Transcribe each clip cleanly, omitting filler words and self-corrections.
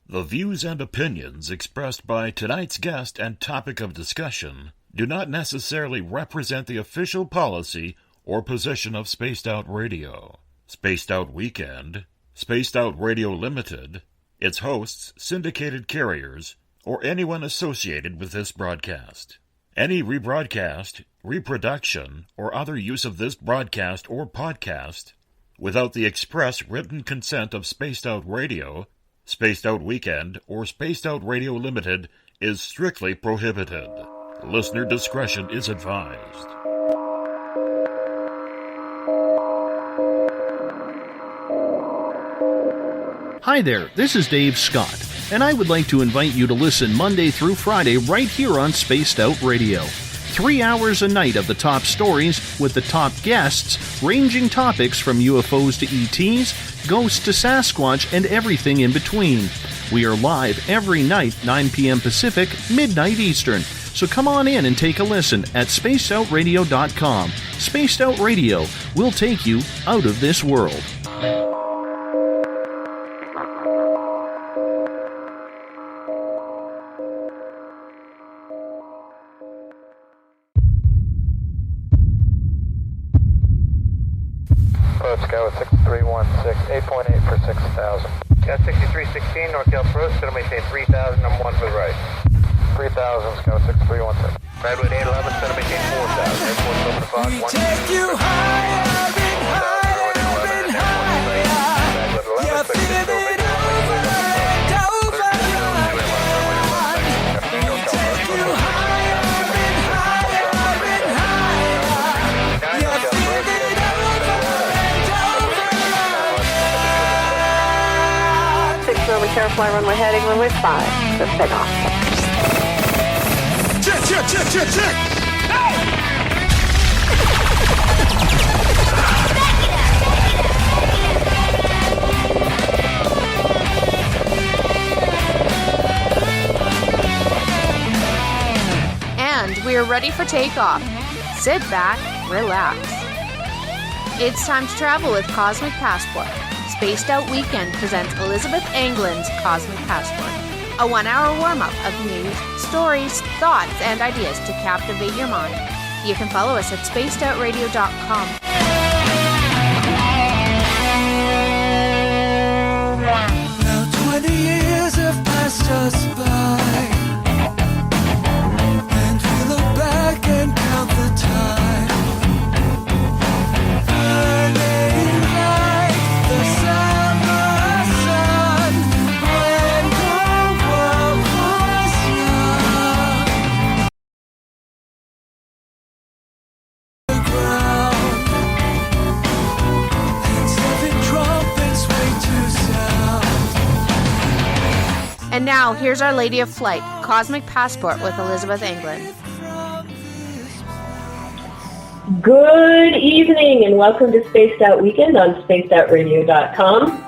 The views and opinions expressed by tonight's guest and topic of discussion do not necessarily represent the official policy or position of Spaced Out Radio, Spaced Out Weekend, Spaced Out Radio Limited, its hosts, syndicated carriers, or anyone associated with this broadcast. Any rebroadcast, reproduction, or other use of this broadcast or podcast without the express written consent of Spaced Out Radio, Spaced Out Weekend, or Spaced Out Radio Limited is strictly prohibited. Listener discretion is advised. Hi there, this is Dave Scott, and I would like to invite you to listen Monday through Friday right here on Spaced Out Radio. 3 hours a night of the top stories with the top guests, ranging topics from UFOs to ETs, ghosts to Sasquatch, and everything in between. We are live every night, 9 p.m. Pacific, midnight Eastern. So come on in and take a listen at spacedoutradio.com. Spaced Out Radio will take you out of this world. Let's go with 6316, 8.8 for 6,000. Yeah, 6316, North Approach, going to maintain 3,000, I'm 1 for the right. 3,000, let's go with 6316. Redwood 811, going to maintain 4,000. Airport's open to fog, 1. Take you higher and higher and higher. You feel it over and over again. Take you higher and higher and higher. You feel it over and over again. 6 November, Carefly, runway heading, runway 5. Let's take off. Check! And we are ready for takeoff. Sit back, relax. It's time to travel with Cosmic Passport. Spaced Out Weekend presents Elizabeth Anglin's Cosmic Passport. A 1-hour warm-up of news, stories, thoughts, and ideas to captivate your mind. You can follow us at spacedoutradio.com. Now 20 years have passed us by, and we look back and count the time. Burning like the summer sun, when the world was young. The ground, and 7 trumpets wait to sound. And now, here's Our Lady of Flight, Cosmic Passport with Elizabeth Anglin. Good evening and welcome to Spaced Out Weekend on spacedoutradio.com.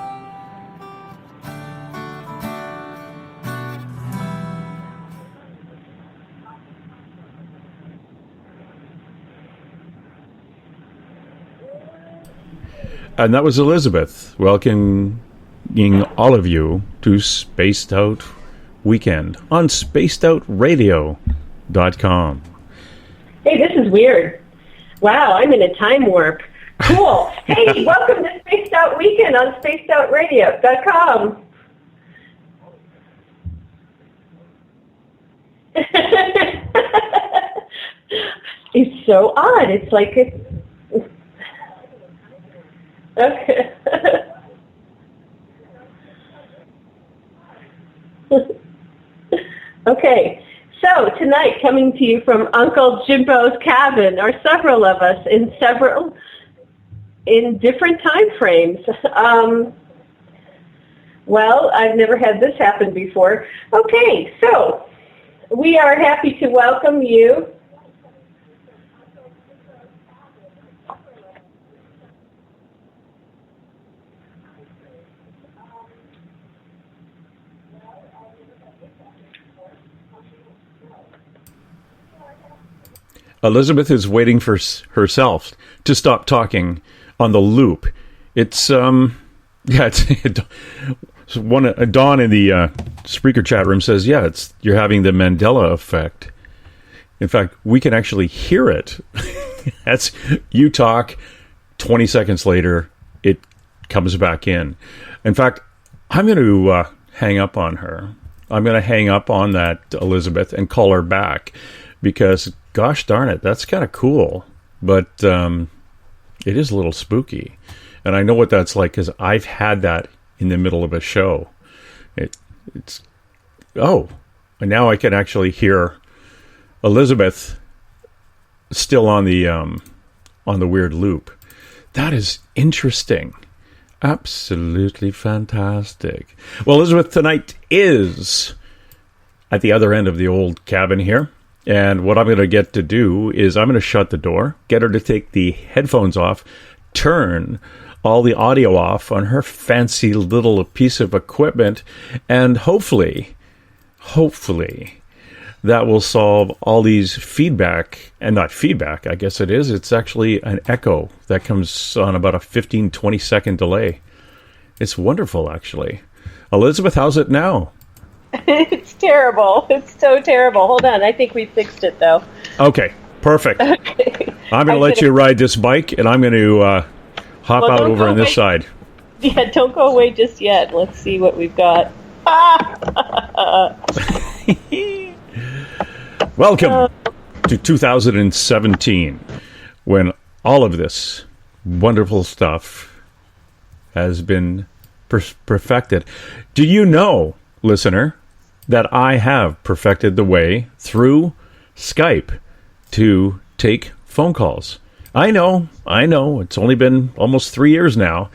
And that was Elizabeth welcoming all of you to Spaced Out Weekend on spacedoutradio.com. Hey, this is weird. Wow, I'm in a time warp. Cool. Hey, welcome to Spaced Out Weekend on spacedoutradio.com. It's so odd. It's like it's... Okay. Okay, so tonight coming to you from Uncle Jimbo's cabin are several of us in different time frames. Well, I've never had this happen before. Okay, so we are happy to welcome you. Elizabeth is waiting for herself to stop talking on the loop. It's it's one Dawn in the Spreaker chat room says, yeah, you're having the Mandela effect. In fact, we can actually hear it. That's you talk, 20 seconds later, it comes back in. In fact, I'm going to hang up on her. I'm going to hang up on that Elizabeth and call her back because, gosh darn it, that's kind of cool. But it is a little spooky. And I know what that's like because I've had that in the middle of a show. And now I can actually hear Elizabeth still on the weird loop. That is interesting. Absolutely fantastic. Well, Elizabeth tonight is at the other end of the old cabin here. And what I'm going to get to do is I'm going to shut the door, get her to take the headphones off, turn all the audio off on her fancy little piece of equipment, and hopefully, that will solve all these feedback, and not feedback, I guess it is. It's actually an echo that comes on about a 15, 20-second delay. It's wonderful, actually. Elizabeth, how's it now? It's terrible. It's so terrible. Hold on. I think we fixed it, though. Okay, perfect. Okay. I'm going to let you ride this bike, and I'm going to hop out over on this side. Yeah, don't go away just yet. Let's see what we've got. Welcome to 2017, when all of this wonderful stuff has been perfected. Do you know, listener, that I have perfected the way through Skype to take phone calls? I know. It's only been almost 3 years now.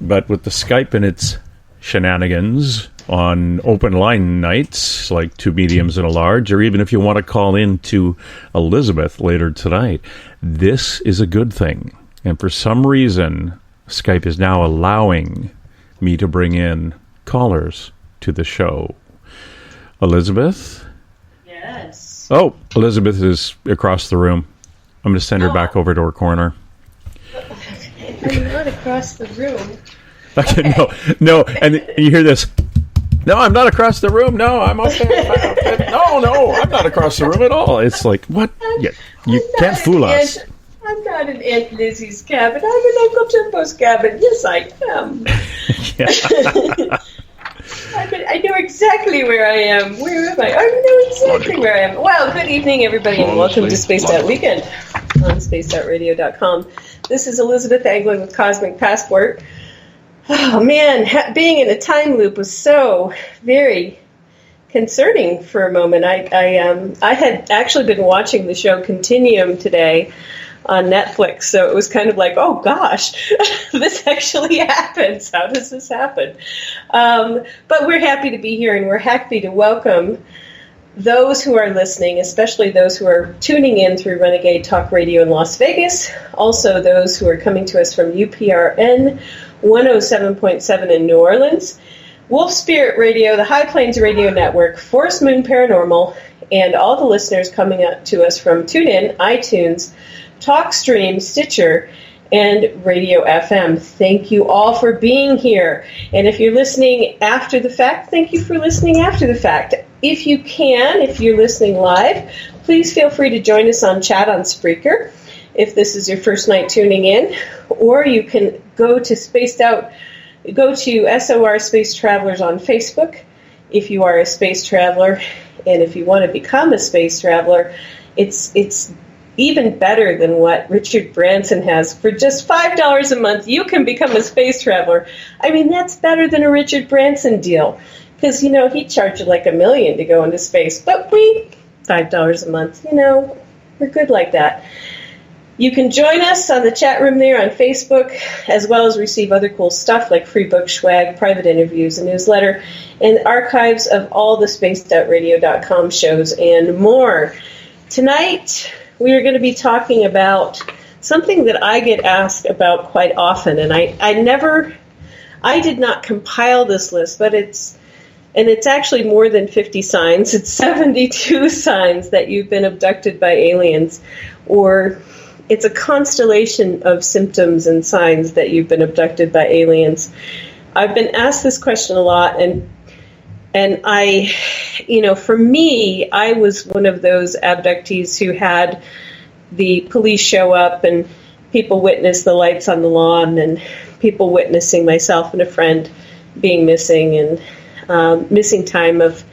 But with the Skype and its shenanigans on open line nights, like two mediums and a large, or even if you want to call in to Elizabeth later tonight, this is a good thing. And for some reason, Skype is now allowing me to bring in callers to the show. Elizabeth? Yes. Oh, Elizabeth is across the room. I'm going to send her back over to her corner. I'm not across the room. Okay. No. And you hear this. No, I'm not across the room. No, I'm up there. No, I'm not across the room at all. It's like, what? You can't fool us. I'm not in Aunt Lizzie's cabin. I'm in Uncle Jimbo's cabin. Yes, I am. I know exactly where I am. Where am I? I know exactly where I am. Well, good evening, everybody, and welcome to Spaced Out Weekend on spacedoutradio.com. This is Elizabeth Anglin with Cosmic Passport. Oh, man, being in a time loop was so very concerning for a moment. I had actually been watching the show Continuum today on Netflix, so it was kind of like, oh gosh, this actually happens. How does this happen? But we're happy to be here, and we're happy to welcome those who are listening, especially those who are tuning in through Renegade Talk Radio in Las Vegas, also those who are coming to us from UPRN 107.7 in New Orleans, Wolf Spirit Radio, the High Plains Radio Network, Forest Moon Paranormal, and all the listeners coming up to us from TuneIn, iTunes, TalkStream, Stitcher, and Radio FM. Thank you all for being here. And if you're listening after the fact, thank you for listening after the fact. If you can, if you're listening live, please feel free to join us on chat on Spreaker if this is your first night tuning in, or you can go to SOR Space Travelers on Facebook if you are a space traveler, and if you want to become a space traveler, it's even better than what Richard Branson has. For just $5 a month, you can become a space traveler. I mean, that's better than a Richard Branson deal, because, you know, he'd charge you like $1 million to go into space, but $5 a month, you know, we're good like that. You can join us on the chat room there on Facebook, as well as receive other cool stuff like free book swag, private interviews, a newsletter, and archives of all the spacedoutradio.com shows and more. Tonight, we are going to be talking about something that I get asked about quite often, and I did not compile this list, but it's actually more than 50 signs. It's 72 signs that you've been abducted by aliens, or it's a constellation of symptoms and signs that you've been abducted by aliens. I've been asked this question a lot, and And for me, I was one of those abductees who had the police show up and people witness the lights on the lawn and people witnessing myself and a friend being missing, and missing time of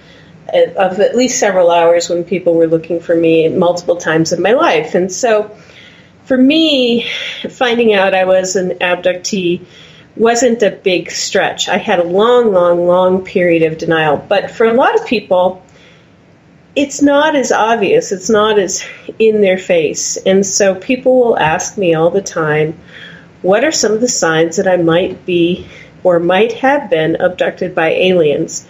at least several hours when people were looking for me multiple times in my life. And so for me, finding out I was an abductee wasn't a big stretch. I had a long period of denial. But for a lot of people, it's not as obvious. It's not as in their face. And so people will ask me all the time, what are some of the signs that I might be or might have been abducted by aliens?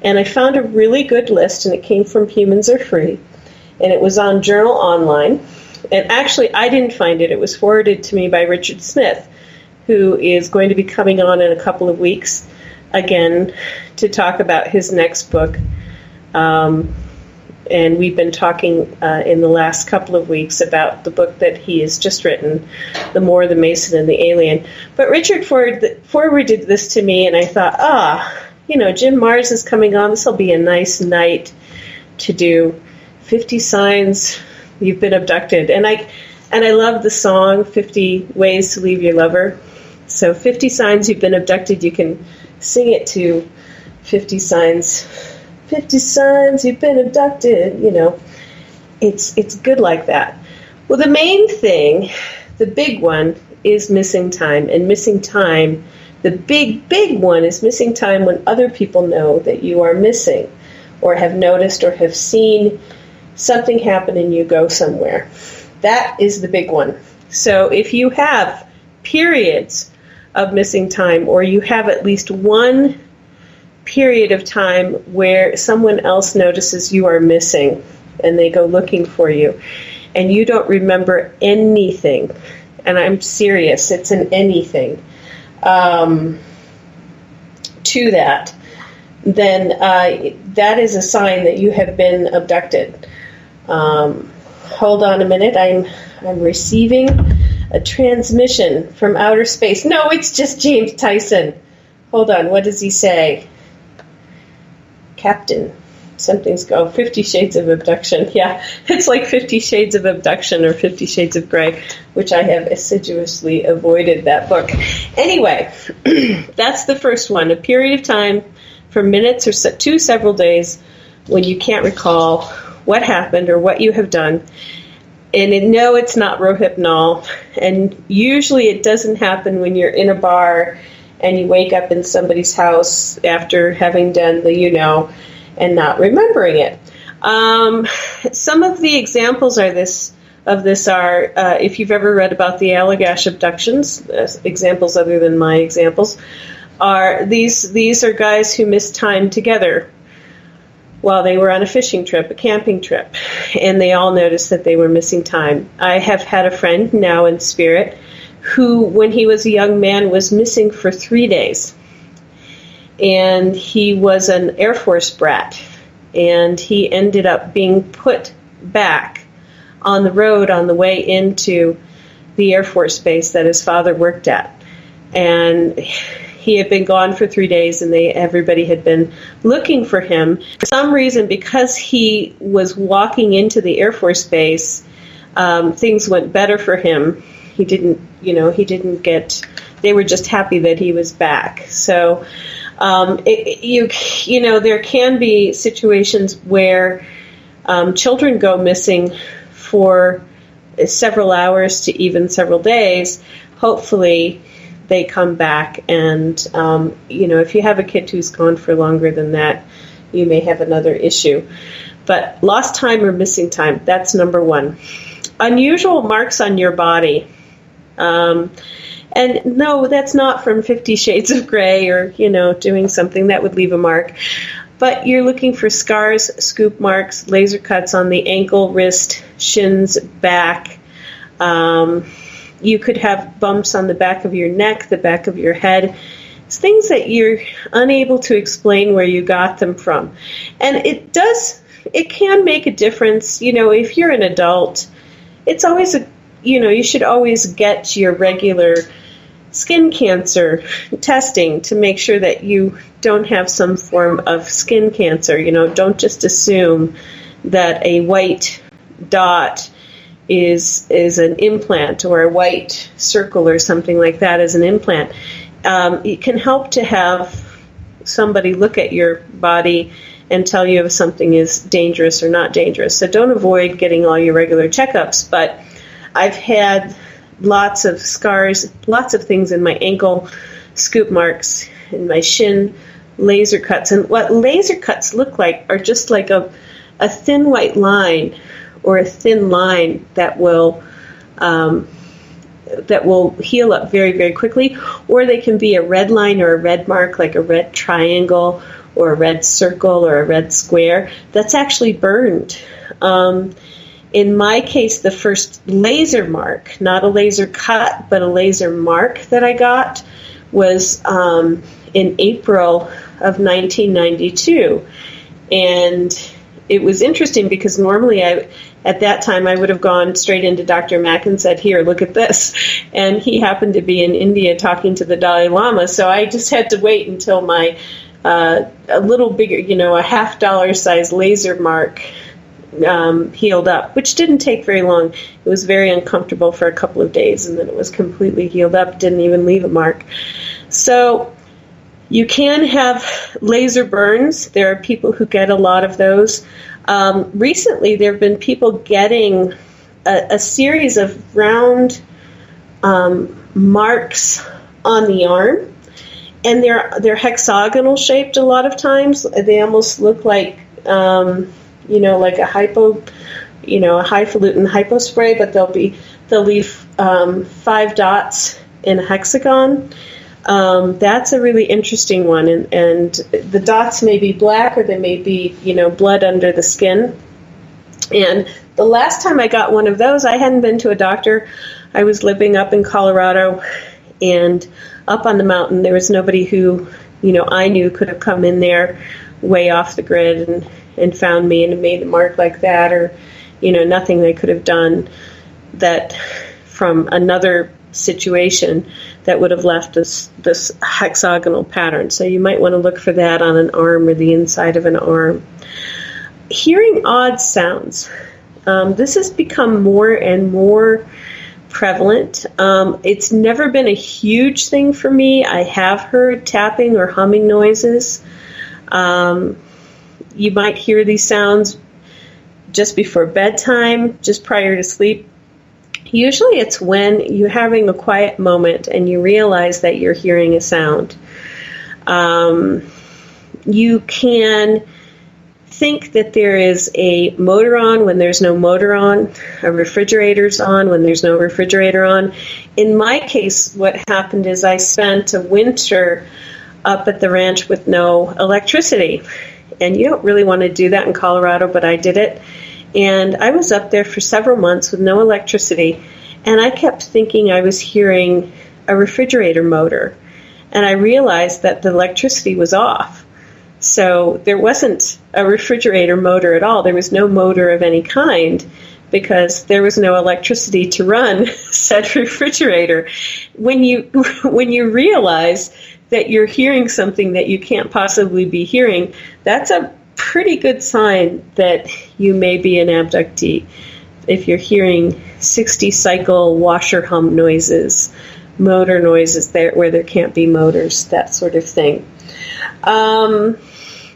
And I found a really good list, and it came from Humans Are Free, and it was on Journal Online. And actually, I didn't find it. It was forwarded to me by Richard Smith, who is going to be coming on in a couple of weeks again to talk about his next book. And we've been talking in the last couple of weeks about the book that he has just written, The Moor, the Mason, and the Alien. But Richard forwarded this to me, and I thought, Jim Mars is coming on. This will be a nice night to do 50 signs you've been abducted. And I love the song, 50 Ways to Leave Your Lover. So 50 signs you've been abducted, you can sing it to 50 signs. 50 signs you've been abducted, It's good like that. Well, the main thing, the big one, is missing time. And missing time, the big one is missing time when other people know that you are missing or have noticed or have seen something happen and you go somewhere. That is the big one. So if you have periods of missing time, or you have at least one period of time where someone else notices you are missing and they go looking for you and you don't remember anything, and I'm serious, it's an anything, to that, then that is a sign that you have been abducted. Hold on a minute, I'm receiving a transmission from outer space. No, it's just James Tyson. Hold on, what does he say? Captain, something's go. 50 Shades of Abduction. Yeah, it's like 50 Shades of Abduction or 50 Shades of Grey, which I have assiduously avoided that book. Anyway, that's the first one. A period of time for minutes or to several days when you can't recall what happened or what you have done. And no, it's not Rohypnol. And usually it doesn't happen when you're in a bar and you wake up in somebody's house after having done the and not remembering it. Some of the examples of this are, if you've ever read about the Allagash abductions, examples other than my examples, are these are guys who missed time together while they were on a fishing trip, a camping trip, and they all noticed that they were missing time. I have had a friend now in spirit who, when he was a young man, was missing for 3 days. And he was an Air Force brat. And he ended up being put back on the road on the way into the Air Force base that his father worked at. And he had been gone for 3 days, and everybody had been looking for him. For some reason, because he was walking into the Air Force base, things went better for him. He didn't get, they were just happy that he was back. So, there can be situations where children go missing for several hours to even several days. Hopefully they come back, and, if you have a kid who's gone for longer than that, you may have another issue. But lost time or missing time, that's number one. Unusual marks on your body. And no, that's not from 50 Shades of Grey or, doing something that would leave a mark. But you're looking for scars, scoop marks, laser cuts on the ankle, wrist, shins, back. You could have bumps on the back of your neck, the back of your head. It's things that you're unable to explain where you got them from. And it can make a difference. If you're an adult, it's always you should always get your regular skin cancer testing to make sure that you don't have some form of skin cancer. Don't just assume that a white dot is an implant, or a white circle or something like that is an implant. It can help to have somebody look at your body and tell you if something is dangerous or not dangerous. So don't avoid getting all your regular checkups. But I've had lots of scars, lots of things in my ankle, scoop marks in my shin, laser cuts. And what laser cuts look like are just like a thin white line, or a thin line that will heal up very, very quickly. Or they can be a red line or a red mark, like a red triangle or a red circle or a red square that's actually burned. In my case, the first laser mark, not a laser cut, but a laser mark that I got was in April of 1992. And it was interesting because normally at that time I would have gone straight into Dr. Mack and said, here, look at this. And he happened to be in India talking to the Dalai Lama. So I just had to wait until my a little bigger, a $50 size laser mark healed up, which didn't take very long. It was very uncomfortable for a couple of days, and then it was completely healed up, didn't even leave a mark. So you can have laser burns. There are people who get a lot of those. Recently, there have been people getting a series of round marks on the arm, and they're hexagonal shaped a lot of times. They almost look like like a highfalutin hypospray, but they'll leave 5 dots in a hexagon. That's a really interesting one, and the dots may be black, or they may be blood under the skin. And the last time I got one of those, I hadn't been to a doctor. I was living up in Colorado, and up on the mountain there was nobody who I knew could have come in there way off the grid and found me and made a mark like that, or nothing they could have done that from another situation that would have left this hexagonal pattern. So you might want to look for that on an arm or the inside of an arm. Hearing odd sounds. This has become more and more prevalent. It's never been a huge thing for me. I have heard tapping or humming noises. You might hear these sounds just before bedtime, just prior to sleep. Usually it's when you're having a quiet moment and you realize that you're hearing a sound. You can think that there is a motor on when there's no motor on, a refrigerator's on when there's no refrigerator on. In my case, what happened is I spent a winter up at the ranch with no electricity. And you don't really want to do that in Colorado, but I did it. And I was up there for several months with no electricity, and I kept thinking I was hearing a refrigerator motor. And I realized that the electricity was off. So there wasn't a refrigerator motor at all. There was no motor of any kind because there was no electricity to run said refrigerator. When you realize that you're hearing something that you can't possibly be hearing, that's a pretty good sign that you may be an abductee. If you're hearing 60-cycle washer hum noises, motor noises there where there can't be motors, that sort of thing.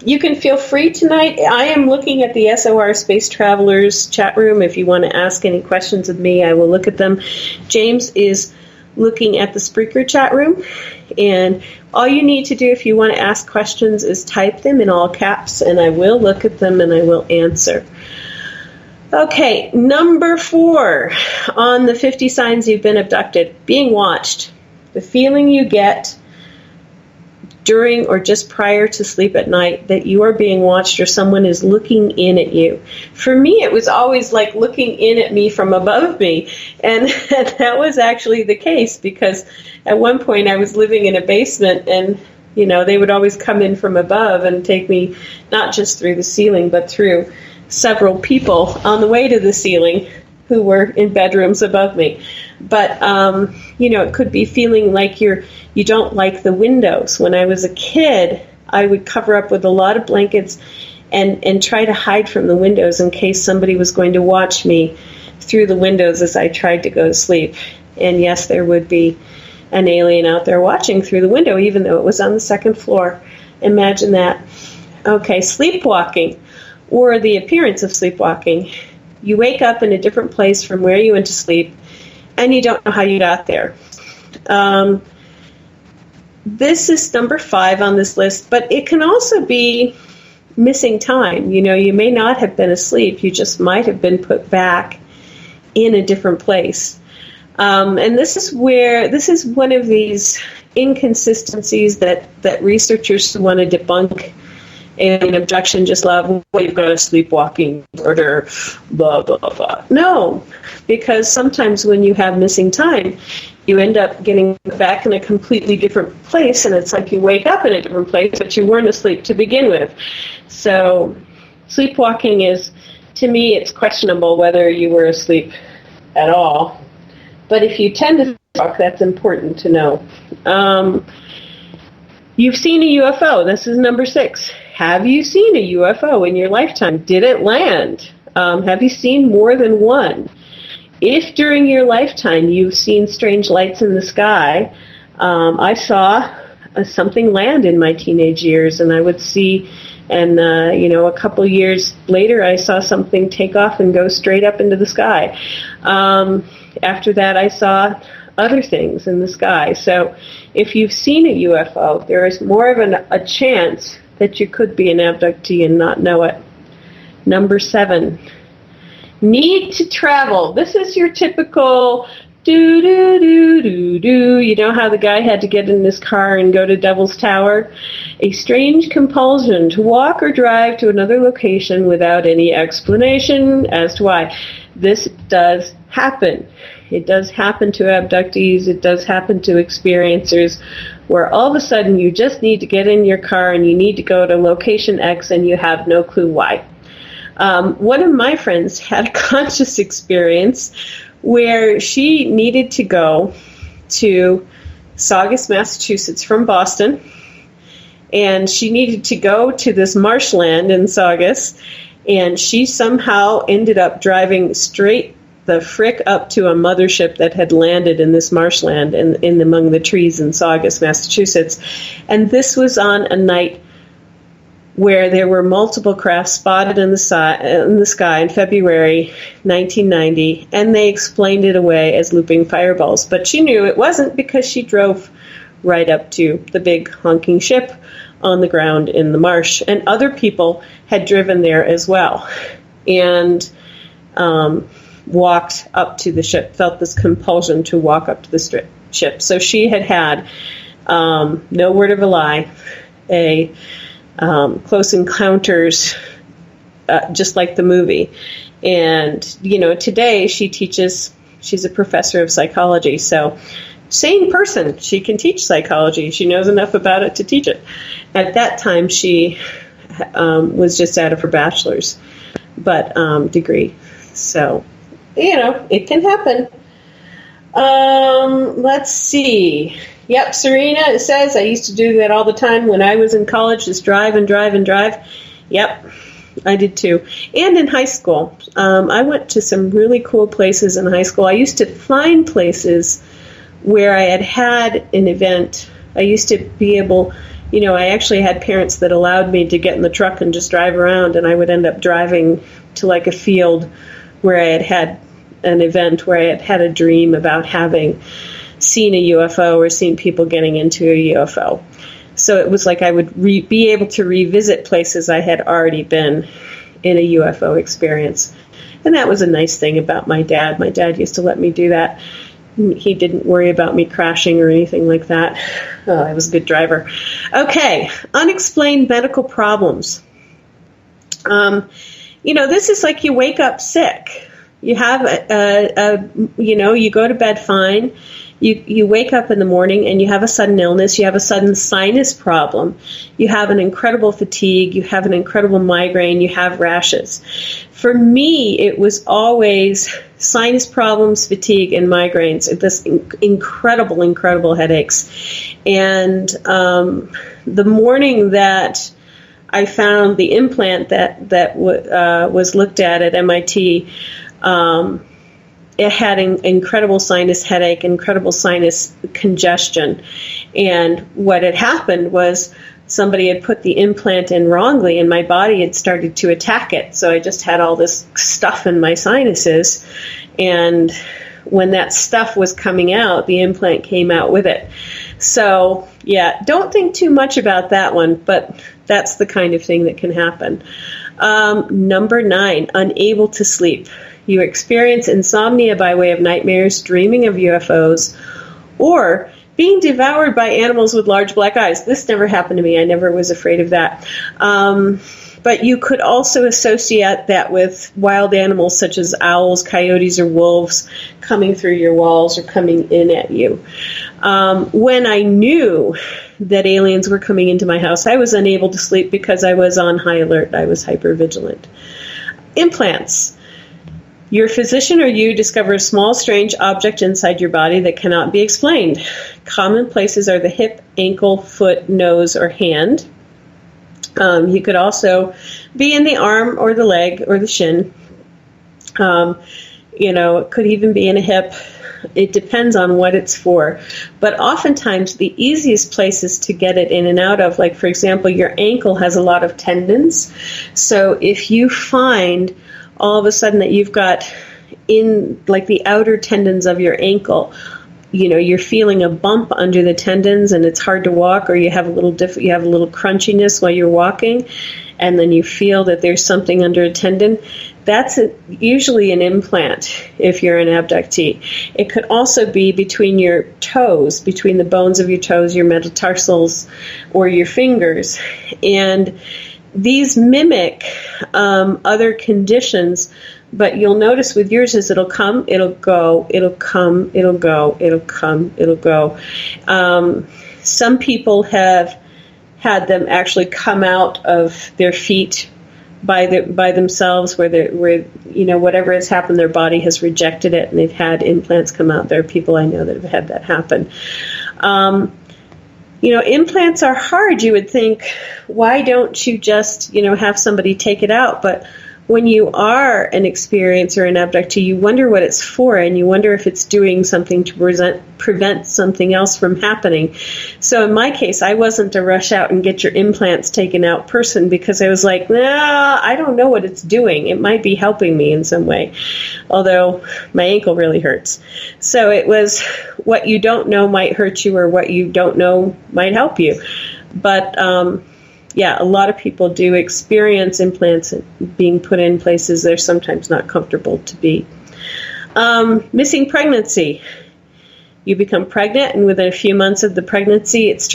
You can feel free tonight. I am looking at the SOR Space Travelers chat room. If you want to ask any questions of me, I will look at them. James is looking at the Spreaker chat room, and all you need to do if you want to ask questions is type them in all caps, and I will look at them and I will answer. Okay, number 4 on the 50 signs you've been abducted. Being watched. The feeling you get during or just prior to sleep at night that you are being watched or someone is looking in at you. For me, it was always like looking in at me from above me. And that was actually the case because at one point I was living in a basement and, they would always come in from above and take me not just through the ceiling, but through several people on the way to the ceiling who were in bedrooms above me. But, it could be feeling like you don't like the windows. When I was a kid, I would cover up with a lot of blankets and try to hide from the windows in case somebody was going to watch me through the windows as I tried to go to sleep. And yes, there would be an alien out there watching through the window, even though it was on the second floor. Imagine that. Okay, sleepwalking, or the appearance of sleepwalking. You wake up in a different place from where you went to sleep, and you don't know how you got there. This is number 5 on this list, but it can also be missing time. You may not have been asleep. You just might have been put back in a different place. And this is one of these inconsistencies that researchers want to debunk. Alien abduction, just love, well, you've got a sleepwalking murder, blah, blah, blah. No, because sometimes when you have missing time, you end up getting back in a completely different place, and it's like you wake up in a different place, but you weren't asleep to begin with. So sleepwalking is, to me, it's questionable whether you were asleep at all. But if you tend to sleepwalk, that's important to know. You've seen a UFO. This is number 6. Have you seen a UFO in your lifetime? Did it land? Have you seen more than one? If during your lifetime you've seen strange lights in the sky, I saw something land in my teenage years, and I would see, and a couple years later I saw something take off and go straight up into the sky. After that I saw other things in the sky. So if you've seen a UFO, there is more of a chance that you could be an abductee and not know it. Number 7, need to travel. This is your typical do-do-do-do-do. You know how the guy had to get in his car and go to Devil's Tower? A strange compulsion to walk or drive to another location without any explanation as to why. This does happen. It does happen to abductees. It does happen to experiencers, where all of a sudden you just need to get in your car and you need to go to location X and you have no clue why. One of my friends had a conscious experience where she needed to go to Saugus, Massachusetts from Boston, and she needed to go to this marshland in Saugus, and she somehow ended up driving straight the frick up to a mothership that had landed in this marshland in among the trees in Saugus, Massachusetts. And this was on a night where there were multiple craft spotted in the sky in February 1990, and they explained it away as looping fireballs. But she knew it wasn't, because she drove right up to the big honking ship on the ground in the marsh, and other people had driven there as well, and walked up to the ship, felt this compulsion to walk up to the ship. So she had no word of a lie, a close encounters, just like the movie. And, today she's a professor of psychology, so sane person. She can teach psychology. She knows enough about it to teach it. At that time, she was just out of her bachelor's degree. So, it can happen. Let's see. Yep, Serena says, I used to do that all the time when I was in college, just drive and drive and drive. Yep, I did too. And in high school. I went to some really cool places in high school. I used to find places where I had an event. I used to be able, I actually had parents that allowed me to get in the truck and just drive around, and I would end up driving to like a field where I had an event, where I had a dream about having seen a UFO or seen people getting into a UFO. So it was like I would be able to revisit places I had already been in a UFO experience. And that was a nice thing about my dad. My dad used to let me do that. He didn't worry about me crashing or anything like that. I was a good driver. Okay, unexplained medical problems. This is like you wake up sick. You have you go to bed fine, You wake up in the morning and you have a sudden illness, you have a sudden sinus problem, you have an incredible fatigue, you have an incredible migraine, you have rashes. For me, it was always sinus problems, fatigue, and migraines, this incredible headaches. And the morning that I found the implant that was looked at MIT, it had an incredible sinus headache, incredible sinus congestion. And what had happened was somebody had put the implant in wrongly and my body had started to attack it. So I just had all this stuff in my sinuses. And when that stuff was coming out, the implant came out with it. So, yeah, don't think too much about that one, but that's the kind of thing that can happen. Number 9, unable to sleep. You experience insomnia by way of nightmares, dreaming of UFOs, or being devoured by animals with large black eyes. This never happened to me. I never was afraid of that. But you could also associate that with wild animals such as owls, coyotes, or wolves coming through your walls or coming in at you. When I knew that aliens were coming into my house, I was unable to sleep because I was on high alert. I was hypervigilant. Implants. Your physician or you discover a small, strange object inside your body that cannot be explained. Common places are the hip, ankle, foot, nose, or hand. You could also be in the arm or the leg or the shin. It could even be in a hip. It depends on what it's for. But oftentimes the easiest places to get it in and out of, like, for example, your ankle has a lot of tendons. So if you find all of a sudden that you've got in, like, the outer tendons of your ankle, you're feeling a bump under the tendons and it's hard to walk, or you have a little crunchiness while you're walking, and then you feel that there's something under a tendon, that's usually an implant if you're an abductee. It could also be between your toes, between the bones of your toes, your metatarsals, or your fingers. And these mimic other conditions, but you'll notice with yours is it'll come, it'll go, it'll come, it'll go, it'll come, it'll go. Some people have had them actually come out of their feet by themselves, where whatever has happened, their body has rejected it, and they've had implants come out. There are people I know that have had that happen. Implants are hard. You would think, why don't you just, have somebody take it out? But when you are an experiencer, an abductee, you wonder what it's for, and you wonder if it's doing something to prevent something else from happening. So in my case, I wasn't a rush out and get your implants taken out person, because I was like, nah, I don't know what it's doing. It might be helping me in some way, although my ankle really hurts. So it was what you don't know might hurt you, or what you don't know might help you. But a lot of people do experience implants being put in places they're sometimes not comfortable to be. Missing pregnancy. You become pregnant, and within a few months of the pregnancy, it's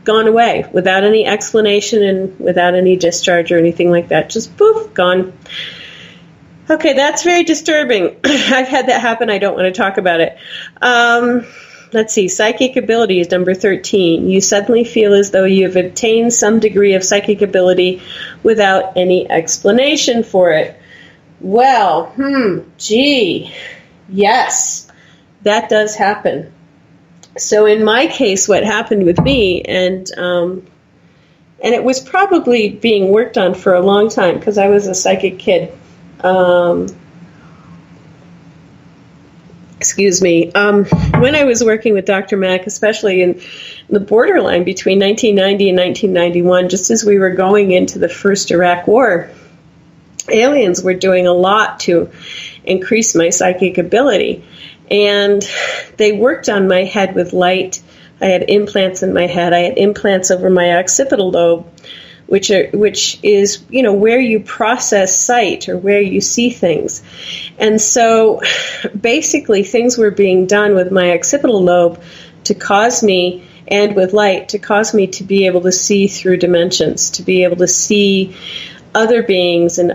gone away without any explanation and without any discharge or anything like that. Just poof, gone. Okay, that's very disturbing. I've had that happen. I don't want to talk about it. Let's see, psychic ability is number 13. You suddenly feel as though you have obtained some degree of psychic ability without any explanation for it. Well, yes, that does happen. So in my case, what happened with me, and it was probably being worked on for a long time, because I was a psychic kid. When I was working with Dr. Mack, especially in the borderline between 1990 and 1991, just as we were going into the first Iraq War, aliens were doing a lot to increase my psychic ability. And they worked on my head with light. I had implants in my head. I had implants over my occipital lobe, which is where you process sight, or where you see things. And so basically things were being done with my occipital lobe to cause me, and with light, to cause me to be able to see through dimensions, to be able to see other beings and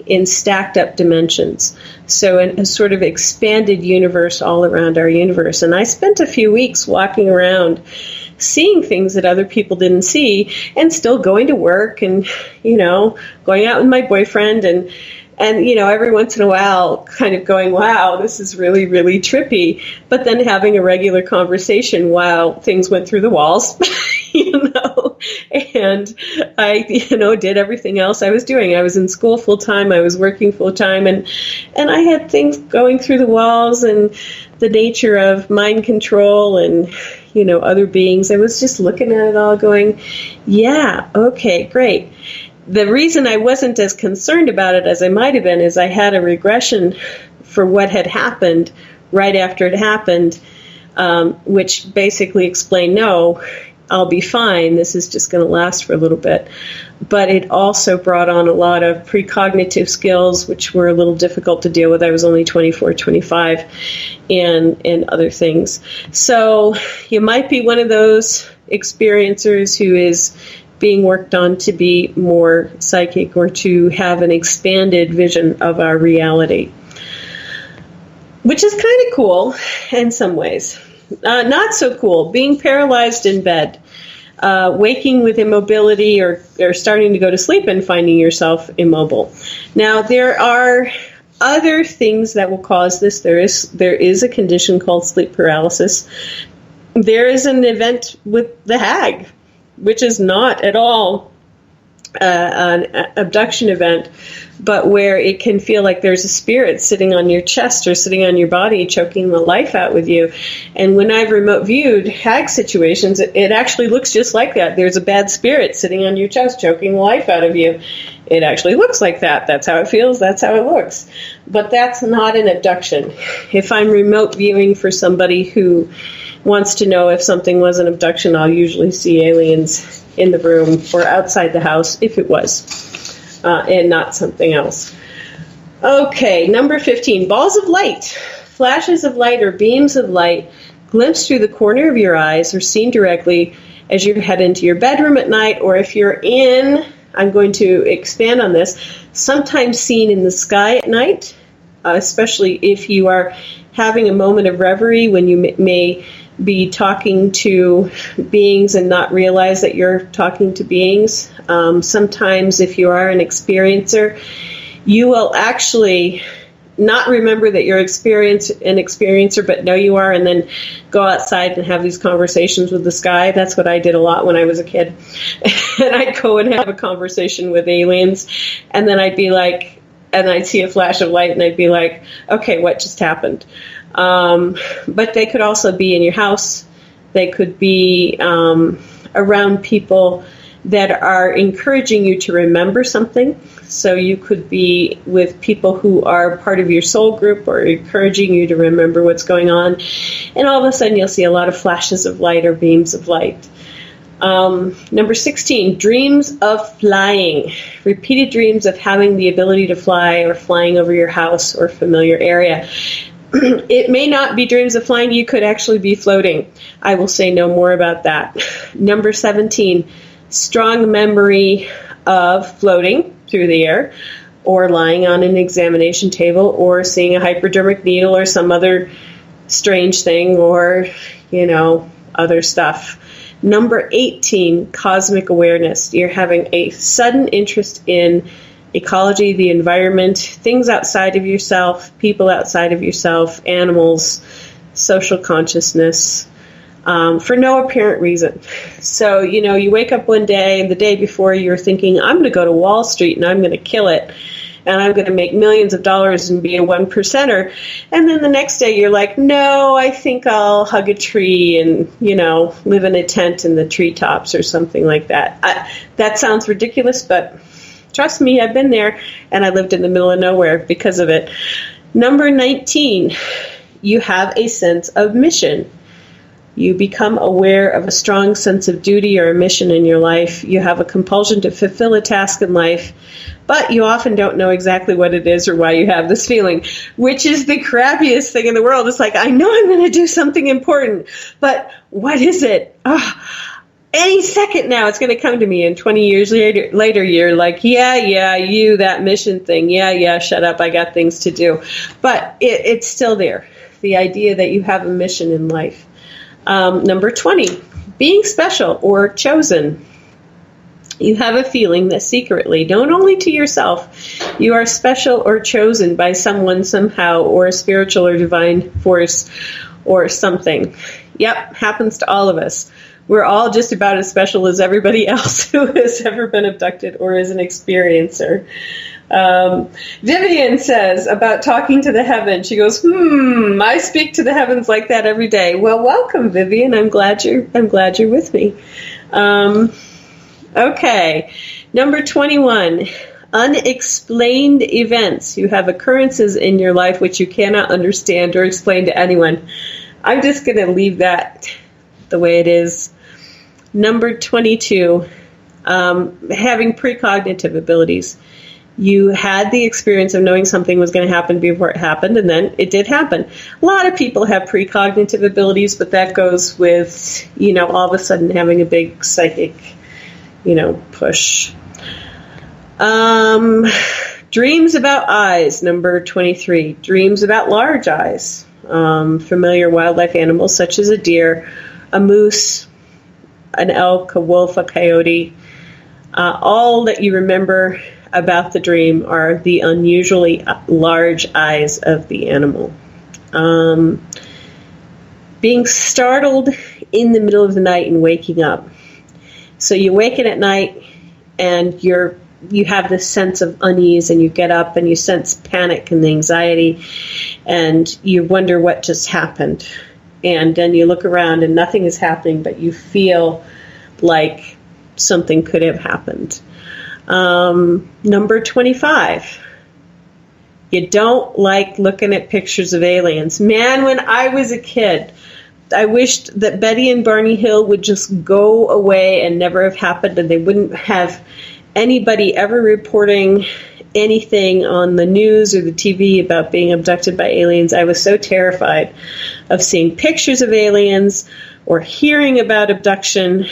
in stacked up dimensions. So in a sort of expanded universe all around our universe. And I spent a few weeks walking around seeing things that other people didn't see, and still going to work and, going out with my boyfriend and every once in a while kind of going, wow, this is really, really trippy. But then having a regular conversation while things went through the walls, and I, did everything else I was doing. I was in school full time. I was working full time, and I had things going through the walls and the nature of mind control and, other beings. I was just looking at it all going, yeah, okay, great. The reason I wasn't as concerned about it as I might have been is I had a regression for what had happened right after it happened, which basically explained, no, I'll be fine. This is just going to last for a little bit. But it also brought on a lot of precognitive skills, which were a little difficult to deal with. I was only 24, 25, and other things. So you might be one of those experiencers who is being worked on to be more psychic or to have an expanded vision of our reality, which is kind of cool in some ways. Not so cool, being paralyzed in bed, waking with immobility or starting to go to sleep and finding yourself immobile. Now, there are other things that will cause this. There is a condition called sleep paralysis. There is an event with the hag, which is not at all an abduction event, but where it can feel like there's a spirit sitting on your chest or sitting on your body, choking the life out with you. And when I've remote viewed hag situations, it actually looks just like that. There's a bad spirit sitting on your chest, choking the life out of you. It actually looks like that. That's how it feels. That's how it looks. But that's not an abduction. If I'm remote viewing for somebody who wants to know if something was an abduction, I'll usually see aliens in the room or outside the house if it was, and not something else. Okay, number 15, balls of light. Flashes of light or beams of light glimpsed through the corner of your eyes or seen directly as you head into your bedroom at night, or if you're in, I'm going to expand on this, sometimes seen in the sky at night, especially if you are having a moment of reverie when you may be talking to beings and not realize that you're talking to beings. Sometimes if you are an experiencer, you will actually not remember that you're an experiencer, but know you are, and then go outside and have these conversations with the sky. That's what I did a lot when I was a kid. And I'd go and have a conversation with aliens, and then I'd be like, and I'd see a flash of light, and I'd be like, okay, what just happened? But they could also be in your house. They could be around people that are encouraging you to remember something. So you could be with people who are part of your soul group or encouraging you to remember what's going on. And all of a sudden you'll see a lot of flashes of light or beams of light. Number 16, dreams of flying. Repeated dreams of having the ability to fly or flying over your house or familiar area. It may not be dreams of flying. You could actually be floating. I will say no more about that. Number 17, strong memory of floating through the air or lying on an examination table or seeing a hypodermic needle or some other strange thing or, other stuff. Number 18, cosmic awareness. You're having a sudden interest in ecology, the environment, things outside of yourself, people outside of yourself, animals, social consciousness, for no apparent reason. So, you wake up one day and the day before you're thinking, I'm going to go to Wall Street and I'm going to kill it. And I'm going to make millions of dollars and be a 1%er. And then the next day you're like, no, I think I'll hug a tree and, live in a tent in the treetops or something like that. That sounds ridiculous, but trust me, I've been there, and I lived in the middle of nowhere because of it. Number 19, you have a sense of mission. You become aware of a strong sense of duty or a mission in your life. You have a compulsion to fulfill a task in life, but you often don't know exactly what it is or why you have this feeling, which is the crappiest thing in the world. It's like, I know I'm going to do something important, but what is it? any second now it's going to come to me, and 20 years later you're like, yeah, you, that mission thing, yeah, shut up, I got things to do. But it's still there, the idea that you have a mission in life. Number 20, being special or chosen. You have a feeling that secretly, not only to yourself, you are special or chosen by someone somehow, or a spiritual or divine force or something. Yep, happens to all of us. We're all just about as special as everybody else who has ever been abducted or is an experiencer. Vivian says about talking to the heavens, she goes, I speak to the heavens like that every day. Well, welcome, Vivian. I'm glad you're with me. Okay. Number 21, unexplained events. You have occurrences in your life which you cannot understand or explain to anyone. I'm just going to leave that the way it is. Number 22, having precognitive abilities. You had the experience of knowing something was going to happen before it happened, and then it did happen. A lot of people have precognitive abilities, but that goes with, all of a sudden having a big psychic, push. Dreams about eyes, number 23. Dreams about large eyes. Familiar wildlife animals such as a deer, a moose, an elk, a wolf, a coyote. All that you remember about the dream are the unusually large eyes of the animal. Being startled in the middle of the night and waking up. So you waken at night and you have this sense of unease, and you get up and you sense panic and anxiety, and you wonder what just happened. And then you look around and nothing is happening, but you feel like something could have happened. Number 25. You don't like looking at pictures of aliens. Man, when I was a kid, I wished that Betty and Barney Hill would just go away and never have happened, and they wouldn't have anybody ever reporting anything on the news or the TV about being abducted by aliens. I was so terrified of seeing pictures of aliens or hearing about abduction.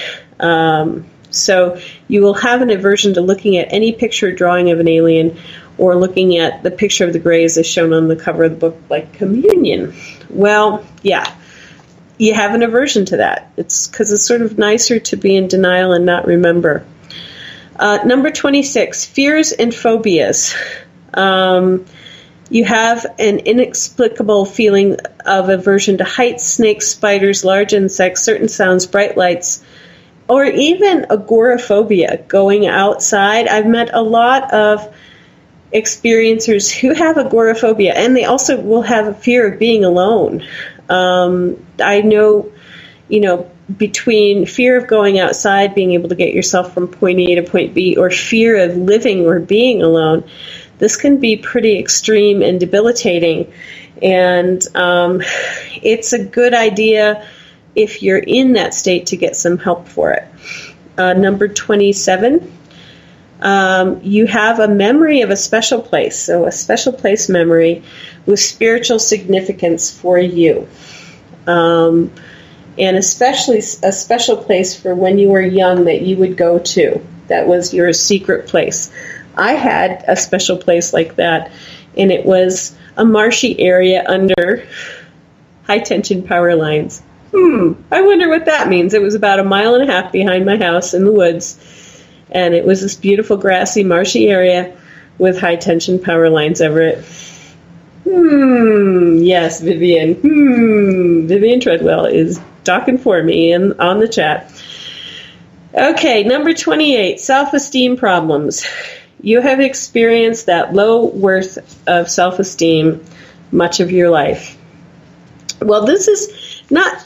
So you will have an aversion to looking at any picture or drawing of an alien, or looking at the picture of the Greys as shown on the cover of the book, like Communion. Well, yeah, you have an aversion to that. It's because it's sort of nicer to be in denial and not remember. Number 26, fears and phobias. You have an inexplicable feeling of aversion to heights, snakes, spiders, large insects, certain sounds, bright lights, or even agoraphobia, going outside. I've met a lot of experiencers who have agoraphobia, and they also will have a fear of being alone. I know, between fear of going outside, being able to get yourself from point A to point B, or fear of living or being alone, this can be pretty extreme and debilitating. And it's a good idea, if you're in that state, to get some help for it. Number 27, you have a memory of a special place, so a special place memory with spiritual significance for you. And especially a special place for when you were young that you would go to. That was your secret place. I had a special place like that, and it was a marshy area under high-tension power lines. I wonder what that means. It was about 1.5 miles behind my house in the woods, and it was this beautiful grassy, marshy area with high-tension power lines over it. Yes, Vivian. Vivian Treadwell is talking for me and on the chat. Okay, number 28, self-esteem problems. You have experienced that low worth of self-esteem much of your life. Well, this is not,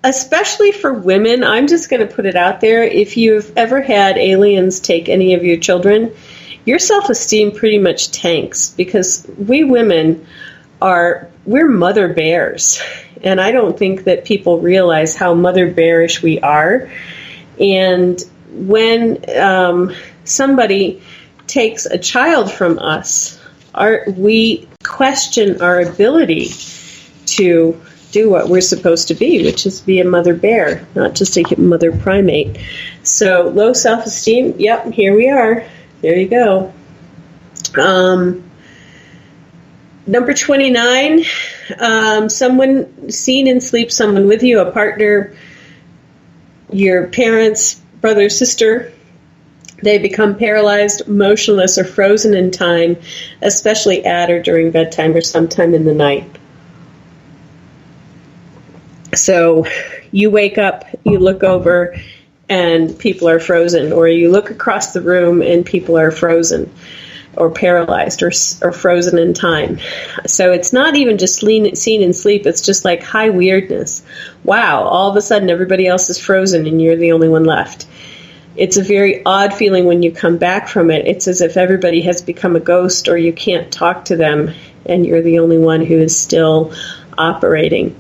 especially for women, I'm just going to put it out there. If you've ever had aliens take any of your children, your self-esteem pretty much tanks, because we women we're mother bears. And I don't think that people realize how mother bearish we are. And when somebody takes a child from us, we question our ability to do what we're supposed to be, which is be a mother bear, not just a mother primate. So low self-esteem, yep, here we are. There you go. Number 29, someone seen in sleep, someone with you, a partner, your parents, brother, sister. They become paralyzed, motionless, or frozen in time, especially at or during bedtime or sometime in the night. So you wake up, you look over, and people are frozen, or you look across the room and people are frozen or paralyzed or frozen in time. So it's not even just seen in sleep. It's just like high weirdness. Wow, all of a sudden everybody else is frozen and you're the only one left. It's a very odd feeling when you come back from it. It's as if everybody has become a ghost or you can't talk to them and you're the only one who is still operating.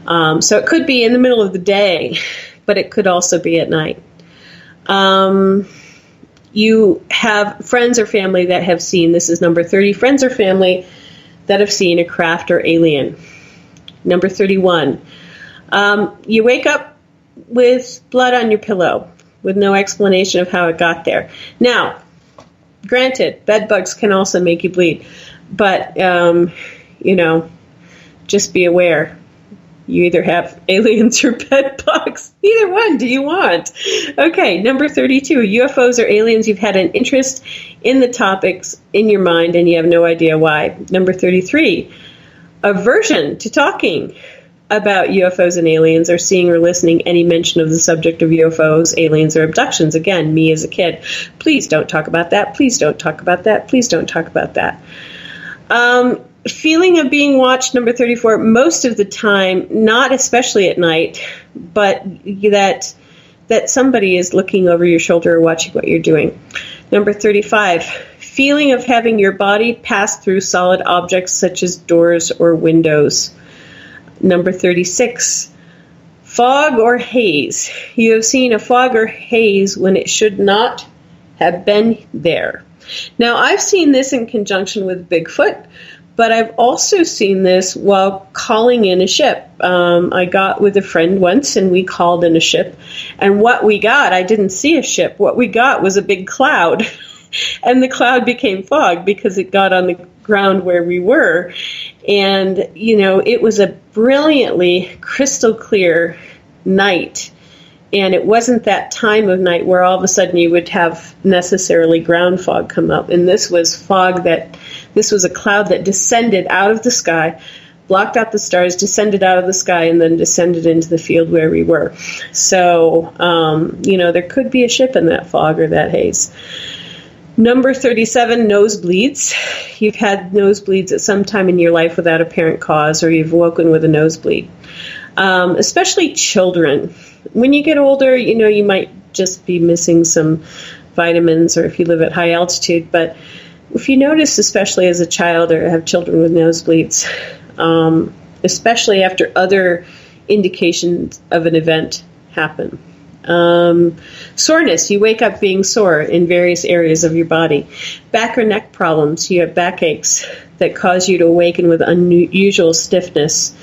So it could be in the middle of the day, but it could also be at night. You have friends or family that have seen, this is number 30, friends or family that have seen a craft or alien. Number 31, you wake up with blood on your pillow with no explanation of how it got there. Now, granted, bed bugs can also make you bleed, but, just be aware. You either have aliens or bed bugs. Either one do you want? Okay, number 32, UFOs or aliens. You've had an interest in the topics in your mind and you have no idea why. Number 33, aversion to talking about UFOs and aliens or seeing or listening any mention of the subject of UFOs, aliens, or abductions. Again, me as a kid. Please don't talk about that. Please don't talk about that. Please don't talk about that. Feeling of being watched, number 34, most of the time, not especially at night, but that somebody is looking over your shoulder or watching what you're doing. Number 35, feeling of having your body pass through solid objects such as doors or windows. Number 36, fog or haze. You have seen a fog or haze when it should not have been there. Now, I've seen this in conjunction with Bigfoot, but I've also seen this while calling in a ship. I got with a friend once, and we called in a ship. And what we got, I didn't see a ship. What we got was a big cloud. And the cloud became fog because it got on the ground where we were. And, it was a brilliantly crystal clear night. And it wasn't that time of night where all of a sudden you would have necessarily ground fog come up. And this was this was a cloud that descended out of the sky, blocked out the stars, descended out of the sky, and then descended into the field where we were. So, there could be a ship in that fog or that haze. Number 37, nosebleeds. You've had nosebleeds at some time in your life without apparent cause, or you've woken with a nosebleed. Especially children. When you get older, you might just be missing some vitamins, or if you live at high altitude. But if you notice, especially as a child or have children with nosebleeds, especially after other indications of an event happen. Soreness, you wake up being sore in various areas of your body. Back or neck problems, you have backaches that cause you to awaken with unusual stiffness.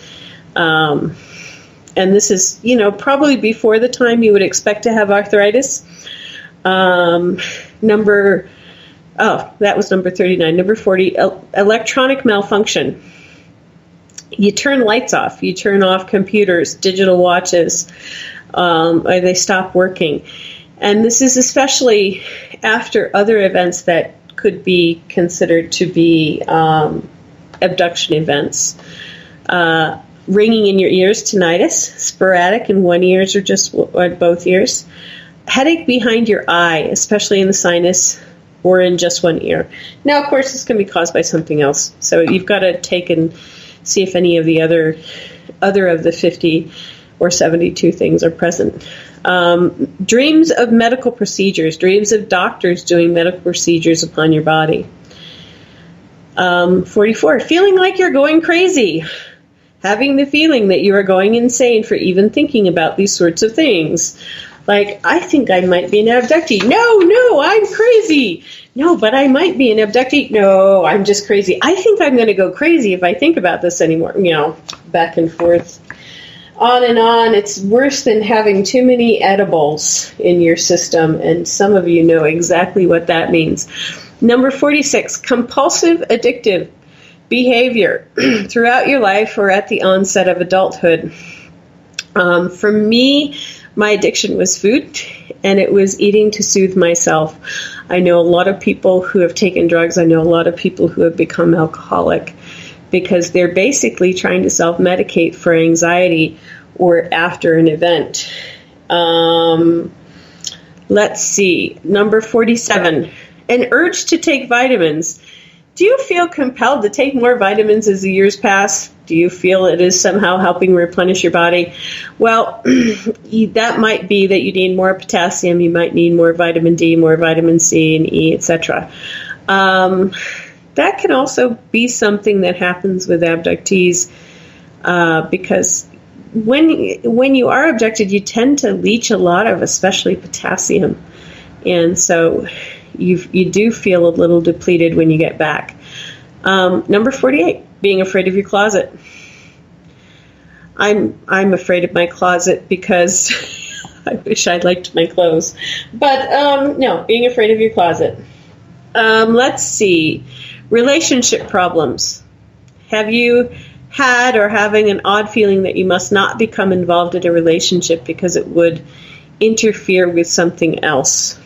And this is, probably before the time you would expect to have arthritis. That was number 39. Number 40, electronic malfunction. You turn lights off. You turn off computers, digital watches. Or they stop working. And this is especially after other events that could be considered to be abduction events. Ringing in your ears, tinnitus, sporadic in one ear or both ears. Headache behind your eye, especially in the sinus or in just one ear. Now, of course, this can be caused by something else. So you've got to take and see if any of the other of the 50 or 72 things are present. Dreams of medical procedures, dreams of doctors doing medical procedures upon your body. 44, feeling like you're going crazy. Having the feeling that you are going insane for even thinking about these sorts of things. Like, I think I might be an abductee. No, I'm crazy. No, but I might be an abductee. No, I'm just crazy. I think I'm going to go crazy if I think about this anymore. Back and forth. On and on. It's worse than having too many edibles in your system, and some of you know exactly what that means. Number 46, compulsive addictive behavior throughout your life or at the onset of adulthood. For me, my addiction was food, and it was eating to soothe myself. I know a lot of people who have taken drugs. I know a lot of people who have become alcoholic because they're basically trying to self-medicate for anxiety or after an event. Let's see. Number 47, an urge to take vitamins. Do you feel compelled to take more vitamins as the years pass? Do you feel it is somehow helping replenish your body? Well, that might be that you need more potassium, you might need more vitamin D, more vitamin C and E, etc. That can also be something that happens with abductees because when you are abducted, you tend to leach a lot of, especially potassium. And so you do feel a little depleted when you get back. Number 48, being afraid of your closet. I'm afraid of my closet because I wish I liked my clothes. But no, being afraid of your closet. Let's see. Relationship problems. Have you had or having an odd feeling that you must not become involved in a relationship because it would interfere with something else?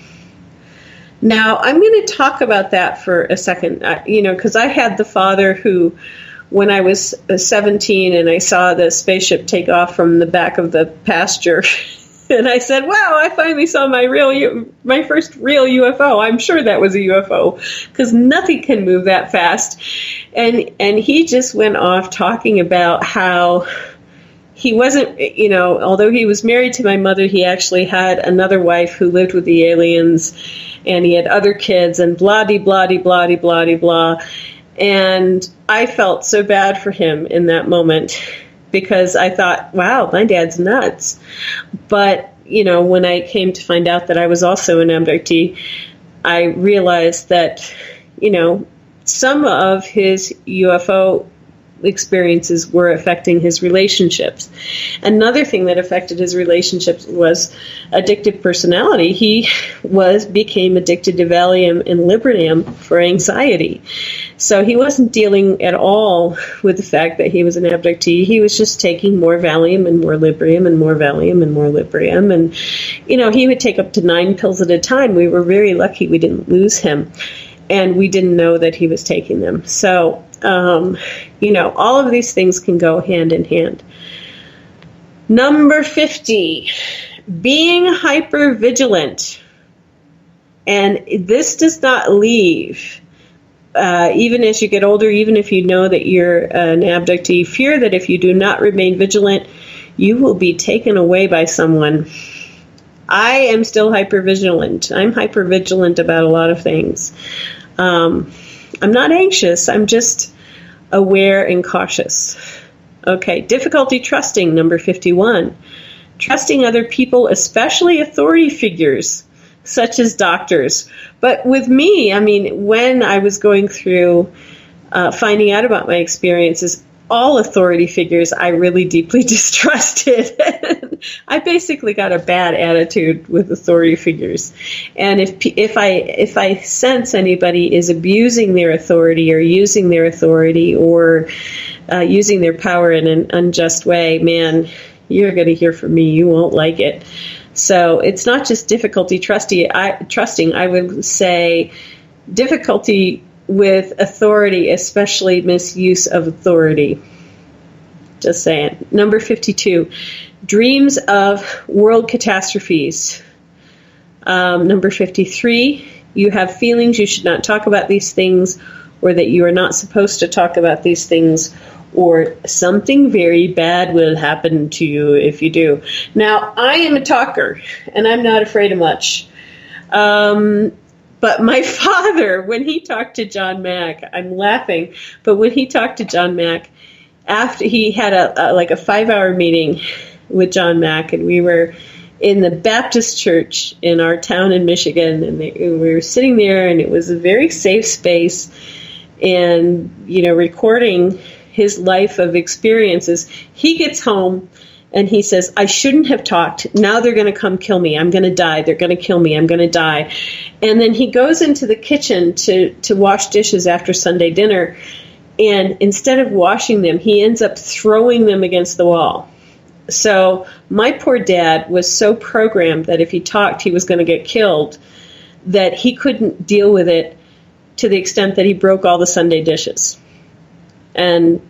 Now, I'm going to talk about that for a second, because I had the father who, when I was 17 and I saw the spaceship take off from the back of the pasture, and I said, wow, I finally saw my first real UFO. I'm sure that was a UFO because nothing can move that fast. And he just went off talking about how he wasn't, although he was married to my mother, he actually had another wife who lived with the aliens, and he had other kids, and blah-de-blah-de-blah-de-blah-de-blah. And I felt so bad for him in that moment because I thought, wow, my dad's nuts. But, when I came to find out that I was also an abductee, I realized that, some of his UFO experiences were affecting his relationships. Another thing that affected his relationships was addictive personality. He became addicted to Valium and Librium for anxiety. So he wasn't dealing at all with the fact that he was an abductee. He was just taking more Valium and more Librium and more Valium and more Librium. And, he would take up to 9 pills at a time. We were very lucky we didn't lose him. And we didn't know that he was taking them. So, all of these things can go hand in hand. Number 50, being hypervigilant. And this does not leave. Even as you get older, even if you know that you're an abductee, fear that if you do not remain vigilant, you will be taken away by someone. I am still hypervigilant. I'm hypervigilant about a lot of things. I'm not anxious. I'm just aware and cautious. Okay, difficulty trusting, number 51. Trusting other people, especially authority figures, such as doctors. But with me, when I was going through finding out about my experiences, all authority figures I really deeply distrusted. I basically got a bad attitude with authority figures. And if I sense anybody is abusing their authority or using their authority or using their power in an unjust way, man, you're going to hear from me. You won't like it. So it's not just difficulty trusting. I would say difficulty with authority, especially misuse of authority. Just saying. Number 52, dreams of world catastrophes. Number 53, you have feelings you should not talk about these things, or that you are not supposed to talk about these things, or something very bad will happen to you if you do. Now, I am a talker, and I'm not afraid of much. But my father, when he talked to John Mack, I'm laughing, but when he talked to John Mack, after he had a 5-hour meeting with John Mack, and we were in the Baptist church in our town in Michigan, and we were sitting there, and it was a very safe space, and, you know, recording his life of experiences. He gets home, and he says, I shouldn't have talked. Now they're going to come kill me. I'm going to die. They're going to kill me. I'm going to die. And then he goes into the kitchen to wash dishes after Sunday dinner, and instead of washing them, he ends up throwing them against the wall. So my poor dad was so programmed that if he talked, he was going to get killed, that he couldn't deal with it to the extent that he broke all the Sunday dishes. And,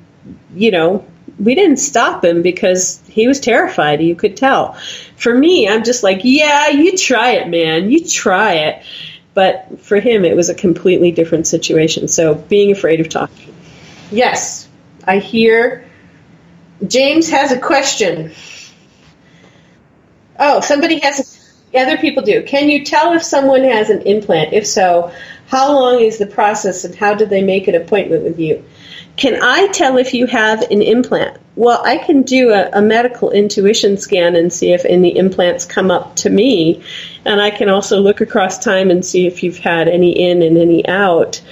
you know, we didn't stop him because he was terrified. You could tell. For me, I'm just like, yeah, you try it, man. You try it. But for him, it was a completely different situation. So being afraid of talking. Yes, I hear James has a question. Oh, somebody has other people do. Can you tell if someone has an implant? If so, how long is the process and how do they make an appointment with you? Can I tell if you have an implant? Well, I can do a medical intuition scan and see if any implants come up to me. And I can also look across time and see if you've had any in and any out.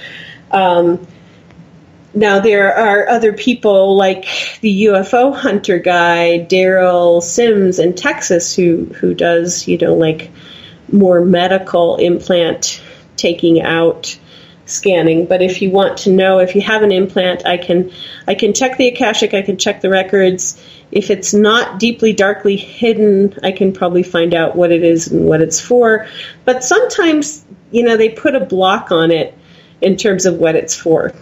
Now, there are other people like the UFO hunter guy, Daryl Sims in Texas, who does, you know, like more medical implant taking out scanning. But if you want to know if you have an implant, I can check the Akashic, I can check the records. If it's not deeply, darkly hidden, I can probably find out what it is and what it's for. But sometimes, you know, they put a block on it in terms of what it's for.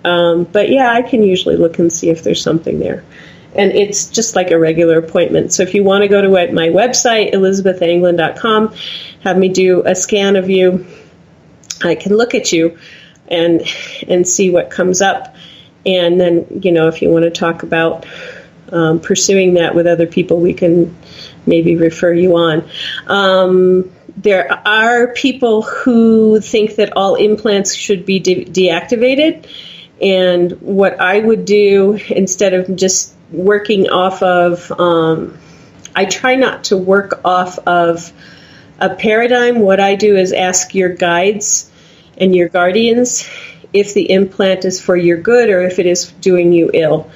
But yeah, I can usually look and see if there's something there. And it's just like a regular appointment. So if you want to go to my website, ElizabethAnglin.com, have me do a scan of you, I can look at you and see what comes up. And then, you know, if you want to talk about pursuing that with other people, we can maybe refer you on. There are people who think that all implants should be deactivated. And what I would do, instead of just working off of, I try not to work off of a paradigm. What I do is ask your guides and your guardians if the implant is for your good or if it is doing you ill.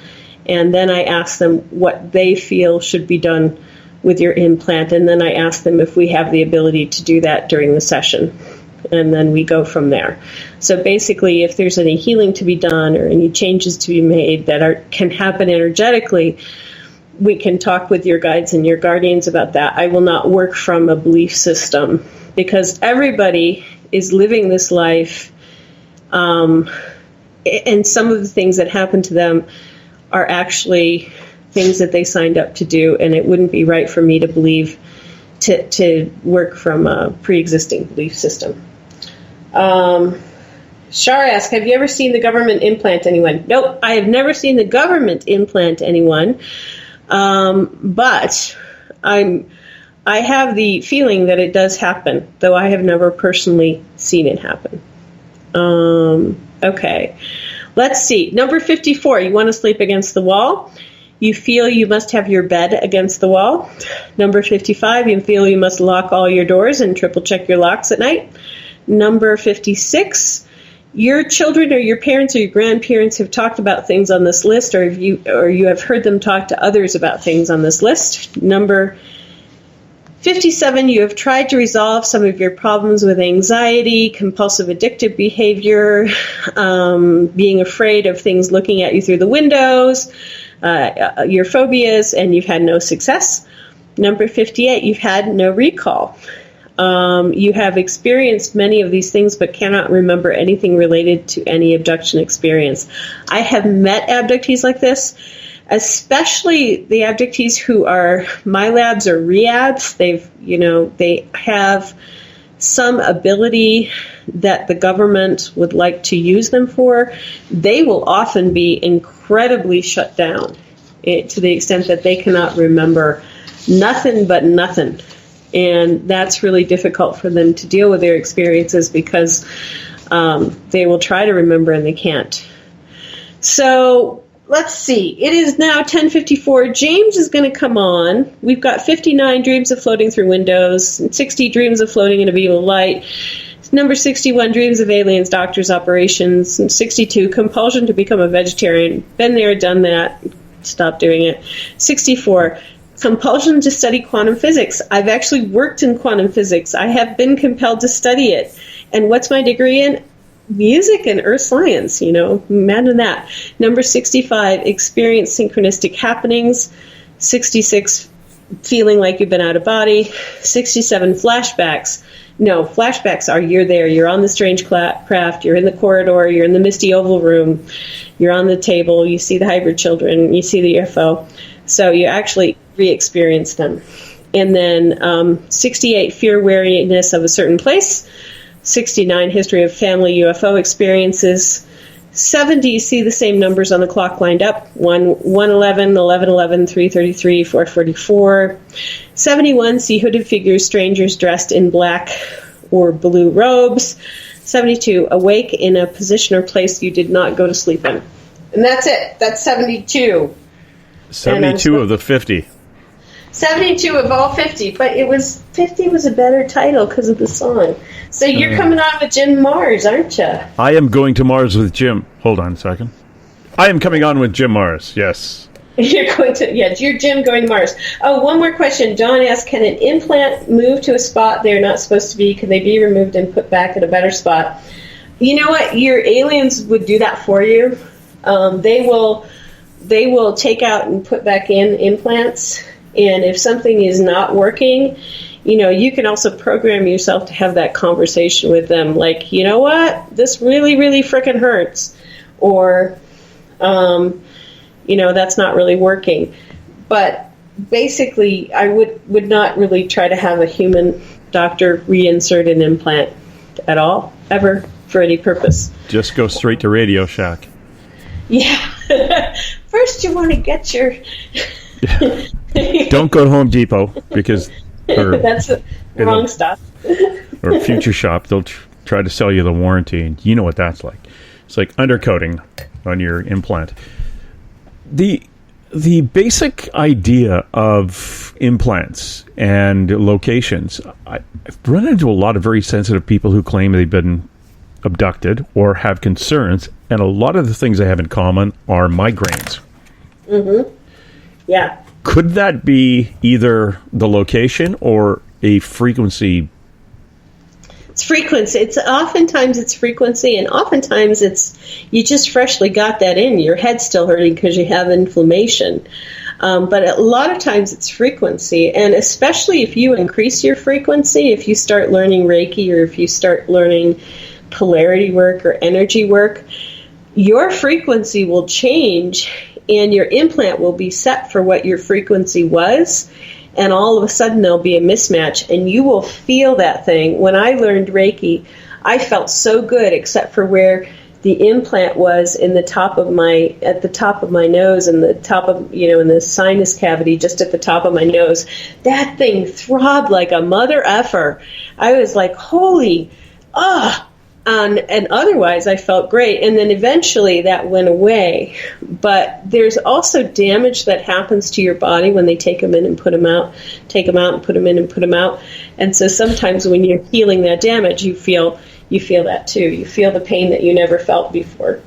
And then I ask them what they feel should be done with your implant. And then I ask them if we have the ability to do that during the session. And then we go from there. So basically, if there's any healing to be done or any changes to be made that can happen energetically, we can talk with your guides and your guardians about that. I will not work from a belief system because everybody is living this life, and some of the things that happen to them are actually things that they signed up to do, and it wouldn't be right for me to believe to work from a pre-existing belief system. Shar asks, have you ever seen the government implant anyone? Nope, I have never seen the government implant anyone, but I have the feeling that it does happen, though I have never personally seen it happen. Okay, let's see. Number 54, you want to sleep against the wall. You feel you must have your bed against the wall. Number 55, you feel you must lock all your doors and triple check your locks at night. Number 56, your children or your parents or your grandparents have talked about things on this list, or you have heard them talk to others about things on this list. Number 57, you have tried to resolve some of your problems with anxiety, compulsive addictive behavior, being afraid of things looking at you through the windows, your phobias, and you've had no success. Number 58, you've had no recall. You have experienced many of these things but cannot remember anything related to any abduction experience. I have met abductees like this, especially the abductees who are MILABs or REABs. They have some ability that the government would like to use them for. They will often be incredibly shut down to the extent that they cannot remember nothing but nothing. And that's really difficult for them to deal with their experiences because they will try to remember and they can't. So let's see. It is now 10:54. James is going to come on. We've got 59 dreams of floating through windows, and 60 dreams of floating in a beam of light. Number 61, dreams of aliens, doctors, operations. And 62, compulsion to become a vegetarian. Been there, done that. Stop doing it. 64, compulsion to study quantum physics. I've actually worked in quantum physics. I have been compelled to study it. And what's my degree in? Music and earth science, imagine that. Number 65, experience synchronistic happenings. 66, feeling like you've been out of body. 67, flashbacks. No, flashbacks are you're there, you're on the strange craft, you're in the corridor, you're in the misty oval room, you're on the table, you see the hybrid children, you see the UFO. So you actually re-experience them. And then 68, fear, wariness of a certain place. 69, history of family UFO experiences. 70, you see the same numbers on the clock lined up. 111, 1111, 333, 444. 71, see hooded figures, strangers dressed in black or blue robes. 72, awake in a position or place you did not go to sleep in. And that's it. That's 72. 72 of the 50. 72 of all 50, but 50 was a better title because of the song. So you're coming on with Jim Mars, aren't you? I am going to Mars with Jim. Hold on a second. I am coming on with Jim Mars, yes. You're Jim going to Mars. Oh, one more question. John asked, can an implant move to a spot they're not supposed to be? Can they be removed and put back at a better spot? You know what? Your aliens would do that for you. They will take out and put back in implants. And if something is not working, you can also program yourself to have that conversation with them. Like, you know what? This really, really frickin' hurts. Or, that's not really working. But basically, I would not really try to have a human doctor reinsert an implant at all, ever, for any purpose. Just go straight to Radio Shack. Yeah. First, you want to get your... Don't go to Home Depot because that's the wrong stuff. Or Future Shop, they'll try to sell you the warranty, and you know what that's like. It's like undercoating on your implant. The basic idea of implants and locations, I've run into a lot of very sensitive people who claim they've been abducted or have concerns, and a lot of the things they have in common are migraines. Mm-hmm. Yeah. Could that be either the location or a frequency? It's frequency. Oftentimes it's frequency, and oftentimes it's you just freshly got that in. Your head's still hurting because you have inflammation. But a lot of times it's frequency, and especially if you increase your frequency, if you start learning Reiki or if you start learning polarity work or energy work, your frequency will change. And your implant will be set for what your frequency was, and all of a sudden there'll be a mismatch, and you will feel that thing. When I learned Reiki, I felt so good, except for where the implant was at the top of my nose, and the top of in the sinus cavity, just at the top of my nose. That thing throbbed like a mother effer. I was like, holy, And otherwise, I felt great. And then eventually that went away. But there's also damage that happens to your body when they take them in and put them out, take them out and put them in and put them out. And so sometimes when you're healing that damage, you feel that too. You feel the pain that you never felt before.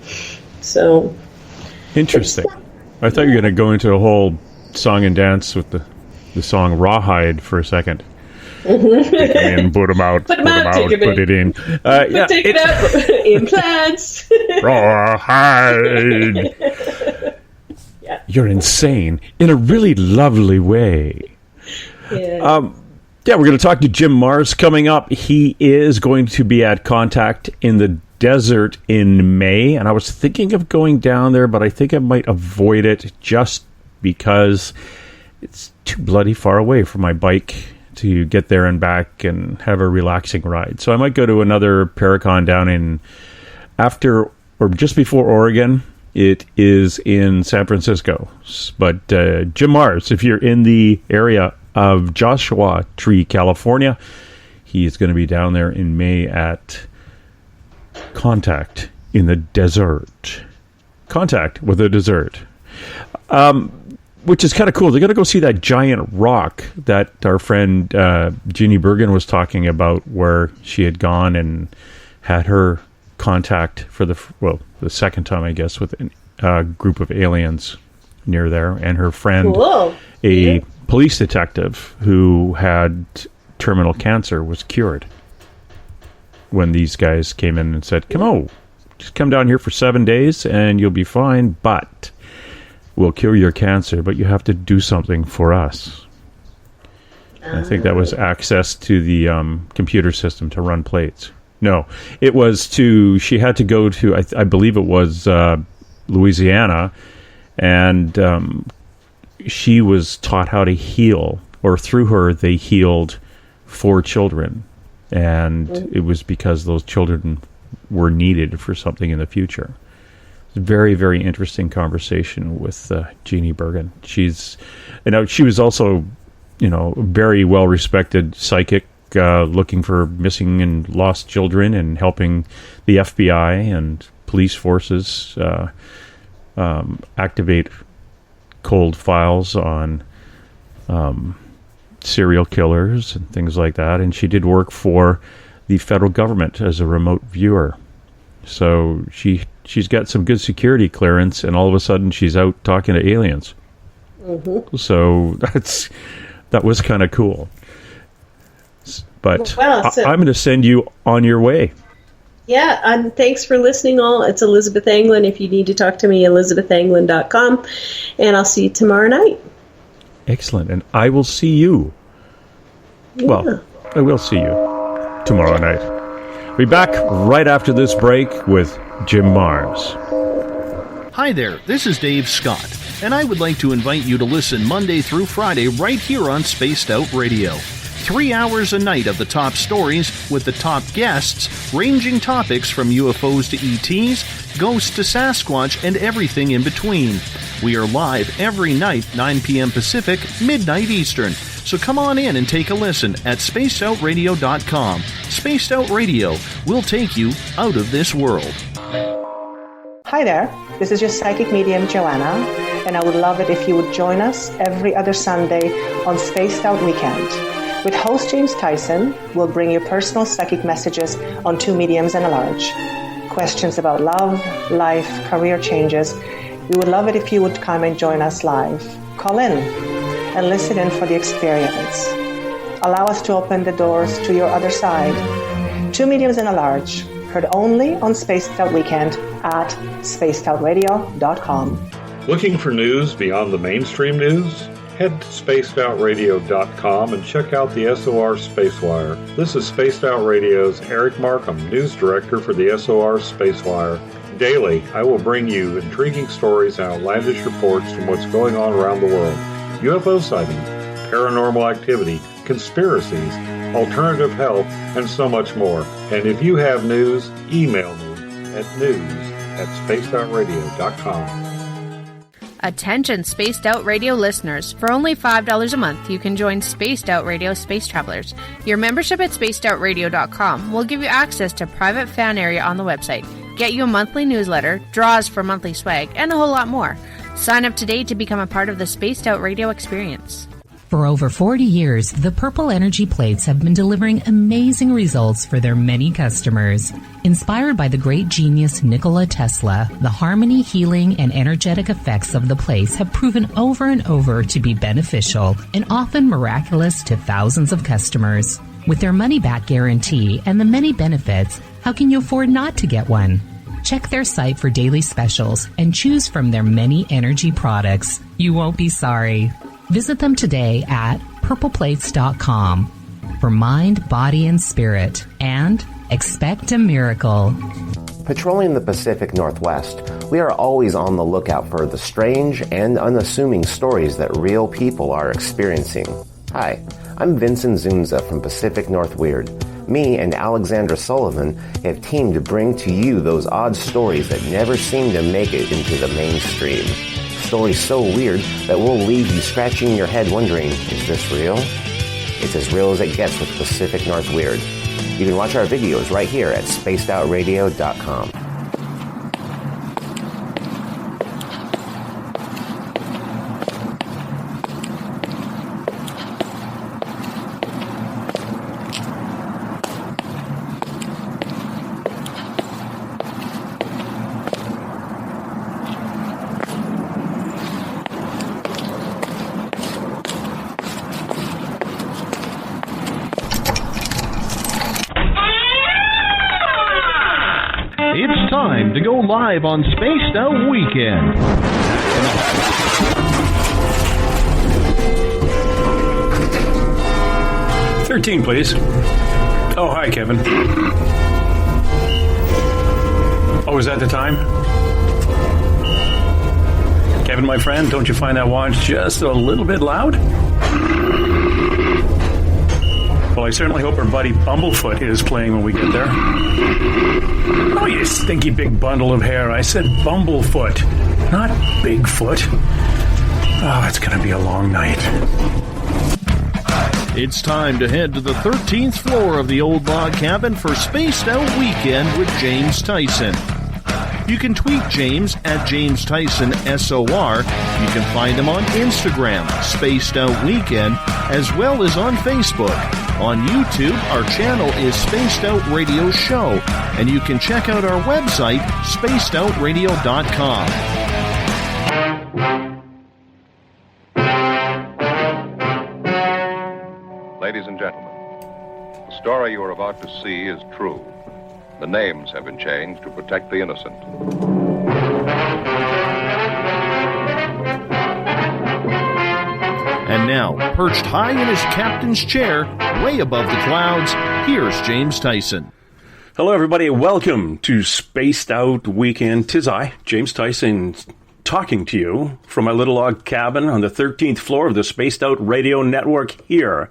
So interesting. I thought you were going to go into a whole song and dance with the song Rawhide for a second. Mm-hmm. Take them in, put them out, put it in. Take it out. Implants. Rawhide. Yeah. You're insane in a really lovely way. Yeah. We're going to talk to Jim Mars coming up. He is going to be at Contact in the Desert in May, and I was thinking of going down there, but I think I might avoid it just because it's too bloody far away from my bike to get there and back and have a relaxing ride. So I might go to another Paracon down in after or just before Oregon. It is in San Francisco. But Jim Mars, if you're in the area of Joshua Tree, California, he is going to be down there in May at Contact in the Desert. Contact with a Dessert. Which is kind of cool. They're going to go see that giant rock that our friend Jeannie Bergen was talking about, where she had gone and had her contact for the second time, I guess, with a group of aliens near there, and her friend, police detective who had terminal cancer, was cured when these guys came in and said, just come down here for 7 days and you'll be fine, but we'll cure your cancer, but you have to do something for us. I think that was access to the computer system to run plates. No, it was she had to go to, I believe it was Louisiana, and she was taught how to heal, or through her they healed 4 children, and it was because those children were needed for something in the future. It's a very, very interesting conversation with Jeannie Bergen. She was also, a very well-respected psychic, looking for missing and lost children and helping the FBI and police forces activate cold files on serial killers and things like that. And she did work for the federal government as a remote viewer. So she's got some good security clearance, and all of a sudden she's out talking to aliens. Mm-hmm. So that was kind of cool. But I'm going to send you on your way. Yeah, and thanks for listening all. It's Elizabeth Anglin. If you need to talk to me, ElizabethAnglin.com. And I'll see you tomorrow night. Excellent. And I will see you. Yeah. Well, I will see you tomorrow night. We'll be back right after this break with Jim Mars. Hi there, this is Dave Scott, and I would like to invite you to listen Monday through Friday right here on Spaced Out Radio. 3 hours a night of the top stories with the top guests, ranging topics from UFOs to ETs, ghosts to Sasquatch, and everything in between. We are live every night, 9 p.m. Pacific, midnight Eastern. So come on in and take a listen at spacedoutradio.com. Spaced Out Radio will take you out of this world. Hi there, this is your psychic medium Joanna, and I would love it if you would join us every other Sunday on Spaced Out Weekend. With host James Tyson, we'll bring you personal psychic messages on 2 mediums and a large. Questions about love, life, career changes. We would love it if you would come and join us live. Call in and listen in for the experience. Allow us to open the doors to your other side. 2 mediums and a large. Heard only on Spaced Out Weekend at spacedoutradio.com. Looking for news beyond the mainstream news? Head to spacedoutradio.com and check out the SOR Spacewire. This is Spaced Out Radio's Eric Markham, news director for the SOR Spacewire. Daily, I will bring you intriguing stories and outlandish reports from what's going on around the world. UFO sightings, paranormal activity, conspiracies, alternative health, and so much more. And if you have news, email me at news@spacedoutradio.com. Attention Spaced Out Radio listeners. For only $5 a month, you can join Spaced Out Radio Space Travelers. Your membership at spacedoutradio.com will give you access to private fan area on the website, get you a monthly newsletter, draws for monthly swag, and a whole lot more. Sign up today to become a part of the Spaced Out Radio experience. For over 40 years, the Purple Energy Plates have been delivering amazing results for their many customers. Inspired by the great genius Nikola Tesla, the harmony, healing, and energetic effects of the plates have proven over and over to be beneficial and often miraculous to thousands of customers. With their money-back guarantee and the many benefits, how can you afford not to get one? Check their site for daily specials and choose from their many energy products. You won't be sorry. Visit them today at purpleplates.com for mind, body, and spirit, and expect a miracle. Patrolling the Pacific Northwest, we are always on the lookout for the strange and unassuming stories that real people are experiencing. Hi, I'm Vincent Zunza from Pacific North Weird. Me and Alexandra Sullivan have teamed to bring to you those odd stories that never seem to make it into the mainstream. Stories so weird that will leave you scratching your head wondering, is this real? It's as real as it gets with Pacific North Weird. You can watch our videos right here at spacedoutradio.com. time to go live on Spaced Out Weekend. 13, please. Oh, hi, Kevin. Oh, is that the time? Kevin, my friend, don't you find that watch just a little bit loud? Well, I certainly hope our buddy Bumblefoot is playing when we get there. Oh, you stinky big bundle of hair. I said Bumblefoot, not Bigfoot. Oh, it's going to be a long night. It's time to head to the 13th floor of the old log cabin for Spaced Out Weekend with James Tyson. You can tweet James at James Tyson SOR. You can find him on Instagram, Spaced Out Weekend, as well as on Facebook. On YouTube, our channel is Spaced Out Radio Show, and you can check out our website, spacedoutradio.com. Ladies and gentlemen, the story you are about to see is true. The names have been changed to protect the innocent. And now, perched high in his captain's chair, way above the clouds, here's James Tyson. Hello, everybody. Welcome to Spaced Out Weekend. 'Tis I, James Tyson, talking to you from my little log cabin on the 13th floor of the Spaced Out Radio Network here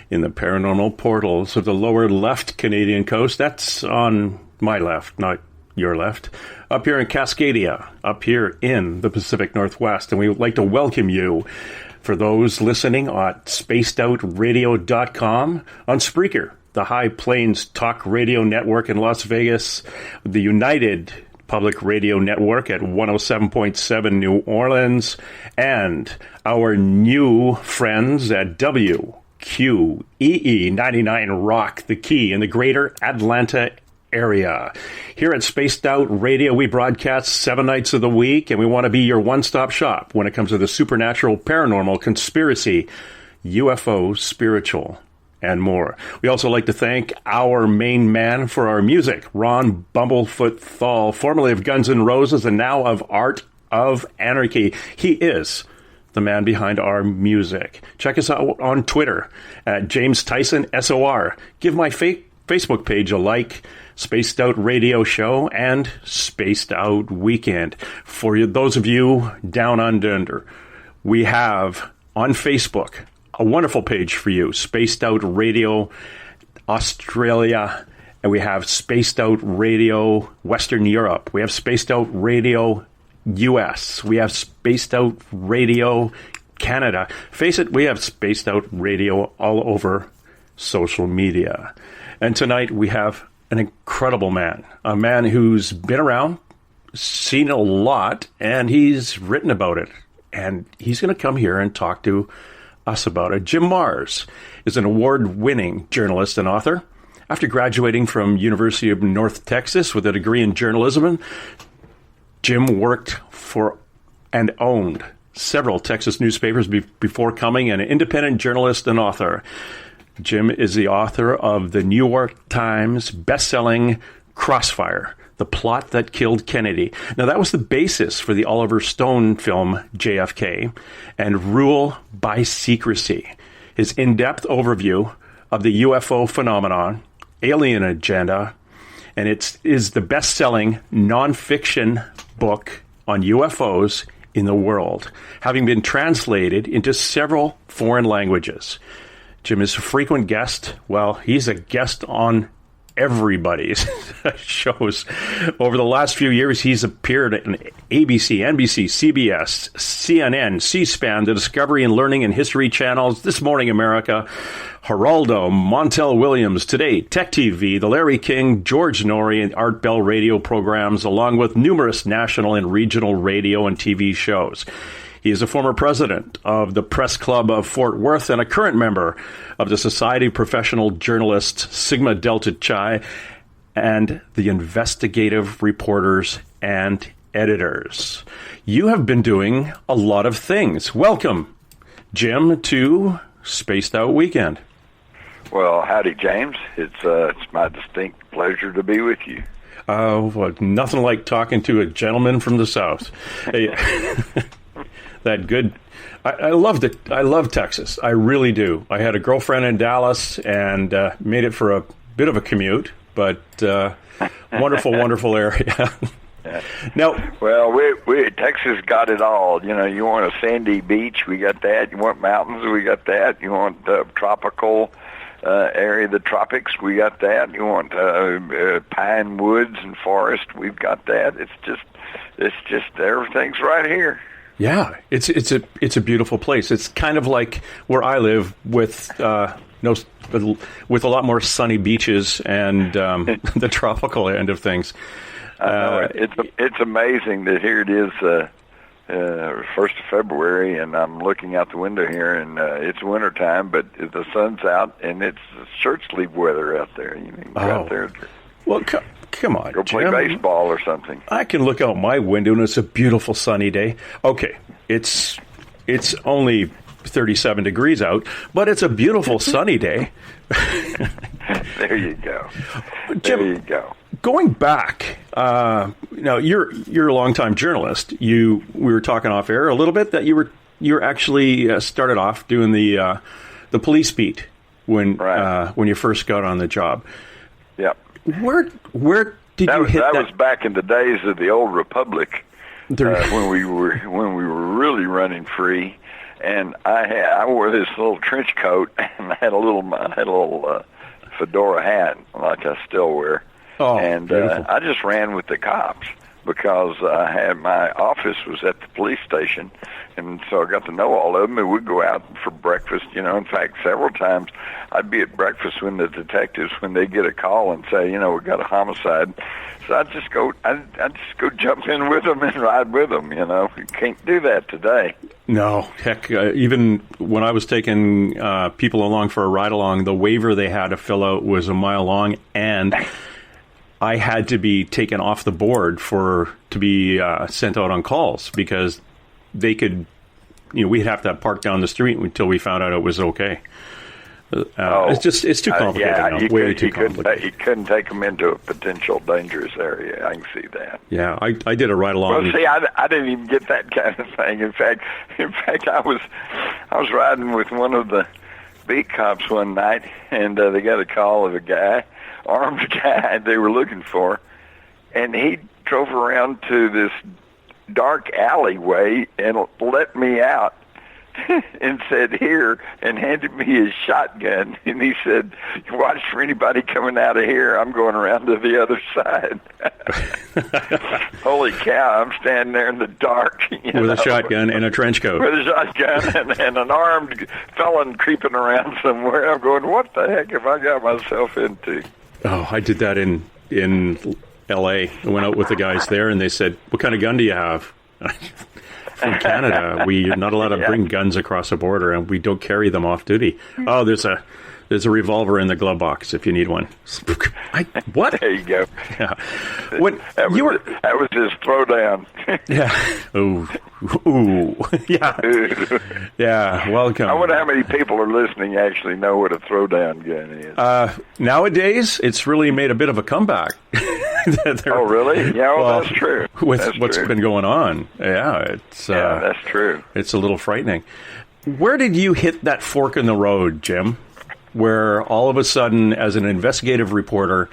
in the paranormal portals of the lower left Canadian coast. That's on my left, not your left. Up here in Cascadia, up here in the Pacific Northwest. And we would like to welcome you, for those listening, at spacedoutradio.com, on Spreaker, the High Plains Talk Radio Network in Las Vegas, the United Public Radio Network at 107.7 New Orleans, and our new friends at WQEE 99 Rock, the Key, in the greater Atlanta area. Here at Spaced Out Radio, we broadcast 7 nights of the week, and we want to be your one-stop shop when it comes to the supernatural, paranormal, conspiracy, UFO, spiritual, and more. We also like to thank our main man for our music, Ron Bumblefoot Thal, formerly of Guns N' Roses and now of Art of Anarchy. He is the man behind our music. Check us out on Twitter at James Tyson SOR. Give my Facebook page a like, Spaced Out Radio Show, and Spaced Out Weekend. For those of you down under, we have on Facebook a wonderful page for you, Spaced Out Radio Australia, and we have Spaced Out Radio Western Europe. We have Spaced Out Radio US. We have Spaced Out Radio Canada. Face it, we have Spaced Out Radio all over social media. And tonight we have an incredible man, a man who's been around, seen a lot, and he's written about it. And he's going to come here and talk to us about it. Jim Marrs is an award-winning journalist and author. After graduating from University of North Texas with a degree in journalism, Jim worked for and owned several Texas newspapers before becoming an independent journalist and author. Jim is the author of the New York Times best-selling Crossfire, The Plot That Killed Kennedy. Now, that was the basis for the Oliver Stone film JFK and Rule by Secrecy, his in-depth overview of the UFO phenomenon, alien agenda, and it is the best-selling nonfiction book on UFOs in the world, having been translated into several foreign languages. Jim is a frequent guest. Well, he's a guest on everybody's shows. Over the last few years, he's appeared on ABC, NBC, CBS, CNN, C-SPAN, the Discovery and Learning and History channels, This Morning America, Geraldo, Montel Williams, Today, Tech TV, The Larry King, George Norrie, and Art Bell radio programs, along with numerous national and regional radio and TV shows. He is a former president of the Press Club of Fort Worth and a current member of the Society of Professional Journalists, Sigma Delta Chi, and the Investigative Reporters and Editors. You have been doing a lot of things. Welcome, Jim, to Spaced Out Weekend. Well, howdy, James. It's my distinct pleasure to be with you. Nothing like talking to a gentleman from the South. Hey, that good. I loved it. I love Texas. I really do. I had a girlfriend in Dallas and made it for a bit of a commute, but wonderful, wonderful area. Now, well, we Texas got it all. You know, you want a sandy beach, we got that. You want mountains, we got that. You want tropical area, the tropics, we got that. You want pine woods and forest, we've got that. It's just everything's right here. Yeah, it's a beautiful place. It's kind of like where I live with with a lot more sunny beaches and the tropical end of things. I know it's amazing that here it is, 1st of February, and I'm looking out the window here, and it's wintertime, but the sun's out, and it's shirt sleeve weather out there. You can go out there. Well, come on, go play Jim. baseball or something. I can look out my window, and it's a beautiful sunny day. Okay, it's only 37 degrees out, but it's a beautiful sunny day. There you go. Jim, there you go. Going back, now you're a longtime journalist. We were talking off air a little bit that you were actually started off doing the police beat when you first got on the job. Yep. Where did you hit that? That was back in the days of the old Republic, when we were really running free. And I wore this little trench coat, and I had a little fedora hat, like I still wear. Oh, and I just ran with the cops because my office was at the police station, and so I got to know all of them, and we'd go out for breakfast. You know, in fact, several times I'd be at breakfast when the detectives, when they get a call and say, you know, we got a homicide. So I'd just go jump in with them and ride with them. You know, you can't do that today. No, heck, even when I was taking people along for a ride along, the waiver they had to fill out was a mile long, and I had to be taken off the board to be sent out on calls because they could, we'd have to park down the street until we found out it was okay. It's too complicated. Way too complicated. You couldn't take them into a potential dangerous area. I can see that. Yeah, I did a ride along. Well, see, I didn't even get that kind of thing. In fact, I was riding with one of the beat cops one night, and they got a call of a guy, armed guy they were looking for, and he drove around to this dark alleyway and let me out. And said, here, and handed me his shotgun. And he said, watch for anybody coming out of here. I'm going around to the other side. Holy cow, I'm standing there in the dark. With a shotgun and a trench coat. With a shotgun and an armed felon creeping around somewhere. I'm going, what the heck have I got myself into? Oh, I did that in L.A. I went out with the guys there, and they said, what kind of gun do you have? From Canada, we're not allowed to bring guns across the border, and we don't carry them off duty. Oh, there's a revolver in the glove box if you need one. What? There you go. Yeah. That was his throwdown. Yeah. Ooh. Yeah. Yeah. Welcome. I wonder how many people are listening actually know what a throwdown gun is. Nowadays, it's really made a bit of a comeback. Oh, really? Yeah, well, that's true. With what's been going on. Yeah, that's true. It's a little frightening. Where did you hit that fork in the road, Jim, where all of a sudden, as an investigative reporter,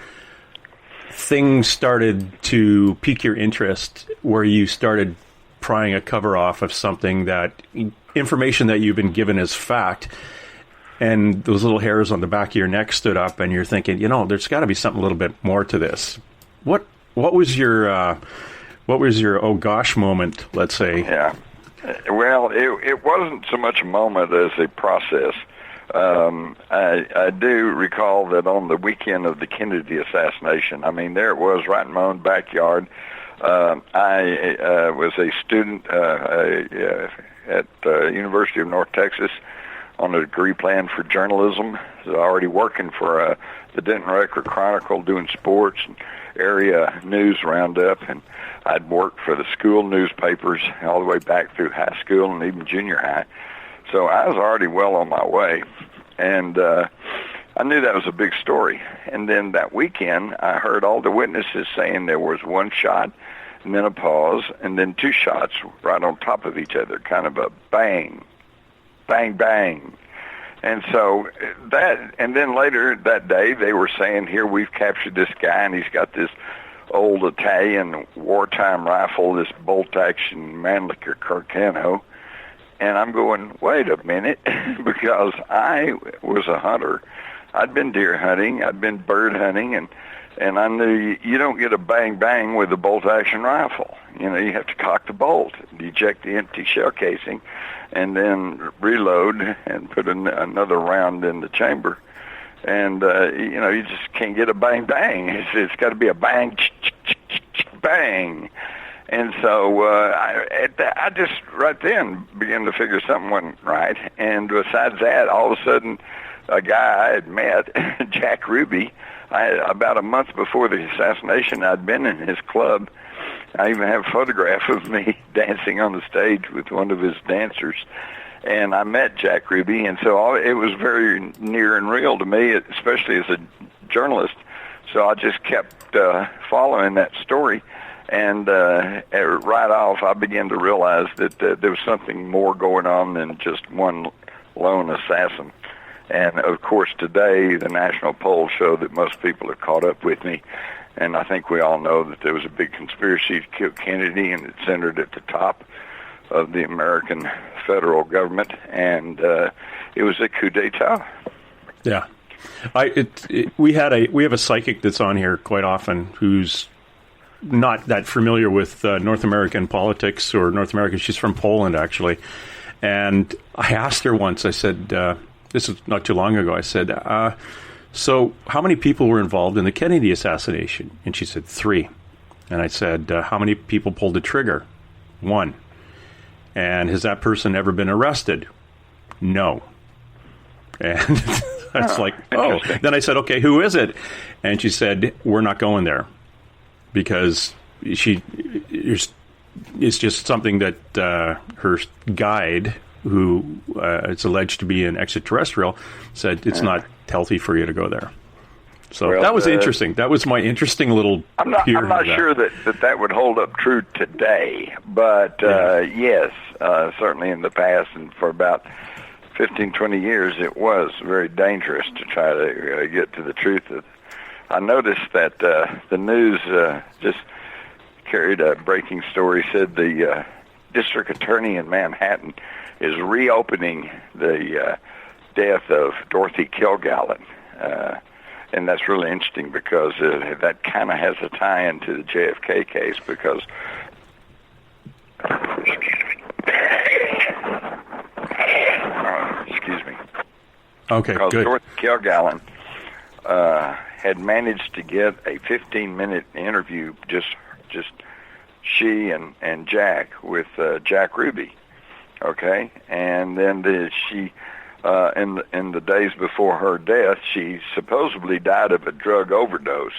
things started to pique your interest, where you started prying a cover off of something that information that you've been given as fact, and those little hairs on the back of your neck stood up, and you're thinking, there's got to be something a little bit more to this. What was your oh gosh moment, let's say? Yeah, well, it wasn't so much a moment as a process. I do recall that on the weekend of the Kennedy assassination, I mean, there it was right in my own backyard. I was a student at the University of North Texas on a degree plan for journalism. I was already working for the Denton Record Chronicle, doing sports and area news roundup, and I'd worked for the school newspapers all the way back through high school and even junior high. So I was already well on my way. And I knew that was a big story. And then that weekend, I heard all the witnesses saying there was one shot, and then a pause, and then two shots right on top of each other, kind of a bang, bang, bang. And so that, and then later that day, they were saying, here, we've captured this guy, and he's got this old Italian wartime rifle, this bolt-action Mannlicher Carcano. And I'm going, wait a minute, because I was a hunter. I'd been deer hunting, I'd been bird hunting, and I knew you don't get a bang-bang with a bolt-action rifle. You know, you have to cock the bolt, eject the empty shell casing, and then reload and put another round in the chamber. And, you know, you just can't get a bang-bang. It's got to be a bang, bang. And so I just right then began to figure something wasn't right. And besides that, all of a sudden, a guy I had met, Jack Ruby, about a month before the assassination, I'd been in his club. I even have a photograph of me dancing on the stage with one of his dancers. And I met Jack Ruby, and so it was very near and real to me, especially as a journalist. So I just kept following that story. And right off, I began to realize that there was something more going on than just one lone assassin. And, of course, today the national polls show that most people are caught up with me. And I think we all know that there was a big conspiracy to kill Kennedy, and it centered at the top of the American federal government. And it was a coup d'etat. Yeah. We have a psychic that's on here quite often who's not that familiar with North American politics or North America. She's from Poland, actually. And I asked her once, I said, this was not too long ago, I said, so how many people were involved in the Kennedy assassination? And she said, 3. And I said, how many people pulled the trigger? 1. And has that person ever been arrested? No. And that's like, oh. Then I said, okay, who is it? And she said, we're not going there. Because it's just something that her guide, who it's alleged to be an extraterrestrial, said it's not healthy for you to go there. So that was interesting. That was my interesting little. I'm not sure that would hold up true today, but yes, certainly in the past and for about 15, 20 years, it was very dangerous to try to get to the truth of. I noticed that the news just carried a breaking story, said the district attorney in Manhattan is reopening the death of Dorothy Kilgallen. And that's really interesting because that kind of has a tie into the JFK case because... excuse me. Okay, because good. Dorothy Kilgallen had managed to get a 15-minute interview, just she and Jack with Jack Ruby, okay? And then she, in the days before her death, she supposedly died of a drug overdose,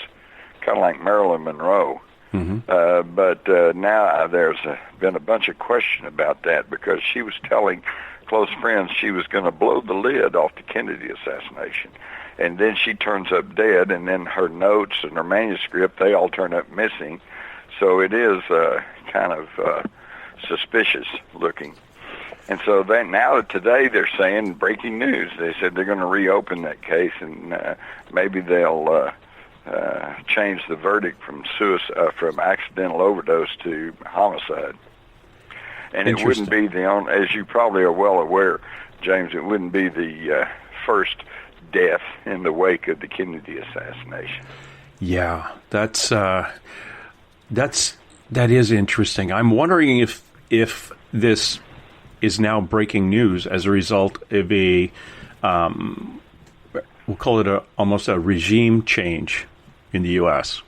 kind of like Marilyn Monroe. Mm-hmm. But now there's been a bunch of question about that because she was telling close friends she was going to blow the lid off the Kennedy assassination. And then she turns up dead, and then her notes and her manuscript, they all turn up missing. So it is kind of suspicious looking. And so now today they're saying, breaking news, they said they're going to reopen that case, and maybe they'll change the verdict from accidental overdose to homicide. And it wouldn't be the only, as you probably are well aware, James, it wouldn't be the first death in the wake of the Kennedy assassination. Yeah, that is interesting. I'm wondering if this is now breaking news as a result of a we'll call it almost a regime change in the U.S.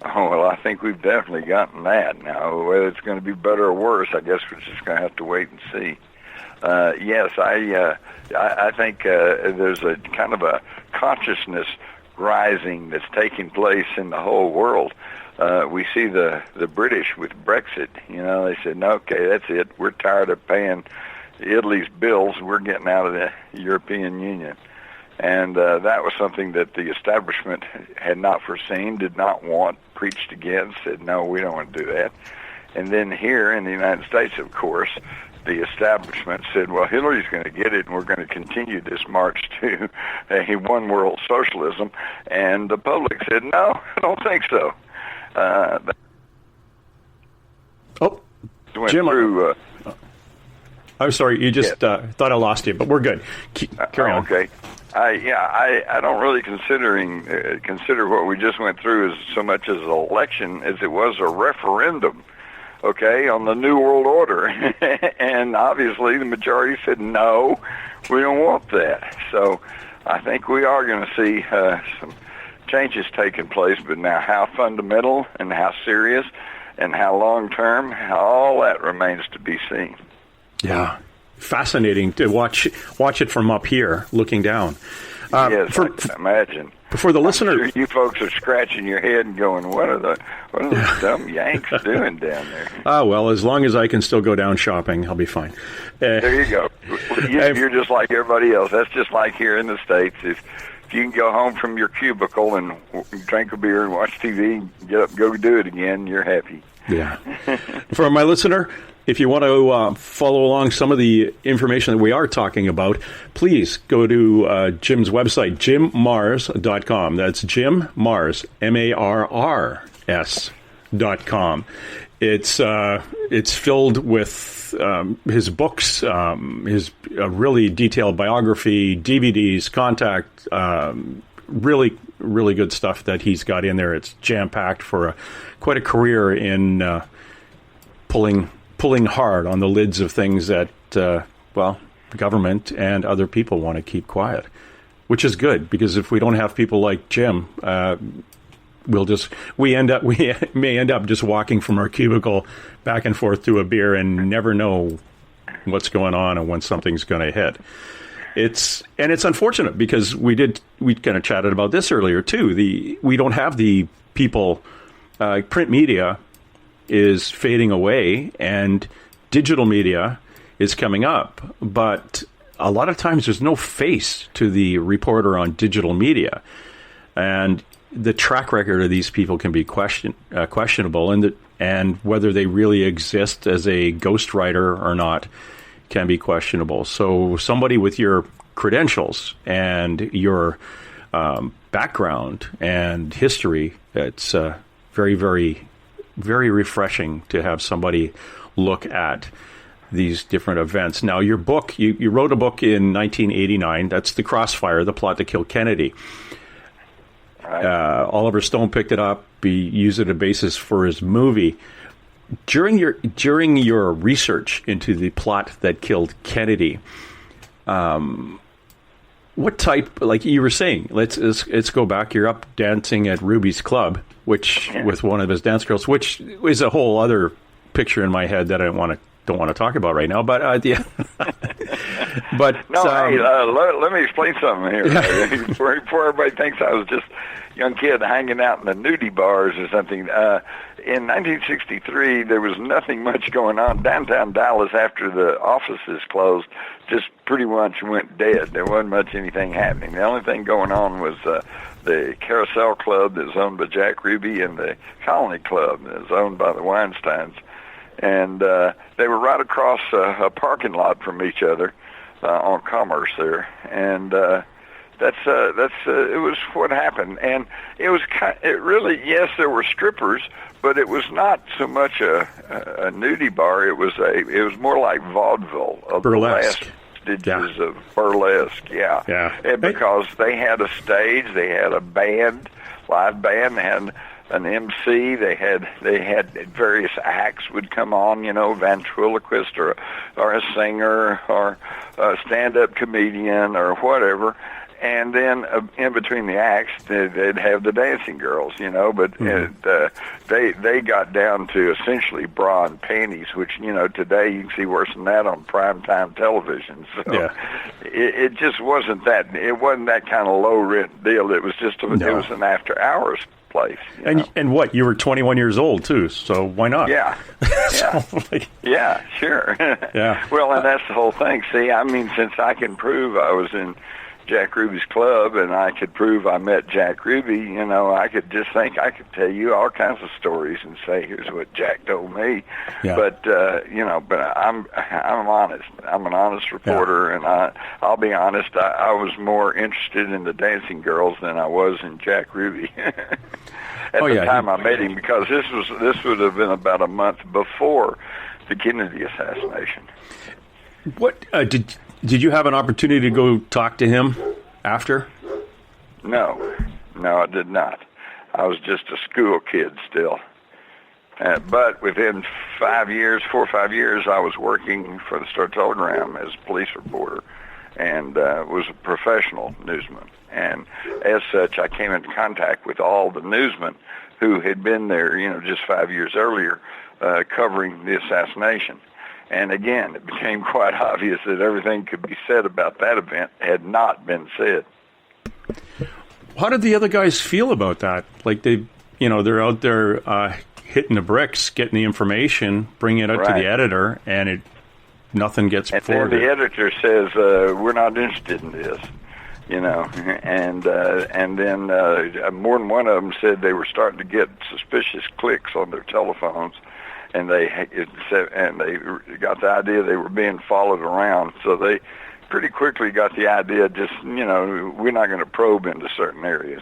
Oh, well, I think we've definitely gotten that. Now, whether it's going to be better or worse, I guess we're just going to have to wait and see. Yes, I think there's a kind of a consciousness rising that's taking place in the whole world. We see the British with Brexit. You know, they said, no, okay, that's it. We're tired of paying Italy's bills. We're getting out of the European Union. And that was something that the establishment had not foreseen, did not want, preached against, said, no, we don't want to do that. And then here in the United States, of course, the establishment said, well, Hillary's going to get it, and we're going to continue this march to a one-world socialism. And the public said, no, I don't think so. Jim, I'm sorry, you just thought I lost you, but we're good. Carry on. Okay. I don't really consider what we just went through as so much as an election as it was a referendum, okay, on the New World Order. And obviously the majority said, no, we don't want that. So I think we are going to see some changes taking place, but now how fundamental and how serious and how long-term, all that remains to be seen. Yeah, fascinating to watch it from up here, looking down. Yes, I can imagine. For the listener, I'm sure you folks are scratching your head and going, "What are those dumb Yanks doing down there?" Well, as long as I can still go down shopping, I'll be fine. There you go. You're just like everybody else. That's just like here in the States. If you can go home from your cubicle and drink a beer and watch TV, get up and go do it again, you're happy. Yeah. For my listener, if you want to follow along some of the information that we are talking about, please go to Jim's website, jimmars.com. That's Jim Mars, MARRS.com. It's filled with his books, his really detailed biography, DVDs, contact, really, really good stuff that he's got in there. It's jam-packed for quite a career in pulling hard on the lids of things that, government and other people want to keep quiet, which is good, because if we don't have people like Jim, we may end up just walking from our cubicle back and forth to a beer and never know what's going on and when something's going to hit. It's unfortunate, because we kind of chatted about this earlier too. We don't have the people. Print media is fading away and digital media is coming up, but a lot of times there's no face to the reporter on digital media, and the track record of these people can be questionable, and whether they really exist as a ghostwriter or not can be questionable. So somebody with your credentials and your background and history, it's very, very, very refreshing to have somebody look at these different events. Now, your book, you wrote a book in 1989. That's The Crossfire, The Plot to Kill Kennedy. Right. Oliver Stone picked it up. He used it as a basis for his movie. During your research into the plot that killed Kennedy, what type, like you were saying, let's go back. You're up dancing at Ruby's Club, with one of his dance girls, which is a whole other picture in my head that I don't want to talk about right now. But yeah. But no, let me explain something here before everybody thinks I was just a young kid hanging out in the nudie bars or something. In 1963, there was nothing much going on downtown Dallas after the offices closed. Just pretty much went dead. There wasn't much anything happening. The only thing going on was the Carousel Club that was owned by Jack Ruby and the Colony Club that was owned by the Weinsteins. And they were right across a parking lot from each other on Commerce there. And that's it was what happened. And it was really, yes, there were strippers, but it was not so much a nudie bar. It was more like vaudeville, burlesque. The last stages of burlesque. Yeah. And because they had a stage, they had a band, live band, they had an MC, they had various acts would come on, ventriloquist or a singer or a stand-up comedian or whatever. And then in between the acts, they'd have the dancing girls, but they got down to essentially bra and panties, which, today you can see worse than that on primetime television. So it just wasn't that. It wasn't that kind of low-rent deal. It was just it was an after-hours place. And what? You were 21 years old, too, so why not? Yeah. Yeah, sure. Yeah. Well, and that's the whole thing. See, I mean, since I can prove I was in Jack Ruby's club and I could prove I met Jack Ruby, I could just think I could tell you all kinds of stories and say, here's what Jack told me. Yeah. But, but I'm honest. I'm an honest reporter, and I'll be honest, I was more interested in the dancing girls than I was in Jack Ruby at the time I met him, because this would have been about a month before the Kennedy assassination. What did you have an opportunity to go talk to him after? No, I did not. I was just a school kid still. But within 4 or 5 years, I was working for the Star-Telegram as a police reporter, and was a professional newsman. And as such, I came into contact with all the newsmen who had been there, just 5 years earlier, covering the assassination. And again, it became quite obvious that everything could be said about that event had not been said. How did the other guys feel about that? Like they're out there hitting the bricks, getting the information, bringing it out to the editor, and nothing gets forwarded. And the editor says, we're not interested in this, and then more than one of them said they were starting to get suspicious clicks on their telephones, and they got the idea they were being followed around, so they pretty quickly got the idea, just, we're not going to probe into certain areas.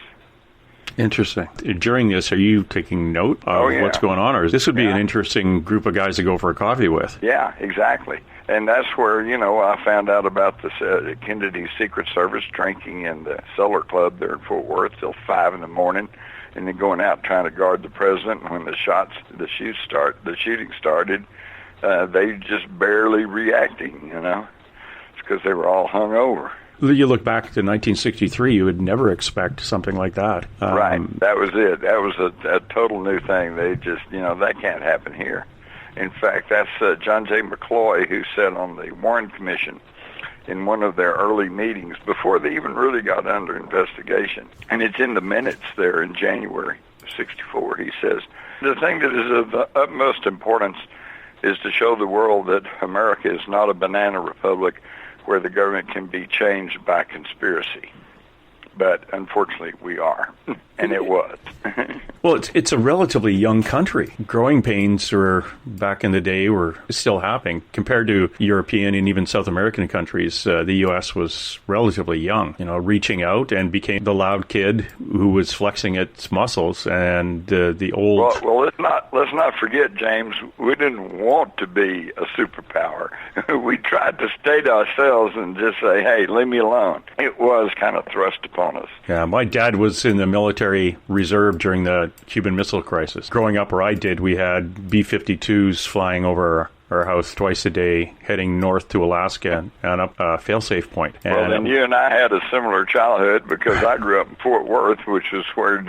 Interesting. During this, are you taking note of what's going on? Or this would be an interesting group of guys to go for a coffee with. Yeah, exactly. And that's where, I found out about the Kennedy Secret Service drinking in the Cellar Club there in Fort Worth till 5 in the morning, and then going out trying to guard the president. And when the shooting started, they just barely reacting, It's because they were all hungover. You look back to 1963, you would never expect something like that. Right. That was it. That was a total new thing. They just, that can't happen here. In fact, that's John J. McCloy, who said on the Warren Commission in one of their early meetings before they even really got under investigation, and it's in the minutes there in January of 64, he says, the thing that is of the utmost importance is to show the world that America is not a banana republic where the government can be changed by conspiracy. But unfortunately, we are, and it was. Well, it's a relatively young country. Growing pains back in the day were still happening. Compared to European and even South American countries, the U.S. was relatively young, reaching out, and became the loud kid who was flexing its muscles, and the old... Well, let's not forget, James, we didn't want to be a superpower. We tried to stay to ourselves and just say, hey, leave me alone. It was kind of thrust upon us. Yeah, my dad was in the military reserve during the Cuban Missile Crisis. Growing up where I did, we had B-52s flying over our house twice a day, heading north to Alaska and up Failsafe Point. Well, then you and I had a similar childhood, because I grew up in Fort Worth, which is where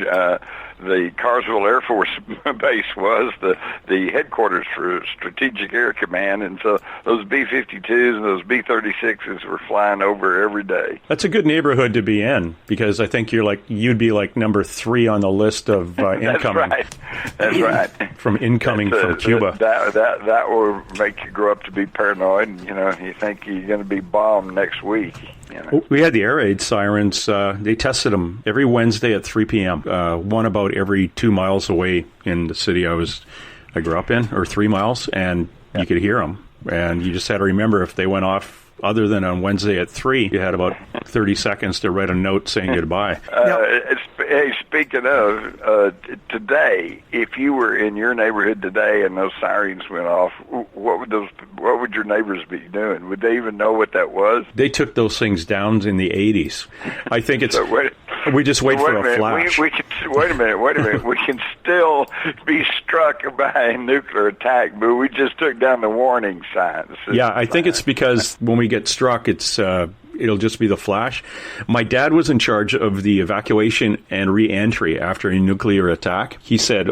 the Carsville Air Force Base was, the headquarters for Strategic Air Command, and so those B-52s and those B-36s were flying over every day. That's a good neighborhood to be in, because I think you'd be like number 3 on the list of incoming. That's right. From incoming from Cuba. That will make you grow up to be paranoid, and you think you're going to be bombed next week. We had the air raid sirens. They tested them every Wednesday at 3 p.m. One about every 2 miles away in the city I grew up in, or 3 miles, and you could hear them. And you just had to remember, if they went off other than on Wednesday at 3, you had about 30 seconds to write a note saying goodbye. Hey, speaking of, today, if you were in your neighborhood today and those sirens went off, what would your neighbors be doing? Would they even know what that was? They took those things down in the 80s. I think it's... we just wait for a flash. Wait a minute. We can still be struck by a nuclear attack, but we just took down the warning signs. Yeah, I think it's because when we get struck, it'll just be the flash. My dad was in charge of the evacuation and re-entry after a nuclear attack. He said,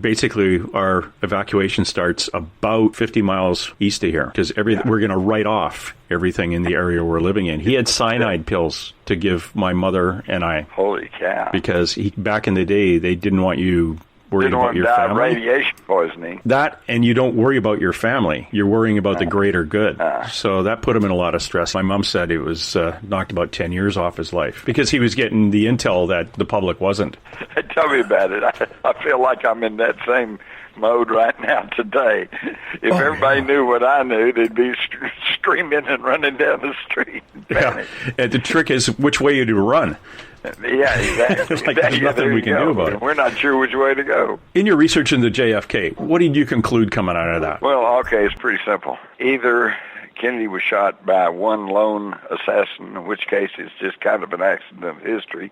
basically our evacuation starts about 50 miles east of here, because we're going to write off everything in the area we're living in. He had cyanide pills to give my mother and I. Holy cow. Because back in the day, they didn't want you worried about your die of family. Radiation poisoning. That, and you don't worry about your family. You're worrying about the greater good. So that put him in a lot of stress. My mom said it was knocked about 10 years off his life because he was getting the intel that the public wasn't. Tell me about it. I feel like I'm in that same mode right now today. If everybody knew what I knew, they'd be screaming and running down the street. Yeah. And the trick is which way to run. Yeah, exactly. Like, there's nothing we can do about it. We're not sure which way to go. In your research into JFK, what did you conclude coming out of that? Well, okay, it's pretty simple. Either Kennedy was shot by one lone assassin, in which case it's just kind of an accident of history,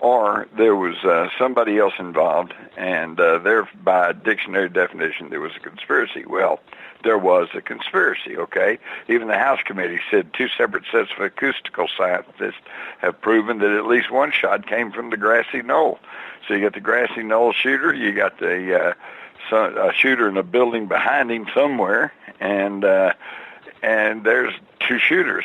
or there was somebody else involved, and there, by dictionary definition, there was a conspiracy. Well, there was a conspiracy, okay? Even the House committee said 2 separate sets of acoustical scientists have proven that at least one shot came from the grassy knoll. So you got the grassy knoll shooter, you got the a shooter in a building behind him somewhere, and there's 2 shooters.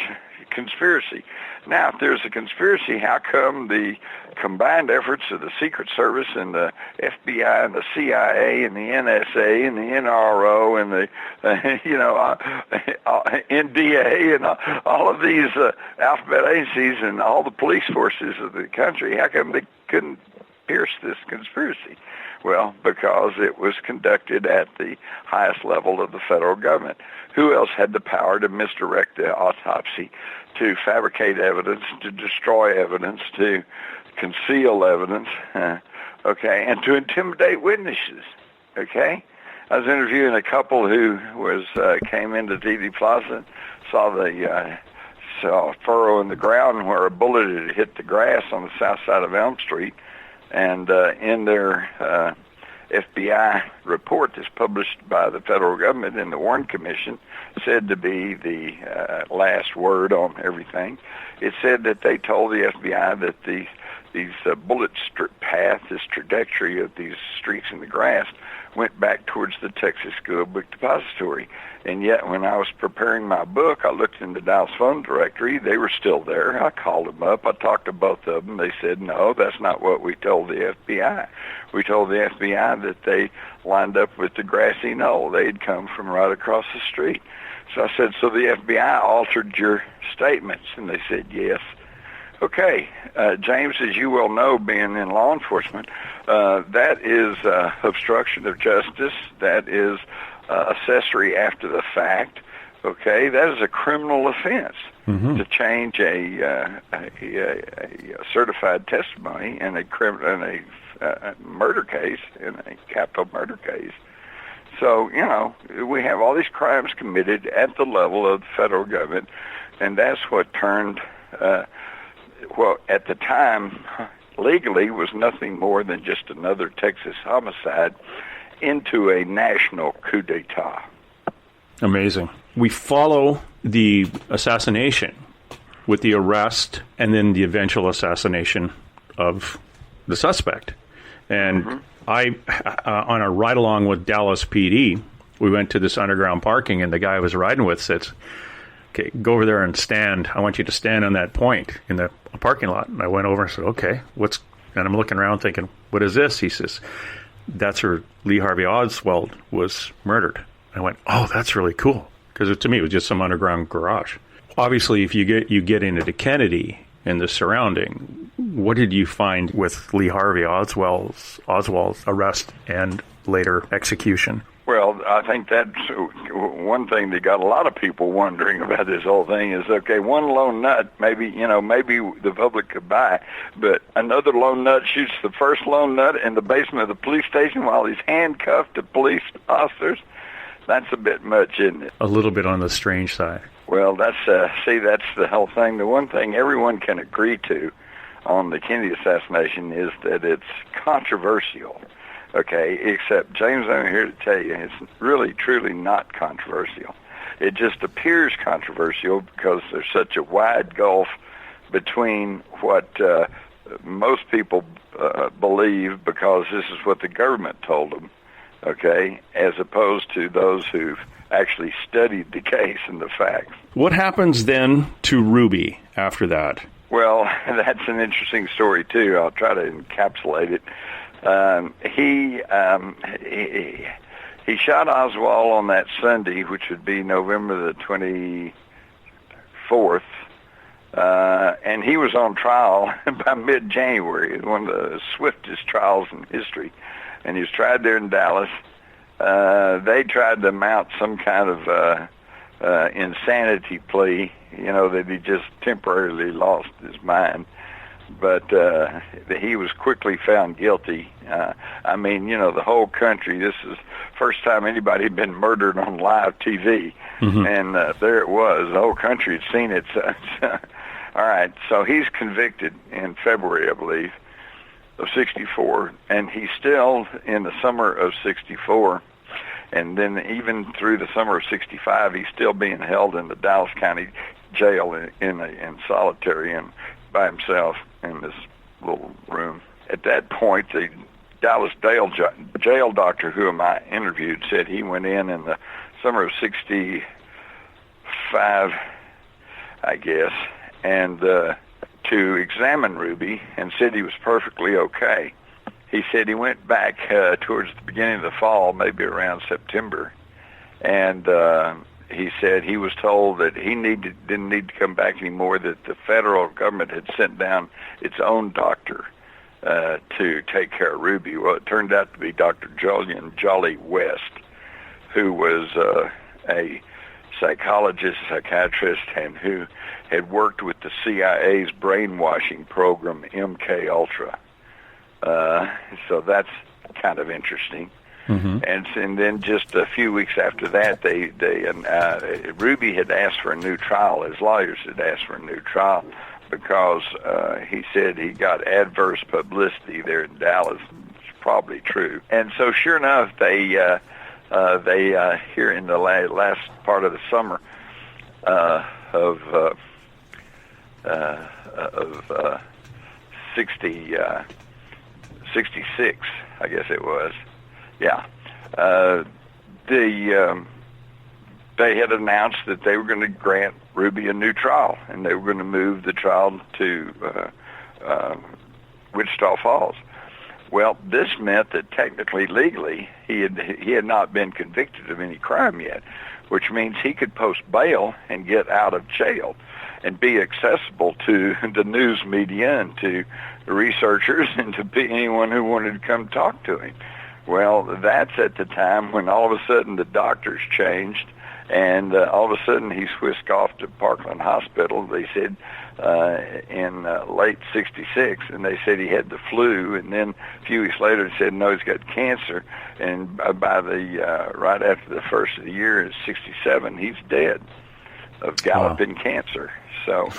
Conspiracy. Now, if there's a conspiracy, how come the combined efforts of the Secret Service and the FBI and the CIA and the NSA and the NRO and the NDA and all of these alphabet agencies and all the police forces of the country, how come they couldn't pierce this conspiracy? Well, because it was conducted at the highest level of the federal government. Who else had the power to misdirect the autopsy, to fabricate evidence, to destroy evidence, to conceal evidence, okay, and to intimidate witnesses, okay? I was interviewing a couple who came into TV Plaza, saw a furrow in the ground where a bullet had hit the grass on the south side of Elm Street, and in their FBI report that's published by the federal government in the Warren Commission, said to be the last word on everything. It said that they told the FBI that these bullet path, this trajectory of these streaks in the grass, went back towards the Texas School Book Depository. And yet, when I was preparing my book, I looked in the Dallas phone directory. They were still there. I called them up. I talked to both of them. They said, no, that's not what we told the FBI. We told the FBI that they lined up with the grassy knoll. They'd come from right across the street. So I said, so the FBI altered your statements? And they said, yes. Okay, James, as you well know, being in law enforcement, that is obstruction of justice. That is accessory after the fact. Okay, that is a criminal offense to change a certified testimony in a murder case, in a capital murder case. So, we have all these crimes committed at the level of the federal government, and that's what turned, at the time, legally was nothing more than just another Texas homicide into a national coup d'etat. Amazing. We follow the assassination with the arrest and then the eventual assassination of the suspect. And I, on a ride along with Dallas PD, we went to this underground parking, and the guy I was riding with says, okay, go over there and stand. I want you to stand on that point in the parking lot. And I went over and said, okay, and I'm looking around thinking, what is this? He says, that's where Lee Harvey Oswald was murdered. I went, oh, that's really cool. Because to me, it was just some underground garage. Obviously, if you get into Kennedy and the surrounding, what did you find with Lee Harvey Oswald's arrest and later execution? Well, I think that's one thing that got a lot of people wondering about this whole thing is, okay, one lone nut, maybe the public could buy, but another lone nut shoots the first lone nut in the basement of the police station while he's handcuffed to police officers. That's a bit much, isn't it? A little bit on the strange side. Well, that's the whole thing. The one thing everyone can agree to on the Kennedy assassination is that it's controversial. Okay, except James, I'm here to tell you, it's really, truly not controversial. It just appears controversial because there's such a wide gulf between what most people believe because this is what the government told them, okay, as opposed to those who've actually studied the case and the facts. What happens then to Ruby after that? Well, that's an interesting story, too. I'll try to encapsulate it. He shot Oswald on that Sunday, which would be November the 24th, and he was on trial by mid-January. It was one of the swiftest trials in history, and he was tried there in Dallas. They tried to mount some kind of insanity plea, that he just temporarily lost his mind. But he was quickly found guilty. The whole country, this is the first time anybody had been murdered on live TV. And there it was. The whole country had seen it. So, all right, so he's convicted in February, I believe, of 64, and he's still in the summer of 64. And then even through the summer of 65, he's still being held in the Dallas County Jail in solitary and by himself in this little room. At that point, the Dallas jail doctor whom I interviewed said he went in the summer of 65, I guess, and to examine Ruby, and said he was perfectly okay. He said he went back towards the beginning of the fall, maybe around September, and he said he was told that he didn't need to come back anymore, that the federal government had sent down its own doctor to take care of Ruby. Well, it turned out to be Dr. Jolly West, who was a psychologist, psychiatrist, and who had worked with the CIA's brainwashing program, MK Ultra. So that's kind of interesting. And then just a few weeks after that, Ruby had asked for a new trial. His lawyers had asked for a new trial because he said he got adverse publicity there in Dallas. It's probably true. And so, sure enough, they here in the last part of the summer of 66, I guess it was. Yeah. They had announced that they were going to grant Ruby a new trial, and they were going to move the trial to Wichita Falls. Well, this meant that technically, legally, he had not been convicted of any crime yet, which means he could post bail and get out of jail and be accessible to the news media and to the researchers and to anyone who wanted to come talk to him. Well, that's at the time when all of a sudden the doctors changed, and all of a sudden he's whisked off to Parkland Hospital, they said, in late 66, and they said he had the flu, and then a few weeks later they said, no, he's got cancer, and by right after the first of the year, in 67, he's dead of galloping cancer. So,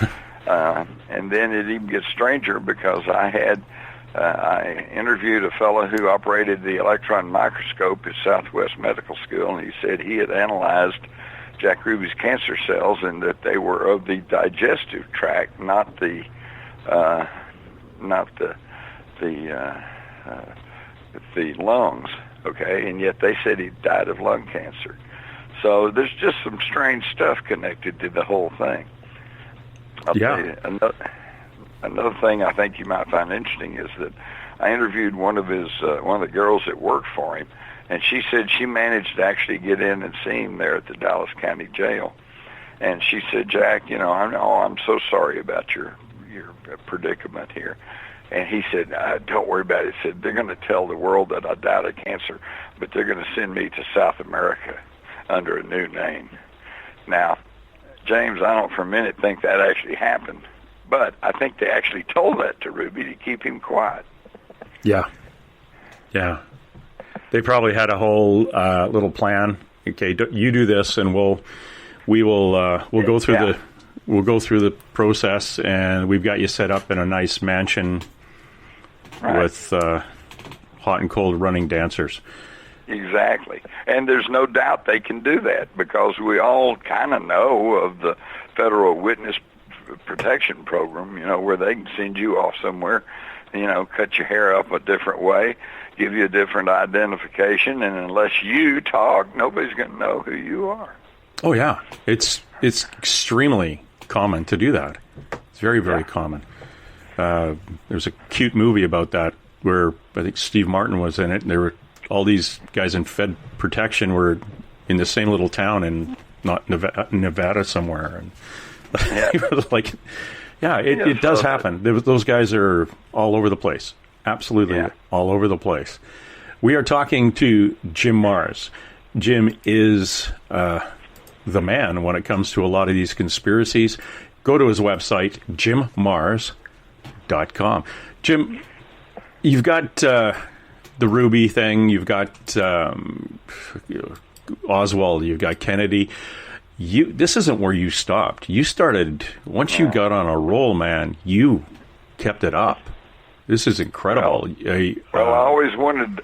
and then it even gets stranger because I interviewed a fellow who operated the electron microscope at Southwest Medical School, and he said he had analyzed Jack Ruby's cancer cells and that they were of the digestive tract, not the lungs. Okay, and yet they said he died of lung cancer. So there's just some strange stuff connected to the whole thing. I'll tell you, another thing I think you might find interesting is that I interviewed one of the girls that worked for him, and she said she managed to actually get in and see him there at the Dallas County Jail. And she said, Jack, I'm so sorry about your predicament here. And he said, don't worry about it. He said, they're going to tell the world that I died of cancer, but they're going to send me to South America under a new name. Now, James, I don't for a minute think that actually happened, but I think they actually told that to Ruby to keep him quiet. Yeah. They probably had a whole little plan. Okay, you do this, and we'll go through the process, and we've got you set up in a nice mansion with hot and cold running dancers. Exactly. And there's no doubt they can do that because we all kind of know of the Federal Witness Protection Program, where they can send you off somewhere, cut your hair up a different way, give you a different identification, and unless you talk, nobody's going to know who you are. Oh, yeah. It's extremely common to do that. It's very, very common. There's a cute movie about that where I think Steve Martin was in it, and there were all these guys in Fed protection were in the same little town in not Nevada somewhere, and like, it does happen. Those guys are all over the place, absolutely all over the place. We are talking to Jim Marrs. Jim is the man when it comes to a lot of these conspiracies. Go to his website, jimmarrs.com. Jim, you've got the Ruby thing, you've got Oswald, you've got Kennedy. This isn't where you stopped. You started, once you got on a roll, man, you kept it up. This is incredible. I always wanted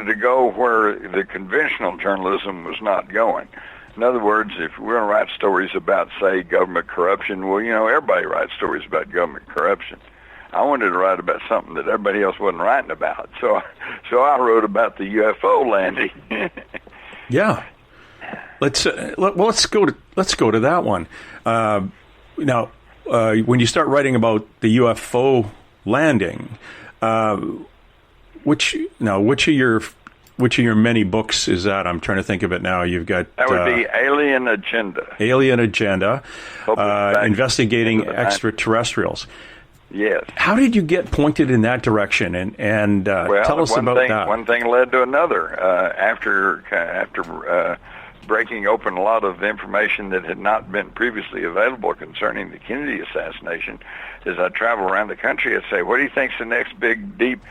to go where the conventional journalism was not going. In other words, if we're going to write stories about, say, government corruption, well, everybody writes stories about government corruption. I wanted to write about something that everybody else wasn't writing about, so I wrote about the UFO landing. Yeah, let's go to that one. Now, when you start writing about the UFO landing, which of your many books is that? I'm trying to think of it now. You've got that would be Alien Agenda. Alien Agenda, investigating extraterrestrials. Yes. How did you get pointed in that direction? And tell us about that. One thing led to another. After breaking open a lot of information that had not been previously available concerning the Kennedy assassination, as I travel around the country, I'd say, what do you think's the next big, deep,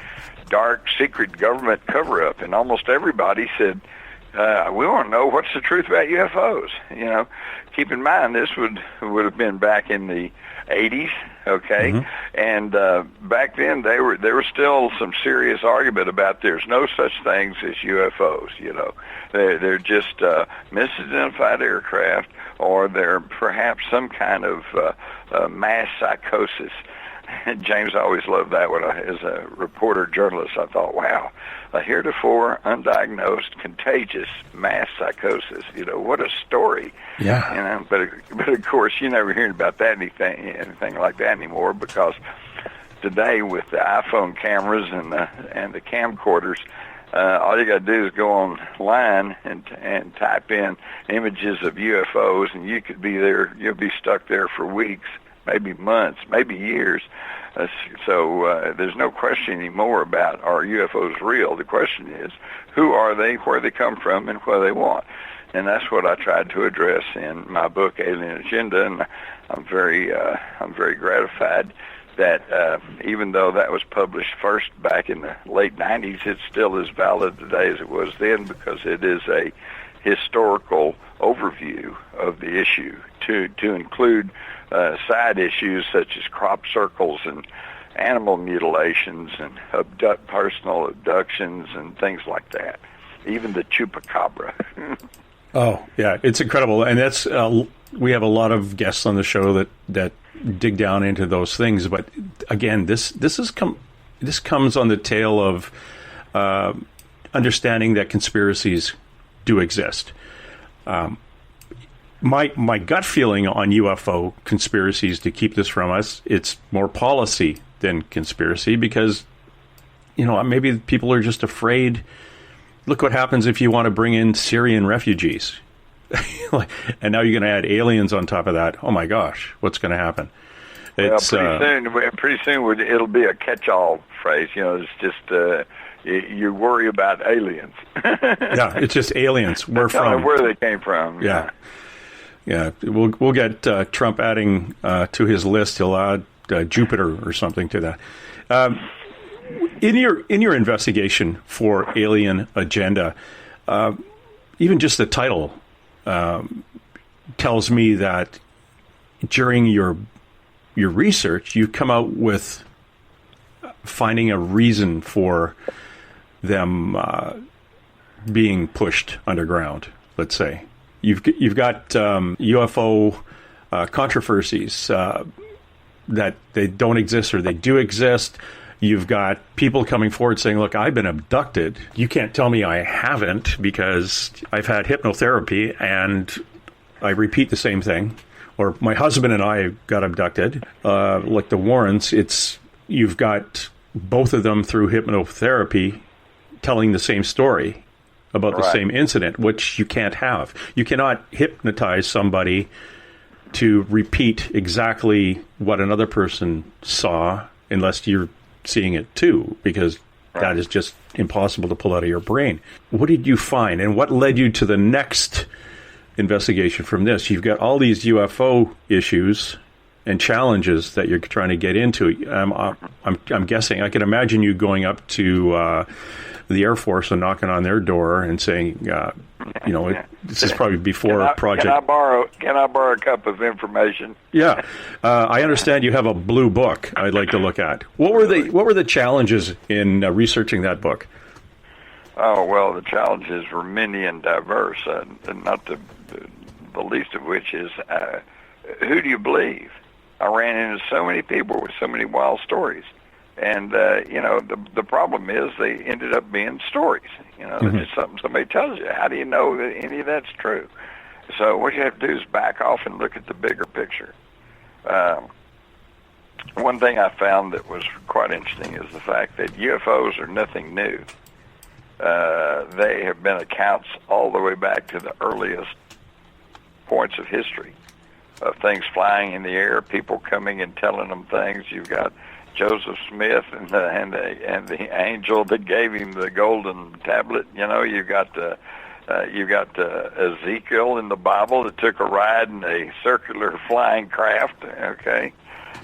dark, secret government cover-up? And almost everybody said, we want to know what's the truth about UFOs. Keep in mind, this would have been back in the 80s, okay? Mm-hmm. And back then, there was still some serious argument about there's no such things as UFOs, They're just misidentified aircraft, or they're perhaps some kind of mass psychosis. James always loved that one. As a reporter, journalist, I thought, wow, a heretofore undiagnosed, contagious mass psychosis. What a story. Yeah. But of course, you never hear about that anything like that anymore, because today with the iPhone cameras and the camcorders, all you got to do is go online and type in images of UFOs, and you could be there. You'll be stuck there for weeks, maybe months, maybe years. So there's no question anymore about, are UFOs real? The question is, who are they, where they come from, and what they want? And that's what I tried to address in my book, Alien Agenda. And I'm very gratified that even though that was published first back in the late 90s, it's still as valid today as it was then, because it is a historical overview of the issue to include side issues such as crop circles and animal mutilations and personal abductions and things like that, even the chupacabra. Oh, yeah, it's incredible. And that's we have a lot of guests on the show that dig down into those things. But again, this comes on the tail of understanding that conspiracies do exist. My gut feeling on UFO conspiracies, to keep this from us, it's more policy than conspiracy, because maybe people are just afraid. Look what happens if you want to bring in Syrian refugees. And now you're going to add aliens on top of that. Oh my gosh, what's going to happen? It's, pretty soon it'll be a catch-all phrase. It's just you worry about aliens. Yeah, it's just aliens. Where they came from. Yeah. We'll get Trump adding to his list. He'll add Jupiter or something to that. In your investigation for Alien Agenda, even just the title tells me that during your research, you've come out with finding a reason for them being pushed underground. Let's say you've got UFO controversies that they don't exist or they do exist. You've got people coming forward saying, look, I've been abducted. You can't tell me I haven't, because I've had hypnotherapy and I repeat the same thing. Or my husband and I got abducted. Like the Warrens, you've got both of them through hypnotherapy telling the same story about the same incident, which you can't have. You cannot hypnotize somebody to repeat exactly what another person saw unless you're seeing it too, because that is just impossible to pull out of your brain. What did you find, and what led you to the next investigation from this? You've got all these UFO issues and challenges that you're trying to get into. I'm guessing, I can imagine you going up to the Air Force and knocking on their door and saying, this is probably before Project. Can I borrow a cup of information? Yeah, I understand you have a blue book I'd like to look at. What were the challenges in researching that book? Oh, well, the challenges were many and diverse, and not the least of which is who do you believe? I ran into so many people with so many wild stories. And, the problem is they ended up being stories. They're just something somebody tells you. How do you know that any of that's true? So what you have to do is back off and look at the bigger picture. One thing I found that was quite interesting is the fact that UFOs are nothing new. They have been accounts all the way back to the earliest points of history of things flying in the air, people coming and telling them things. You've got Joseph Smith and the angel that gave him the golden tablet. You got Ezekiel in the Bible that took a ride in a circular flying craft. Okay,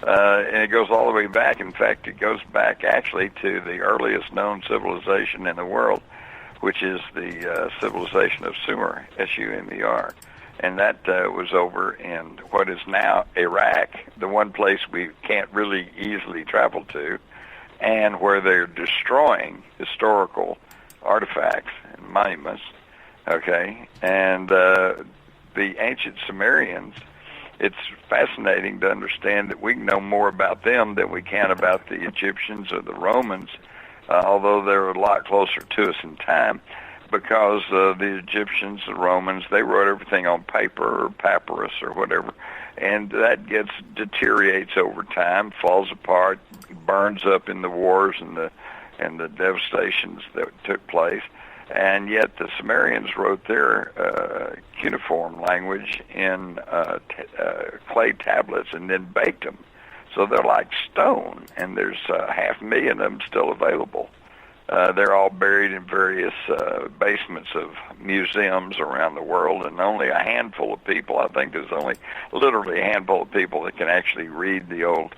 and it goes all the way back. In fact, it goes back actually to the earliest known civilization in the world, which is the civilization of Sumer, S-U-M-E-R. And that was over in what is now Iraq, the one place we can't really easily travel to, and where they're destroying historical artifacts and monuments, okay? And the ancient Sumerians, it's fascinating to understand that we know more about them than we can about the Egyptians or the Romans, although they're a lot closer to us in time. Because the Egyptians, the Romans, they wrote everything on paper or papyrus or whatever, and that deteriorates over time, falls apart, burns up in the wars and the devastations that took place. And yet the Sumerians wrote their cuneiform language in clay tablets and then baked them. So they're like stone, and there's 500,000 of them still available. They're all buried in various basements of museums around the world, and only a handful of people, I think there's only literally a handful of people that can actually read the old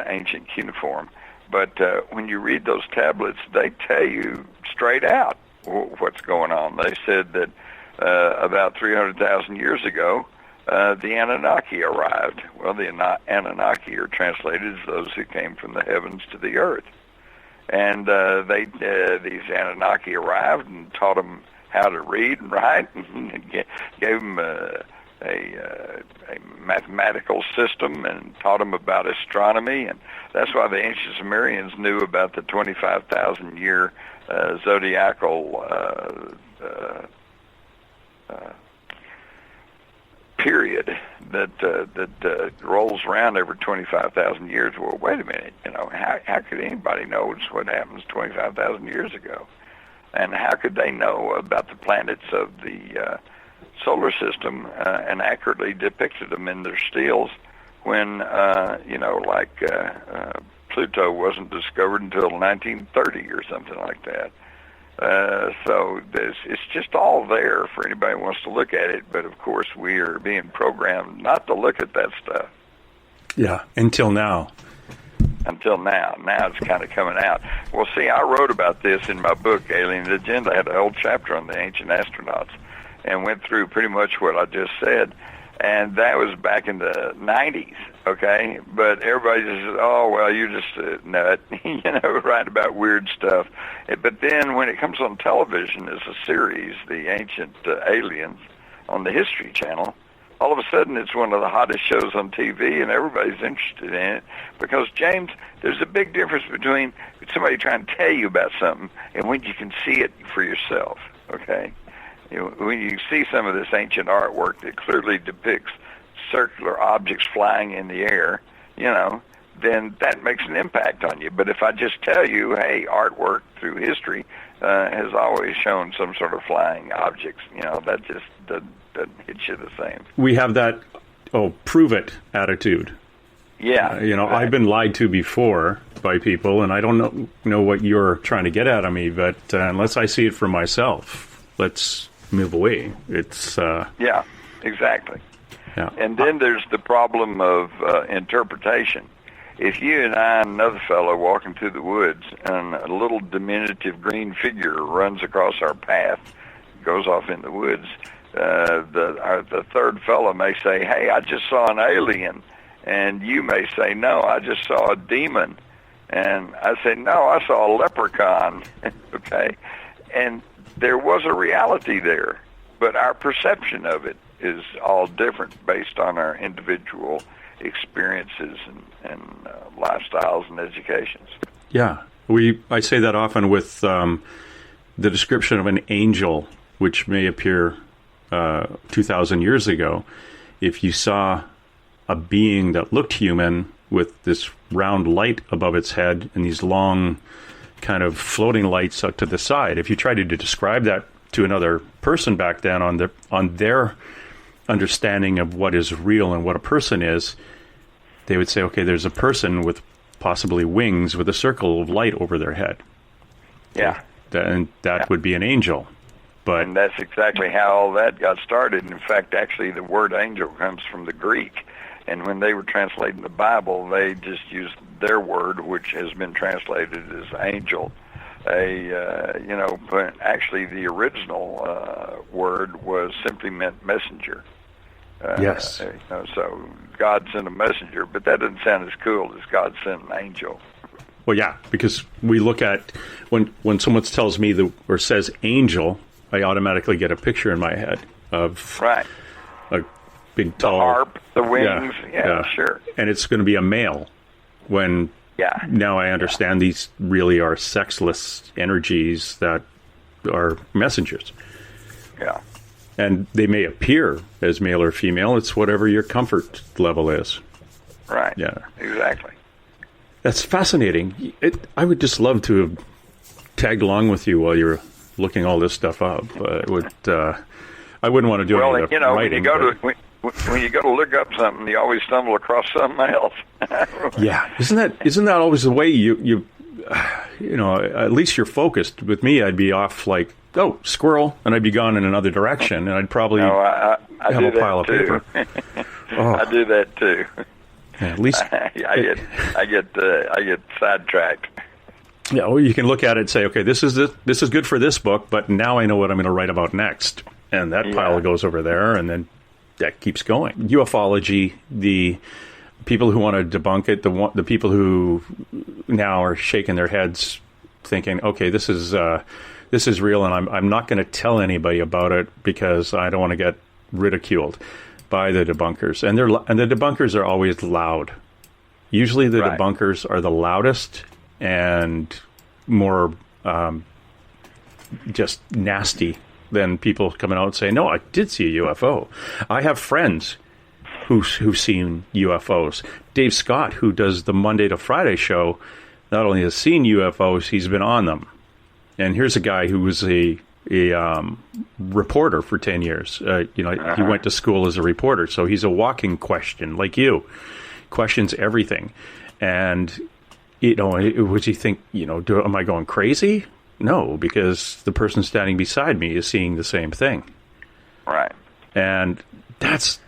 ancient cuneiform. But when you read those tablets, they tell you straight out what's going on. They said that about 300,000 years ago, the Anunnaki arrived. Well, the Anunnaki are translated as those who came from the heavens to the earth. And these Anunnaki arrived and taught them how to read and write, and gave them a mathematical system and taught them about astronomy. And that's why the ancient Sumerians knew about the 25,000-year zodiacal period that rolls around every 25,000 years. Well, wait a minute, how could anybody know what happens 25,000 years ago? And how could they know about the planets of the solar system and accurately depicted them in their steels when, Pluto wasn't discovered until 1930 or something like that? So it's just all there for anybody who wants to look at it, but of course we are being programmed not to look at that stuff. Yeah, until now. Now it's kind of coming out. Well, see, I wrote about this in my book, Alien Agenda. I had a whole chapter on the ancient astronauts and went through pretty much what I just said. And that was back in the 90s, okay? But everybody just says, oh, well, you're just a nut, write about weird stuff. But then when it comes on television as a series, The Ancient Aliens, on the History Channel, all of a sudden it's one of the hottest shows on TV, and everybody's interested in it. Because, James, there's a big difference between somebody trying to tell you about something and when you can see it for yourself, okay? When you see some of this ancient artwork that clearly depicts circular objects flying in the air, then that makes an impact on you. But if I just tell you, hey, artwork through history has always shown some sort of flying objects, that just doesn't hit you the same. We have that, prove it attitude. Yeah. Right. I've been lied to before by people, and I don't know what you're trying to get out of me, but unless I see it for myself, let's move away. It's... Yeah, exactly. Yeah. And then there's the problem of interpretation. If you and I and another fellow walking through the woods and a little diminutive green figure runs across our path, goes off in the woods, the third fellow may say, hey, I just saw an alien. And you may say, no, I just saw a demon. And I say, no, I saw a leprechaun. Okay? And there was a reality there, but our perception of it is all different based on our individual experiences and lifestyles and educations. Yeah. I say that often with the description of an angel, which may appear 2,000 years ago. If you saw a being that looked human with this round light above its head and these long kind of floating lights out to the side, if you tried to describe that to another person back then on their understanding of what is real and what a person is, they would say, okay, there's a person with possibly wings with a circle of light over their head. Yeah. And that would be an angel. And that's exactly how all that got started. In fact, actually, the word angel comes from the Greek. And when they were translating the Bible, they just used their word, which has been translated as angel. But actually the original word was simply meant messenger. Yes. So God sent a messenger, but that doesn't sound as cool as God sent an angel. Well, yeah, because we look at when someone tells me or says angel, I automatically get a picture in my head of a big, tall... The harp, the wings, yeah, sure. And it's going to be a male when now I understand these really are sexless energies that are messengers. Yeah. And they may appear as male or female. It's whatever your comfort level is. Right. Yeah. Exactly. That's fascinating. I would just love to have tagged along with you while you're looking all this stuff up. I wouldn't want to do any of the writing. When you go to look up something, you always stumble across something else. Yeah, isn't that always the way you at least you're focused. With me, I'd be off like, oh, squirrel, and I'd be gone in another direction, and I'd probably I have a pile of paper. I do that too. Yeah, at least I get sidetracked. Yeah, well, you can look at it and say, okay, this is good for this book, but now I know what I'm going to write about next, and that pile goes over there, and then that keeps going. Ufology, the people who want to debunk it, the people who now are shaking their heads, thinking, okay, this is real, and I'm not going to tell anybody about it because I don't want to get ridiculed by the debunkers, and the debunkers are always loud. Usually, the debunkers are the loudest and more just nasty than people coming out and saying, no, I did see a UFO. I have friends who've seen UFOs. Dave Scott, who does the Monday to Friday show, not only has seen UFOs, he's been on them. And here's a guy who was a reporter for 10 years. He went to school as a reporter, so he's a walking question, like you. Questions everything. And, would you think, am I going crazy? No, because the person standing beside me is seeing the same thing. Right. And that's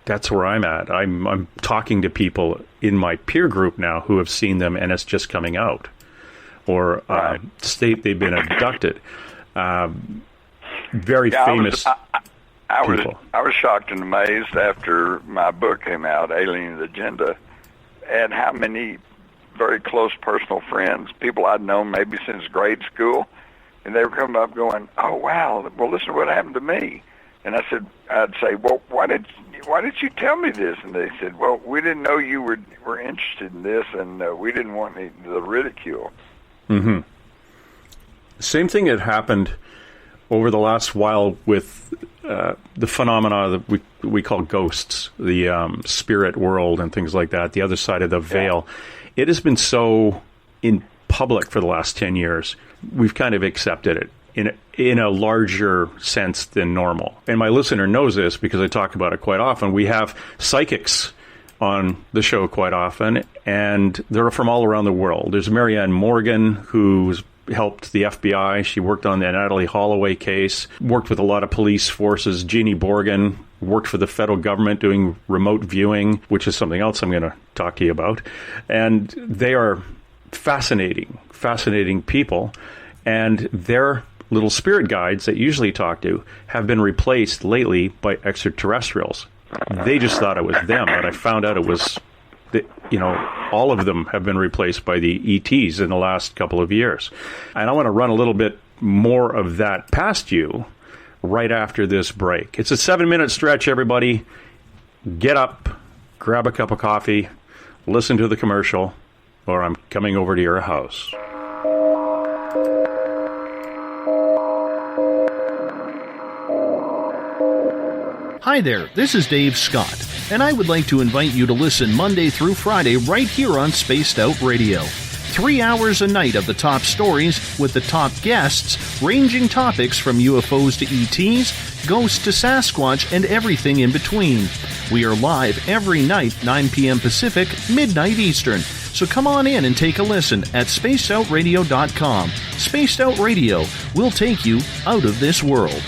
where I'm at. I'm talking to people in my peer group now who have seen them, and it's just coming out, or state they've been abducted. Very famous people. I was shocked and amazed after my book came out, Alien Agenda, at how many very close personal friends, people I'd known maybe since grade school, and they were coming up going, oh, wow, well, listen to what happened to me. And I'd say, well, why did you tell me this? And they said, well, we didn't know you were interested in this, and we didn't want the ridicule. Mm-hmm. Same thing had happened over the last while with the phenomena that we call ghosts, the spirit world and things like that, the other side of the veil. It has been so in public for the last 10 years. We've kind of accepted it in a larger sense than normal. And my listener knows this because I talk about it quite often. We have psychics on the show quite often, and they're from all around the world. There's Marianne Morgan, who's helped the FBI. She worked on the Natalie Holloway case, worked with a lot of police forces. Jeannie Borgen worked for the federal government doing remote viewing, which is something else I'm going to talk to you about. And they are fascinating people. And their little spirit guides that you usually talk to have been replaced lately by extraterrestrials. They just thought it was them, but I found out it was, all of them have been replaced by the ETs in the last couple of years. And I want to run a little bit more of that past you right after this break. It's a 7-minute stretch, everybody. Get up, grab a cup of coffee, listen to the commercial, or I'm coming over to your house. Hi there, this is Dave Scott, and I would like to invite you to listen Monday through Friday right here on Spaced Out Radio. 3 hours a night of the top stories with the top guests, ranging topics from UFOs to ETs, ghosts to Sasquatch, and everything in between. We are live every night, 9 p.m. Pacific, midnight Eastern. So come on in and take a listen at spacedoutradio.com. Spaced Out Radio will take you out of this world.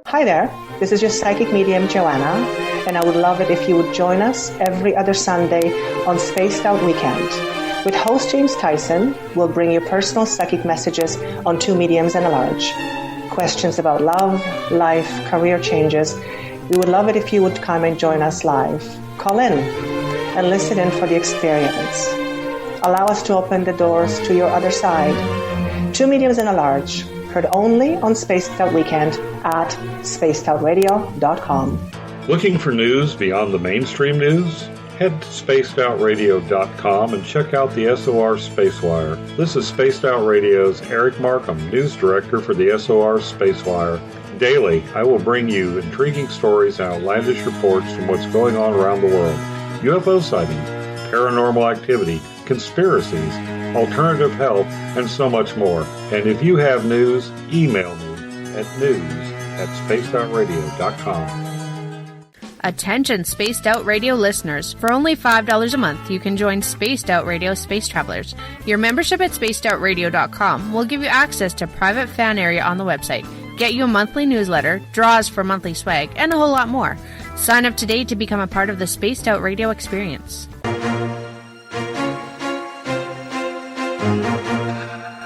Hi there, this is your psychic medium Joanna, and I would love it if you would join us every other Sunday on Spaced Out Weekend. With host James Tyson, we'll bring you personal psychic messages on 2 mediums and a large. Questions about love, life, career changes. We would love it if you would come and join us live. Call in and listen in for the experience. Allow us to open the doors to your other side. 2 mediums and a large. Heard only on Spaced Out Weekend at spacedoutradio.com. Looking for news beyond the mainstream news? Head to spacedoutradio.com and check out the SOR Spacewire. This is Spaced Out Radio's Eric Markham, news director for the SOR Spacewire. Daily, I will bring you intriguing stories and outlandish reports from what's going on around the world. UFO sightings, paranormal activity, conspiracies, alternative health, and so much more. And if you have news, email me at news@spacedoutradio.com. Attention Spaced Out Radio listeners. For only $5 a month, you can join Spaced Out Radio Space Travelers. Your membership at spacedoutradio.com will give you access to private fan area on the website, get you a monthly newsletter, draws for monthly swag, and a whole lot more. Sign up today to become a part of the Spaced Out Radio experience.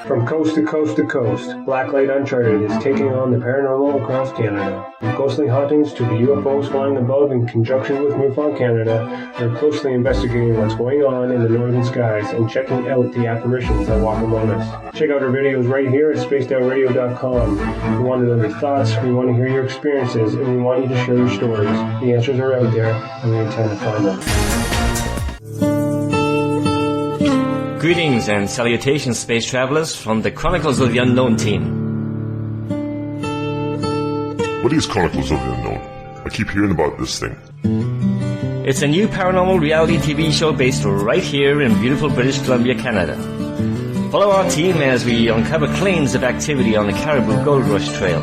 From coast to coast to coast, Blacklight Uncharted is taking on the paranormal across Canada. From ghostly hauntings to the UFOs flying above in conjunction with MUFON Canada, they're closely investigating what's going on in the northern skies and checking out the apparitions that walk among us. Check out our videos right here at spacedoutradio.com. We want to know your thoughts, we want to hear your experiences, and we want you to share your stories. The answers are out there, and we intend to find them. Greetings and salutations, space travelers, from the Chronicles of the Unknown team. What is Chronicles of the Unknown? I keep hearing about this thing. It's a new paranormal reality TV show based right here in beautiful British Columbia, Canada. Follow our team as we uncover claims of activity on the Caribou Gold Rush Trail.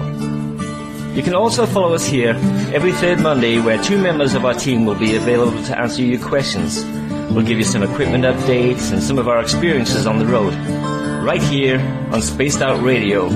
You can also follow us here every third Monday, where 2 members of our team will be available to answer your questions. We'll give you some equipment updates and some of our experiences on the road, right here on Spaced Out Radio.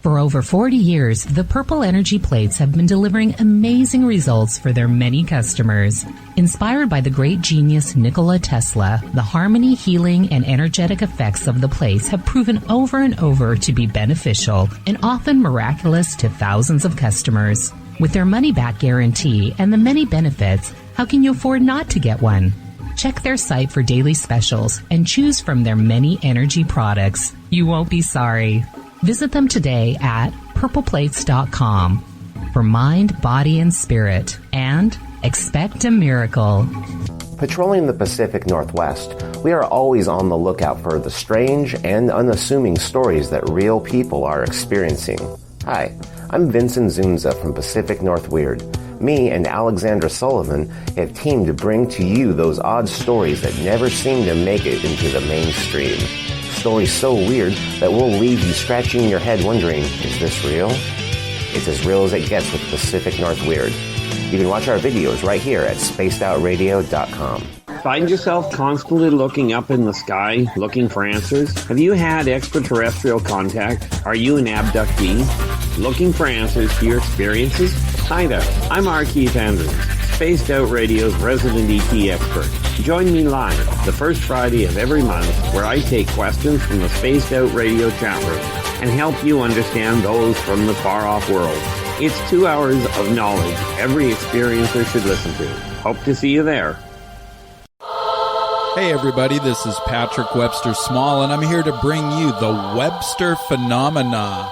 For over 40 years, the Purple Energy Plates have been delivering amazing results for their many customers. Inspired by the great genius Nikola Tesla, the harmony, healing, and energetic effects of the plates have proven over and over to be beneficial and often miraculous to thousands of customers. With their money-back guarantee and the many benefits, how can you afford not to get one? Check their site for daily specials and choose from their many energy products. You won't be sorry. Visit them today at purpleplates.com for mind, body, and spirit, and expect a miracle. Patrolling the Pacific Northwest, we are always on the lookout for the strange and unassuming stories that real people are experiencing. Hi, I'm Vincent Zunza from Pacific North Weird. Me and Alexandra Sullivan have teamed to bring to you those odd stories that never seem to make it into the mainstream. Stories so weird that will leave you scratching your head wondering, is this real? It's as real as it gets with Pacific North Weird. You can watch our videos right here at spacedoutradio.com. Find yourself constantly looking up in the sky, looking for answers? Have you had extraterrestrial contact? Are you an abductee? Looking for answers to your experiences? Hi there, I'm R. Keith Andrews, Spaced Out Radio's resident ET expert. Join me live the first Friday of every month where I take questions from the Spaced Out Radio chat room and help you understand those from the far-off world. It's 2 hours of knowledge every experiencer should listen to. Hope to see you there. Hey everybody, this is Patrick Webster Small, and I'm here to bring you the Webster Phenomena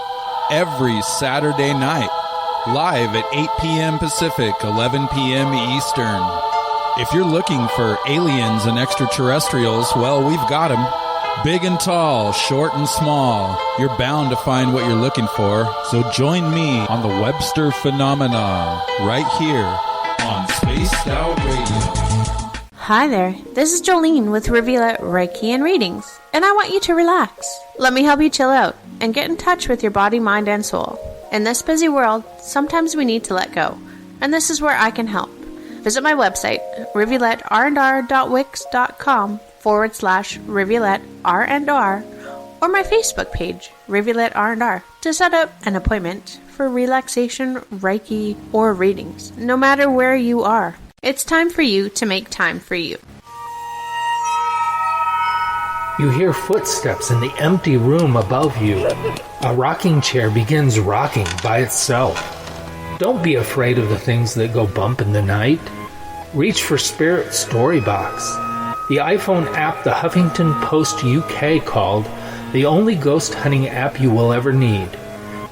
every Saturday night, live at 8 p.m. Pacific, 11 p.m. Eastern. If you're looking for aliens and extraterrestrials, well, we've got them. Big and tall, short and small. You're bound to find what you're looking for. So join me on the Webster Phenomena right here on Spaced Out Radio. Hi there, this is Jolene with Reveal Reiki and Readings, and I want you to relax. Let me help you chill out and get in touch with your body, mind, and soul. In this busy world, sometimes we need to let go, and this is where I can help. Visit my website, rivuletrndr.wix.com/Rivulet R&R, or my Facebook page, Rivulet R&R, to set up an appointment for relaxation, Reiki, or readings. No matter where you are, it's time for you to make time for you. You hear footsteps in the empty room above you. A rocking chair begins rocking by itself. Don't be afraid of the things that go bump in the night. Reach for Spirit Storybox, the iPhone app the Huffington Post UK called the only ghost hunting app you will ever need.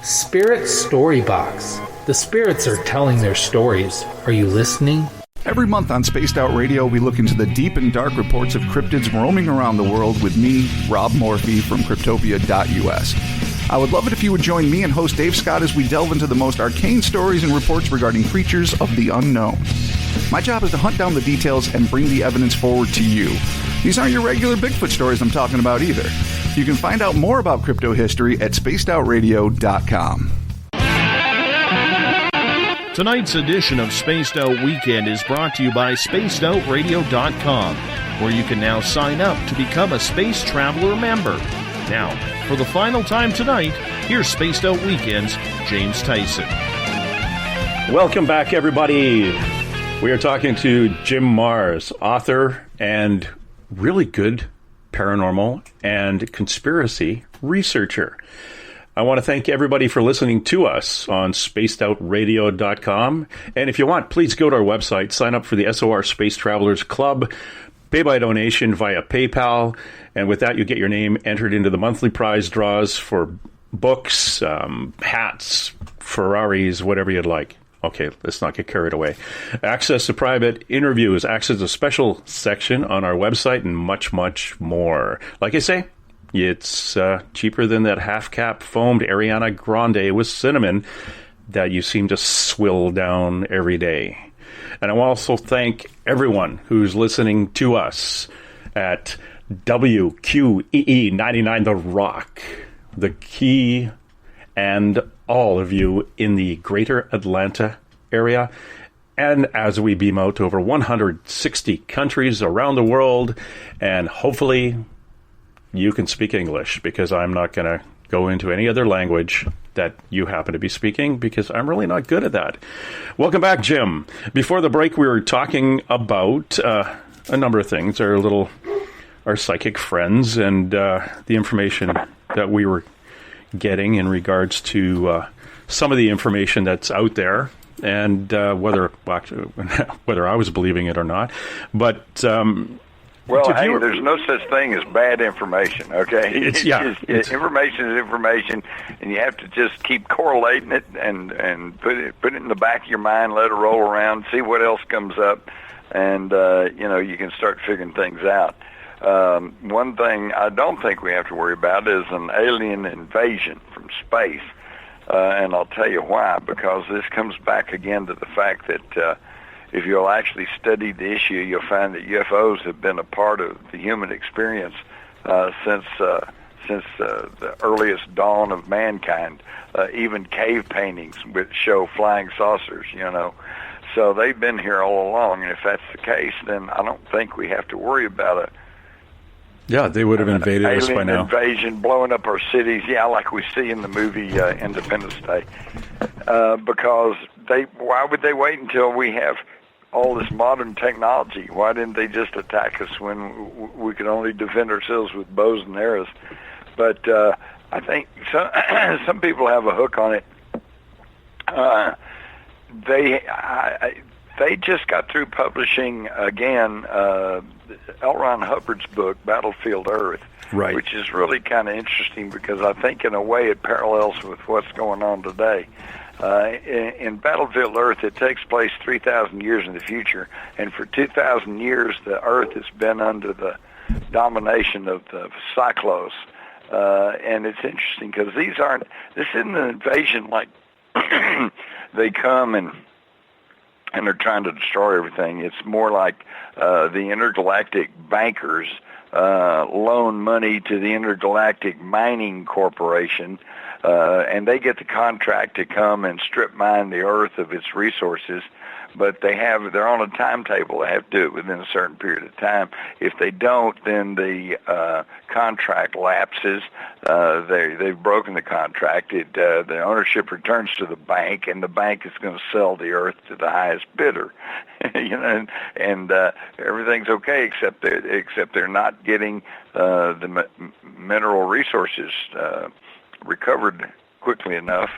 Spirit Storybox. The spirits are telling their stories. Are you listening? Every month on Spaced Out Radio, we look into the deep and dark reports of cryptids roaming around the world with me, Rob Morphy from Cryptopia.us. I would love it if you would join me and host Dave Scott as we delve into the most arcane stories and reports regarding creatures of the unknown. My job is to hunt down the details and bring the evidence forward to you. These aren't your regular Bigfoot stories I'm talking about either. You can find out more about crypto history at spacedoutradio.com. Tonight's edition of Spaced Out Weekend is brought to you by spacedoutradio.com, where you can now sign up to become a Space Traveler member. Now, for the final time tonight, here's Spaced Out Weekend's James Tyson. Welcome back, everybody. We are talking to Jim Mars, author and really good paranormal and conspiracy researcher. I want to thank everybody for listening to us on spacedoutradio.com. And if you want, please go to our website, sign up for the SOR Space Travelers Club, pay by donation via PayPal, and with that you get your name entered into the monthly prize draws for books, hats, Ferraris, whatever you'd like. Okay, let's not get carried away. Access to private interviews, access to a special section on our website, and much, much more. Like I say, it's cheaper than that half-cap foamed Ariana Grande with cinnamon that you seem to swill down every day. And I want to also thank everyone who's listening to us at WQEE 99 The Rock, The Key, and all of you in the greater Atlanta area. And as we beam out to over 160 countries around the world, and hopefully you can speak English, because I'm not going to go into any other language that you happen to be speaking, because I'm really not good at that. Welcome back, Jim. Before the break, we were talking about a number of things, our psychic friends, and the information that we were getting in regards to some of the information that's out there, and whether I was believing it or not. But well, hey, there's no such thing as bad information, okay? Information is information, and you have to just keep correlating it and put it in the back of your mind, let it roll around, see what else comes up. and you can start figuring things out. One thing I don't think we have to worry about is an alien invasion from space, and I'll tell you why. Because this comes back again to the fact that if you'll actually study the issue, you'll find that UFOs have been a part of the human experience since the earliest dawn of mankind. Even cave paintings which show flying saucers, So they've been here all along, and if that's the case, then I don't think we have to worry about Yeah, they would have invaded us by now. Invasion, blowing up our cities, like we see in the movie Independence Day. Because why would they wait until we have all this modern technology? Why didn't they just attack us when we could only defend ourselves with bows and arrows? But I think some people have a hook on it. They just got through publishing again L. Ron Hubbard's book, Battlefield Earth, right, which is really kind of interesting because I think in a way it parallels with what's going on today. In Battlefield Earth, it takes place 3,000 years in the future, and for 2,000 years the Earth has been under the domination of the Cyclos. And it's interesting because this isn't an invasion like they come and they're trying to destroy everything. It's more like the intergalactic bankers loan money to the Intergalactic Mining Corporation, and they get the contract to come and strip mine the Earth of its resources. But they're on a timetable. They have to do it within a certain period of time. If they don't, then the contract lapses. They've broken the contract. The ownership returns to the bank, and the bank is going to sell the Earth to the highest bidder. And everything's okay except they're not getting the mineral resources recovered quickly enough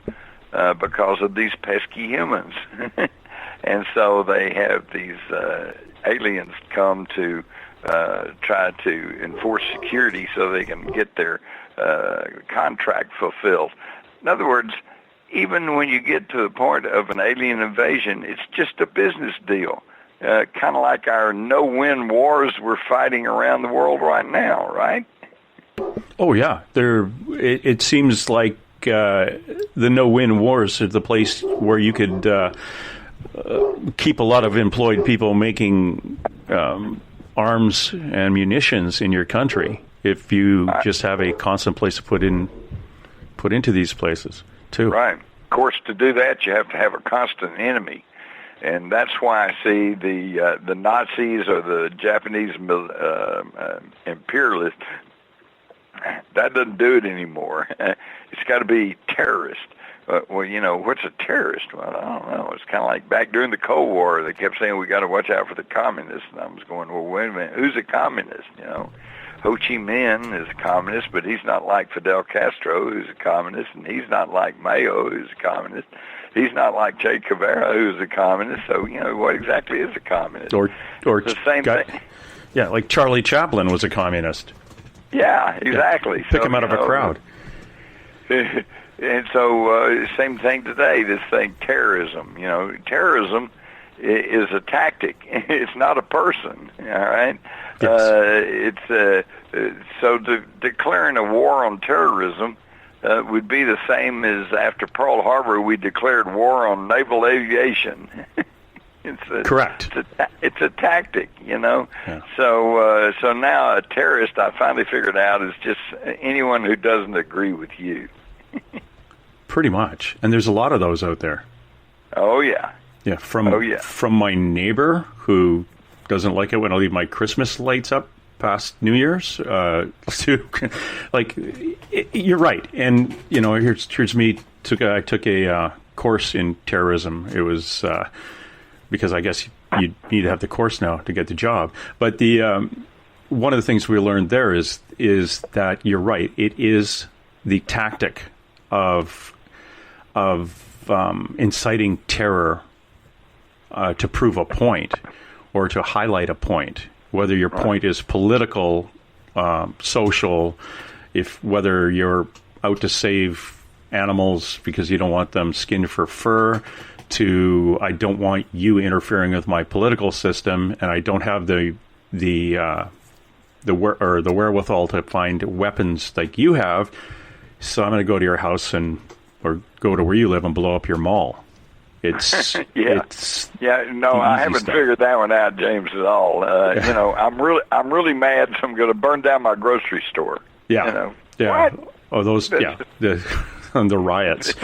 because of these pesky humans. And so they have these aliens come to try to enforce security so they can get their contract fulfilled. In other words, even when you get to the point of an alien invasion, it's just a business deal, kind of like our no-win wars we're fighting around the world right now, right? Oh, yeah. It seems like the no-win wars are the place where you could keep a lot of employed people making arms and munitions in your country if you just have a constant place to put into these places too. Right. Of course, to do that, you have to have a constant enemy, and that's why I see the Nazis or the Japanese imperialists. That doesn't do it anymore. It's got to be terrorist. Well, what's a terrorist? Well, I don't know. It's kind of like back during the Cold War, they kept saying we got to watch out for the communists. And I was going, well, wait a minute, who's a communist? Ho Chi Minh is a communist, but he's not like Fidel Castro, who's a communist, and he's not like Mayo, who's a communist. He's not like Che Guevara, who's a communist. So, what exactly is a communist? Or it's the same thing. Yeah, like Charlie Chaplin was a communist. Yeah, exactly. Pick him out of a crowd. And so, same thing today, this thing, terrorism. Terrorism is a tactic. It's not a person, all right? Yes. So declaring a war on terrorism would be the same as after Pearl Harbor, we declared war on naval aviation. Correct. It's a tactic, Yeah. So now a terrorist, I finally figured out, is just anyone who doesn't agree with you. Pretty much. And there's a lot of those out there. Oh, yeah. Yeah, from my neighbor who doesn't like it when I leave my Christmas lights up past New Year's, to, you're right. And, here's me. I took a course in terrorism. It was because I guess you need to have the course now to get the job. But one of the things we learned there is that you're right. It is the tactic of inciting terror to prove a point or to highlight a point, whether your point is political, social, whether you're out to save animals because you don't want them skinned for fur, to I don't want you interfering with my political system, and I don't have the wherewithal to find weapons like you have, so I'm going to go to your house or go to where you live and blow up your mall. It's I haven't stuff. figured that one out, James, at all. I'm really mad, so I'm going to burn down my grocery store. Yeah. What? Oh, those. Yeah. The riots.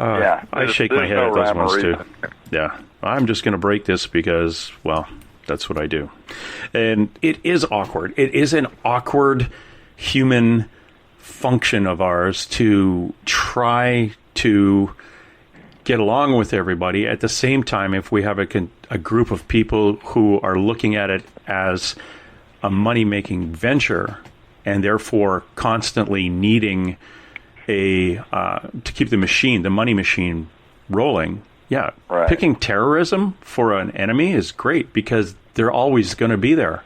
I shake my head at those ones too. Yeah. I'm just going to break this because, well, that's what I do. And it is awkward. It is an awkward human function of ours to try to get along with everybody. At the same time, if we have a group of people who are looking at it as a money-making venture and therefore constantly needing to keep the money machine rolling, picking terrorism for an enemy is great because they're always going to be there.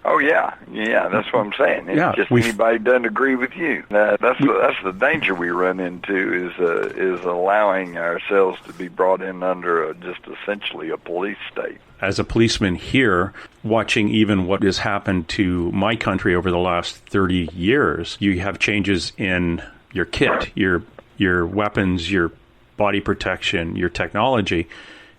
Oh yeah, that's what I'm saying. It's just anybody doesn't agree with you. That's the danger we run into is allowing ourselves to be brought in under just essentially a police state. As a policeman here, watching even what has happened to my country over the last 30 years, you have changes in your kit, your weapons, your body protection, your technology.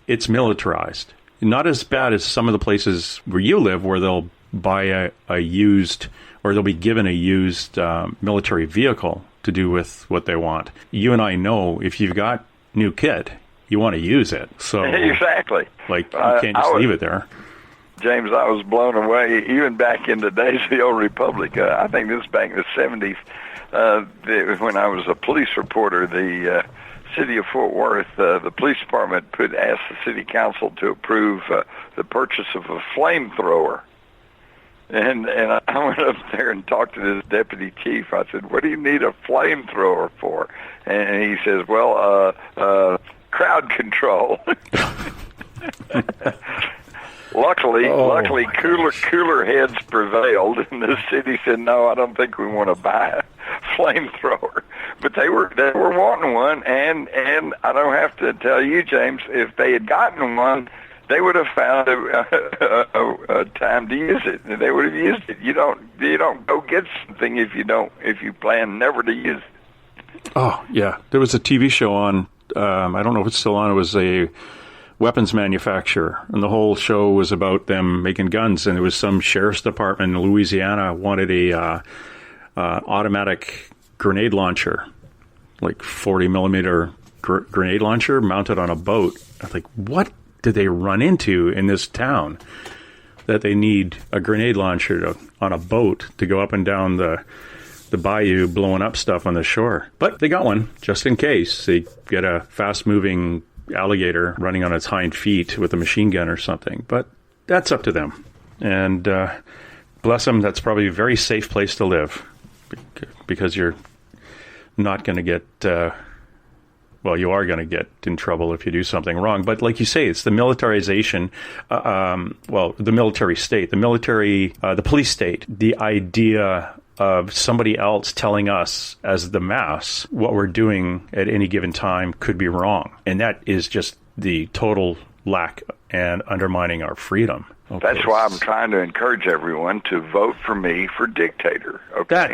It's militarized. Not as bad as some of the places where you live, where they'll buy a used, or they'll be given a used military vehicle to do with what they want. You and I know if you've got new kit, you want to use it. So exactly. Like, you can't just leave it there. James, I was blown away, even back in the days of the old Republic. I think this was back in the 70s, when I was a police reporter, the city of Fort Worth, the police department asked the city council to approve the purchase of a flamethrower. And I went up there and talked to this deputy chief. I said, "What do you need a flamethrower for?" And he says, "Well, crowd control." Luckily, cooler heads prevailed, and the city said, "No, I don't think we want to buy a flamethrower." But they were wanting one, and I don't have to tell you, James, if they had gotten one, they would have found a time to use it. They would have used it. You don't go get something if you plan never to use it. Oh yeah, there was a TV show on. I don't know if it's still on. It was a weapons manufacturer, and the whole show was about them making guns. And there was some sheriff's department in Louisiana wanted a automatic grenade launcher, like 40 millimeter grenade launcher mounted on a boat. I was like, what did they run into in this town that they need a grenade launcher on a boat to go up and down the bayou blowing up stuff on the shore? But they got one just in case they get a fast moving alligator running on its hind feet with a machine gun or something. But that's up to them, and bless them, that's probably a very safe place to live, because you're not going to get you are going to get in trouble if you do something wrong. But like you say, it's the militarization, the military state, the police state, the idea of somebody else telling us as the mass what we're doing at any given time could be wrong. And that is just the total lack and undermining our freedom. Okay. That's why I'm trying to encourage everyone to vote for me for dictator. Okay,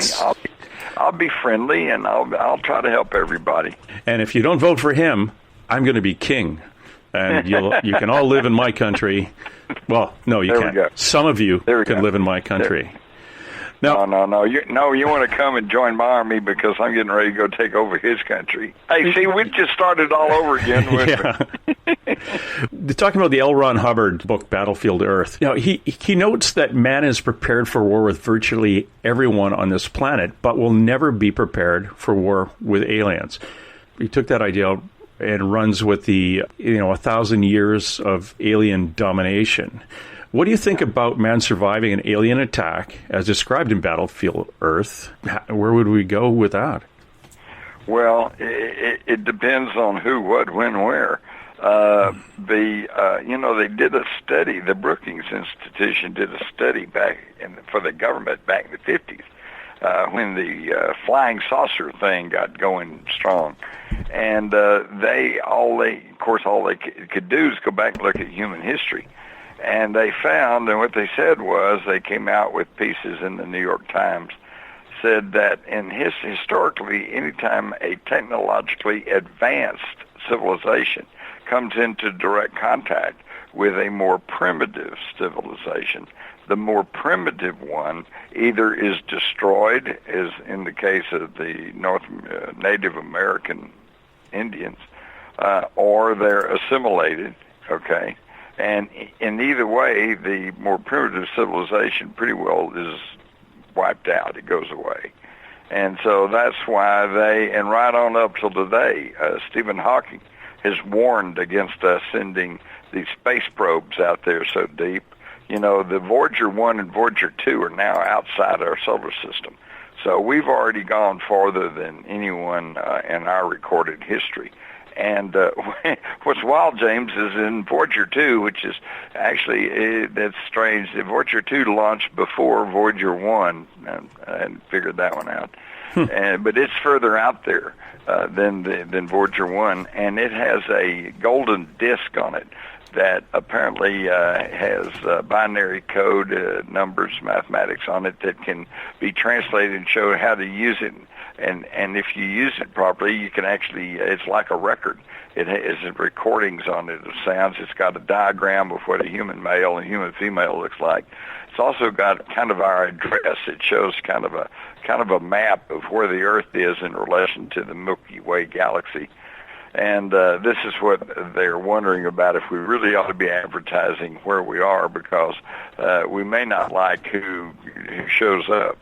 I'll be friendly, and I'll try to help everybody. And if you don't vote for him, I'm going to be king, and you can all live in my country. Well, no, you can't. Some of you can live in my country. No. You want to come and join my army because I'm getting ready to go take over his country. Hey, see, we just started all over again. Talking about the L. Ron Hubbard book, Battlefield Earth, he notes that man is prepared for war with virtually everyone on this planet, but will never be prepared for war with aliens. He took that idea and runs with the 1,000 years of alien domination. What do you think about man surviving an alien attack as described in Battlefield Earth? Where would we go with that? Well, it depends on who, what, when, where. They did a study. The Brookings Institution did a study for the government back in the 50s when the flying saucer thing got going strong. And all they could do is go back and look at human history. And they found, and what they said was, they came out with pieces in the New York Times, said that historically, anytime a technologically advanced civilization comes into direct contact with a more primitive civilization, the more primitive one either is destroyed, as in the case of the Native American Indians, or they're assimilated, okay? And in either way, the more primitive civilization pretty well is wiped out. It goes away. And so that's why and right on up till today, Stephen Hawking has warned against us sending these space probes out there so deep. You know, the Voyager 1 and Voyager 2 are now outside our solar system. So we've already gone farther than anyone in our recorded history. And what's wild, James, is in Voyager 2, which is actually, that's strange. The Voyager 2 launched before Voyager 1. I hadn't figured that one out. But it's further out there than Voyager 1, and it has a golden disc on it that apparently has binary code numbers, mathematics on it that can be translated and show how to use it. And if you use it properly, you can actually, it's like a record. It has recordings on it of sounds. It's got a diagram of what a human male and human female looks like. It's also got kind of our address. It shows kind of a map of where the Earth is in relation to the Milky Way galaxy. And this is what they're wondering about, if we really ought to be advertising where we are, because we may not like who shows up.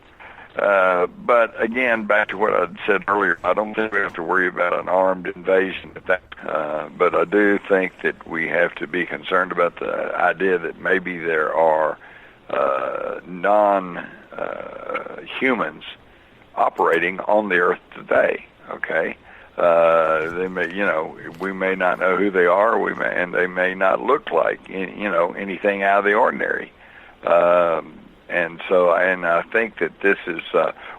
But again, back to what I said earlier, I don't think we have to worry about an armed invasion of that. But I do think that we have to be concerned about the idea that maybe there are non-humans operating on the Earth today. Okay, they may, we may not know who they are. And they may not look like, anything out of the ordinary. And I think that this is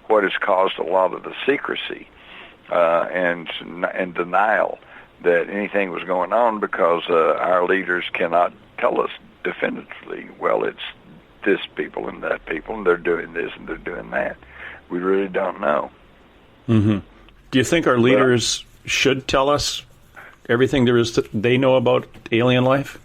what has caused a lot of the secrecy and denial that anything was going on, because our leaders cannot tell us definitively, well, it's this people and that people, and they're doing this and they're doing that. We really don't know. Mm-hmm. Do you think our leaders should tell us everything there is they know about alien life?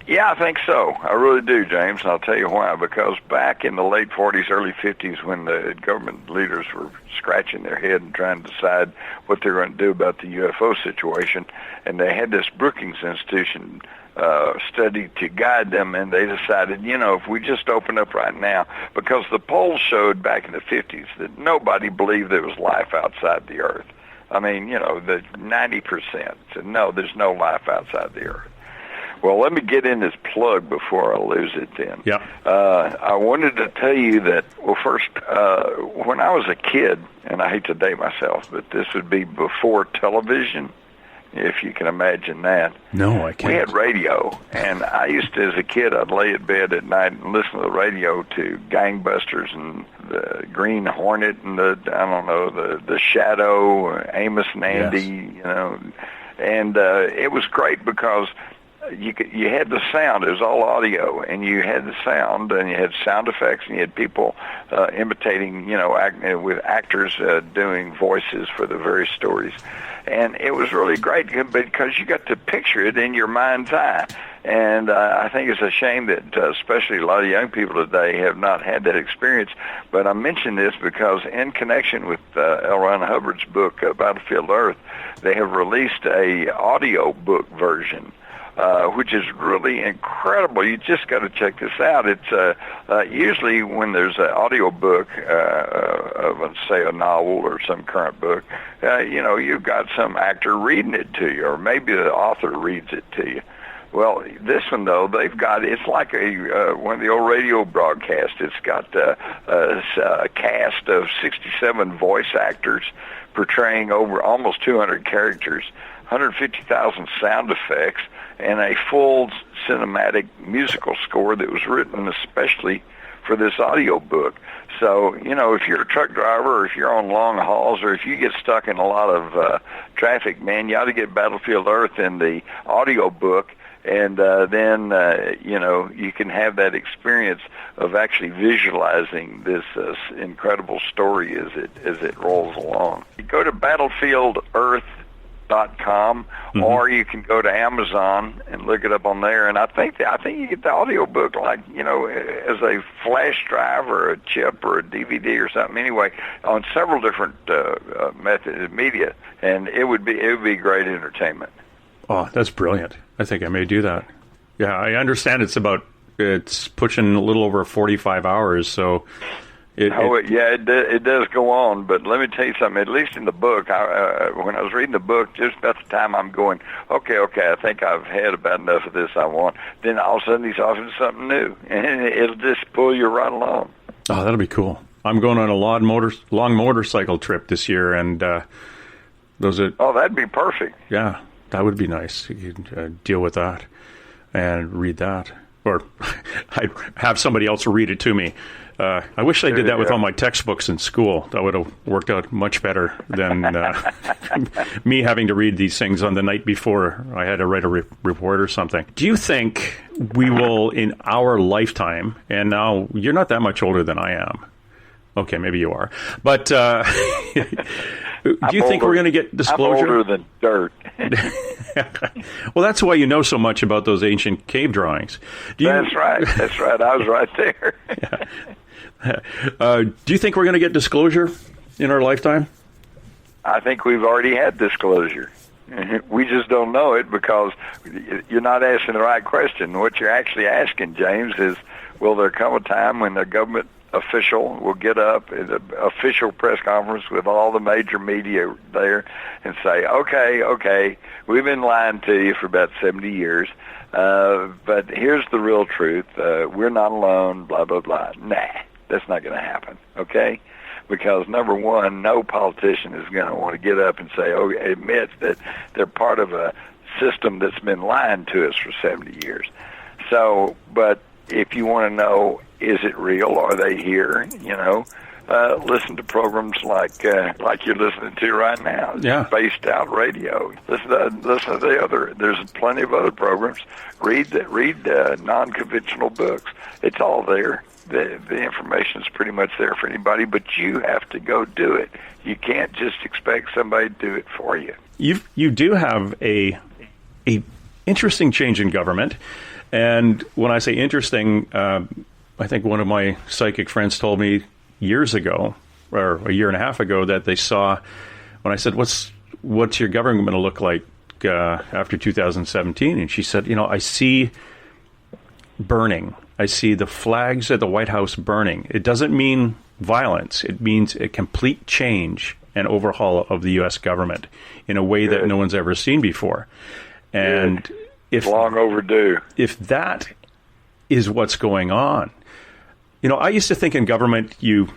Yeah, I think so. I really do, James, and I'll tell you why. Because back in the late 40s, early 50s, when the government leaders were scratching their head and trying to decide what they were going to do about the UFO situation, and they had this Brookings Institution study to guide them, and they decided, if we just open up right now, because the polls showed back in the 50s that nobody believed there was life outside the Earth. I mean, the 90% said, no, there's no life outside the Earth. Well, let me get in this plug before I lose it then. Yeah. I wanted to tell you that, well, first, when I was a kid, and I hate to date myself, but this would be before television, if you can imagine that. No, I can't. We had radio, and I used to, as a kid, I'd lay in bed at night and listen to the radio to Gangbusters and the Green Hornet and the Shadow, Amos and Andy, yes. And it was great because you had the sound. It was all audio, and you had the sound, and you had sound effects, and you had people imitating, with actors doing voices for the various stories. And it was really great because you got to picture it in your mind's eye. And I think it's a shame that especially a lot of young people today have not had that experience. But I mention this because in connection with L. Ron Hubbard's book, Battlefield Earth, they have released a audio book version, which is really incredible. You just got to check this out. It's usually when there's an audio book of, say, a novel or some current book, you've got some actor reading it to you, or maybe the author reads it to you. Well, this one, though, it's like one of the old radio broadcasts. It's got a cast of 67 voice actors portraying over almost 200 characters, 150,000 sound effects, and a full cinematic musical score that was written especially for this audio book. So, if you're a truck driver or if you're on long hauls or if you get stuck in a lot of traffic, man, you ought to get Battlefield Earth in the audio book. And then, you can have that experience of actually visualizing this incredible story as it rolls along. You go to BattlefieldEarth.com, or you can go to Amazon and look it up on there. And I think you get the audio book as a flash drive or a chip or a DVD or something. Anyway, on several different methods of media, and it would be great entertainment. Oh, that's brilliant. I think I may do that. Yeah, I understand it's pushing a little over 45 hours, so... It does go on, but let me tell you something. At least in the book, when I was reading the book, just about the time I'm going, okay, I think I've had about enough of this I want, then all of a sudden he's off into something new, and it'll just pull you right along. Oh, that'll be cool. I'm going on a long motorcycle trip this year, and those are... Oh, that'd be perfect. Yeah. That would be nice. You could deal with that and read that. Or I'd have somebody else read it to me. I wish I did that with all my textbooks in school. That would have worked out much better than me having to read these things on the night before I had to write a report or something. Do you think we will, in our lifetime, and now you're not that much older than I am. Okay, maybe you are. But... do you think we're going to get disclosure? I'm older than dirt. Well, that's why you know so much about those ancient cave drawings. That's right. I was right there. Do you think we're going to get disclosure in our lifetime? I think we've already had disclosure. We just don't know it because you're not asking the right question. What you're actually asking, James, is will there come a time when the government official will get up at an official press conference with all the major media there and say, okay, we've been lying to you for about 70 years, but here's the real truth. We're not alone, blah, blah, blah. Nah, that's not going to happen, okay? Because, number one, no politician is going to want to get up and say, admit that they're part of a system that's been lying to us for 70 years. So, but if you want to know, is it real? Are they here? Listen to programs like you're listening to right now. Yeah. Spaced Out Radio. Listen to the other. There's plenty of other programs. Read non-conventional books. It's all there. The information is pretty much there for anybody, but you have to go do it. You can't just expect somebody to do it for you. You do have a interesting change in government. And when I say interesting, I think one of my psychic friends told me years ago, or a year and a half ago, that they saw, when I said, what's your government going to look like after 2017? And she said, I see burning. I see the flags at the White House burning. It doesn't mean violence. It means a complete change and overhaul of the U.S. government in a way that no one's ever seen before. And if long overdue. If that is what's going on, I used to think in government you